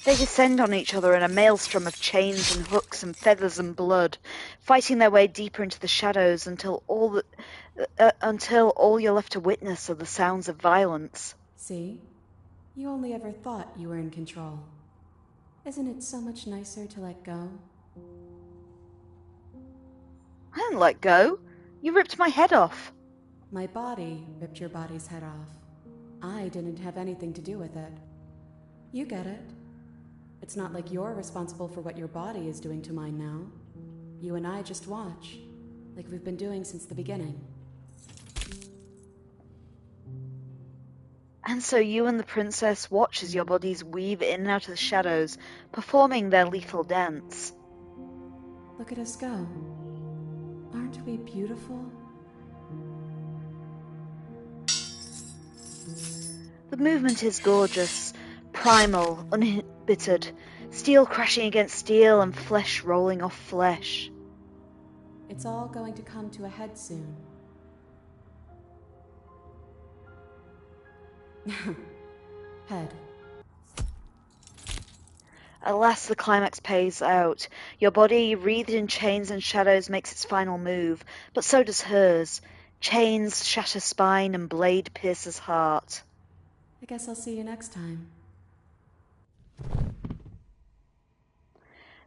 They descend on each other in a maelstrom of chains and hooks and feathers and blood, fighting their way deeper into the shadows until all you're left to witness are the sounds of violence. See? You only ever thought you were in control. Isn't it so much nicer to let go? I didn't let go. You ripped my head off. My body ripped your body's head off. I didn't have anything to do with it. You get it. It's not like you're responsible for what your body is doing to mine now. You and I just watch, like we've been doing since the beginning. And so you and the princess watch as your bodies weave in and out of the shadows, performing their lethal dance. Look at us go. Aren't we beautiful? The movement is gorgeous, primal, uninhibited, steel crashing against steel and flesh rolling off flesh. It's all going to come to a head soon. Head. Alas, the climax pays out. Your body, wreathed in chains and shadows, makes its final move, but so does hers. Chains shatter spine and blade pierces heart. I guess I'll see you next time.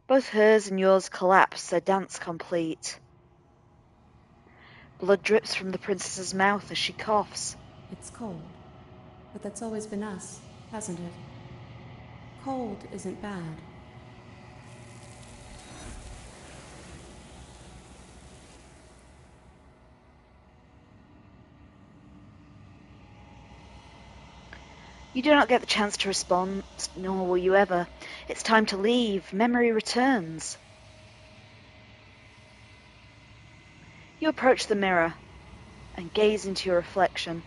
Both hers and yours collapse, their dance complete. Blood drips from the princess's mouth as she coughs. It's cold, but that's always been us, hasn't it? Cold isn't bad. You do not get the chance to respond, nor will you ever. It's time to leave. Memory returns. You approach the mirror and gaze into your reflection.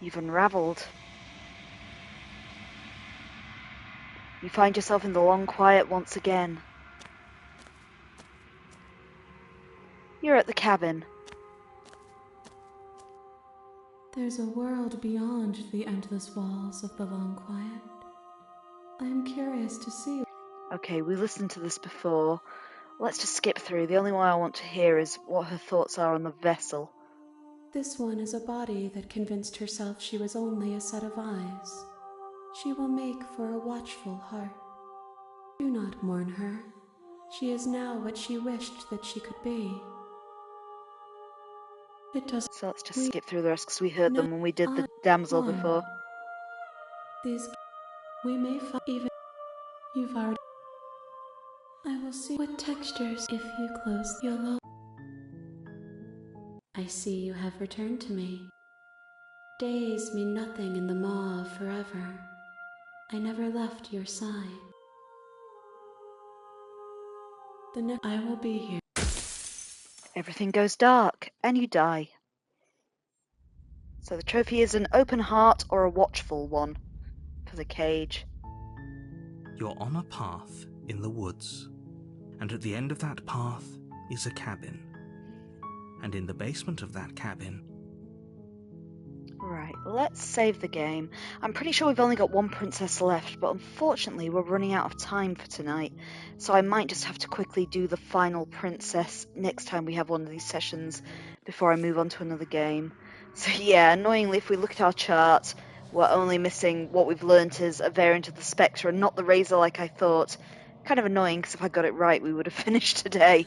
You've unraveled. You find yourself in the long quiet once again. You're at the cabin. There's a world beyond the endless walls of the long quiet. I am curious to see. Okay, we listened to this before. Let's just skip through. The only one I want to hear is what her thoughts are on the vessel. This one is a body that convinced herself she was only a set of eyes. She will make for a watchful heart. Do not mourn her. She is now what she wished that she could be. It does. So let's just skip through the rest because we heard them when we did the Damsel before. These we may find even you've already. I will see what textures if you close your low. I see you have returned to me. Days mean nothing in the maw of forever. I never left your side. The next I will be here. Everything goes dark, and you die. So the trophy is an open heart or a watchful one for the cage. You're on a path in the woods, and at the end of that path is a cabin. And in the basement of that cabin... Right, let's save the game. I'm pretty sure we've only got one princess left, but unfortunately we're running out of time for tonight, so I might just have to quickly do the final princess next time we have one of these sessions before I move on to another game. So yeah, annoyingly, if we look at our chart, we're only missing what we've learnt is a variant of the Spectre and not the Razor like I thought. Kind of annoying, because if I got it right, we would have finished today.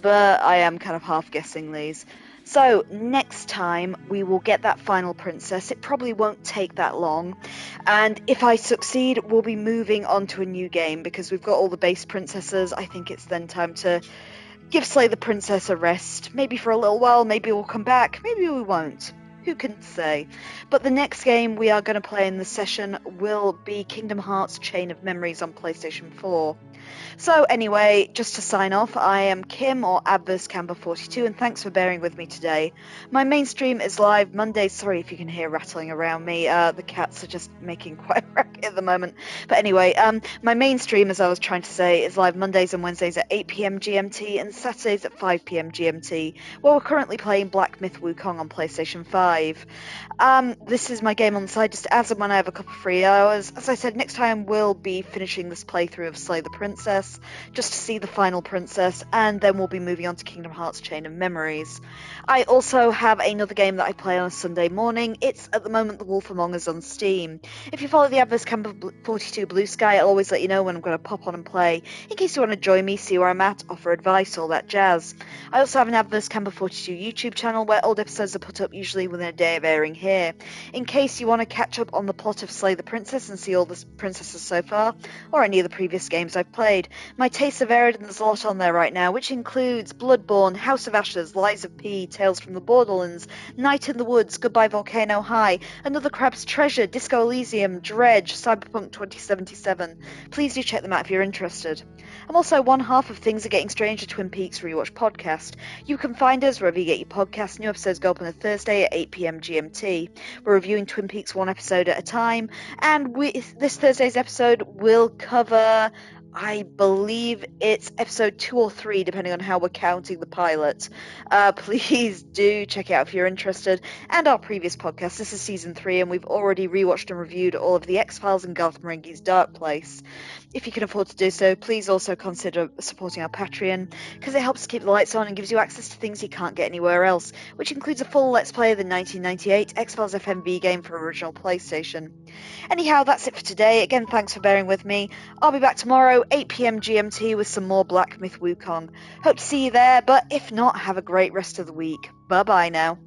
But I am kind of half-guessing these. So, next time, we will get that final princess. It probably won't take that long. And if I succeed, we'll be moving on to a new game, because we've got all the base princesses. I think it's then time to give Slay the Princess a rest. Maybe for a little while, maybe we'll come back, maybe we won't. Who can say? But the next game we are going to play in the session will be Kingdom Hearts Chain of Memories on PlayStation 4. So anyway, just to sign off, I am Kim, or Adverse Camber 42, and thanks for bearing with me today. My main stream is live Mondays. Sorry if you can hear rattling around me. The cats are just making quite a racket at the moment. But anyway, my main stream, as I was trying to say, is live Mondays and Wednesdays at 8 PM GMT and Saturdays at 5 PM GMT, where we're currently playing Black Myth Wukong on PlayStation 5. This is my game on the side, just as and when I have a couple of free hours. As I said, next time we'll be finishing this playthrough of Slay the Princess, just to see the final princess, and then we'll be moving on to Kingdom Hearts Chain of Memories. I also have another game that I play on a Sunday morning. It's at the moment The Wolf Among Us on Steam. If you follow the Adverse Camber 42 Blue Sky, I'll always let you know when I'm going to pop on and play, in case you want to join me, see where I'm at, offer advice, all that jazz. I also have an Adverse Camber 42 YouTube channel where old episodes are put up usually within a day of airing here, in case you want to catch up on the plot of Slay the Princess and see all the princesses so far, or any of the previous games I've played. My tastes are varied and there's a lot on there right now, which includes Bloodborne, House of Ashes, Lies of P, Tales from the Borderlands, Night in the Woods, Goodbye Volcano High, Another Crab's Treasure, Disco Elysium, Dredge, Cyberpunk 2077. Please do check them out if you're interested. I'm also one half of Things Are Getting Strange, a Twin Peaks Rewatch podcast. You can find us wherever you get your podcasts. New episodes go up on a Thursday at 8 PM GMT. We're reviewing Twin Peaks one episode at a time, and this Thursday's episode will cover, I believe it's episode 2 or 3, depending on how we're counting the pilot. Please do check it out if you're interested. And our previous podcast, this is season 3, and we've already rewatched and reviewed all of the X-Files and Garth Marenghi's Dark Place. If you can afford to do so, please also consider supporting our Patreon, because it helps to keep the lights on and gives you access to things you can't get anywhere else, which includes a full Let's Play of the 1998 X-Files FMV game for original PlayStation. Anyhow, that's it for today. Again, thanks for bearing with me. I'll be back tomorrow, 8 PM GMT, with some more Black Myth Wukong. Hope to see you there, but if not, have a great rest of the week. Bye-bye now.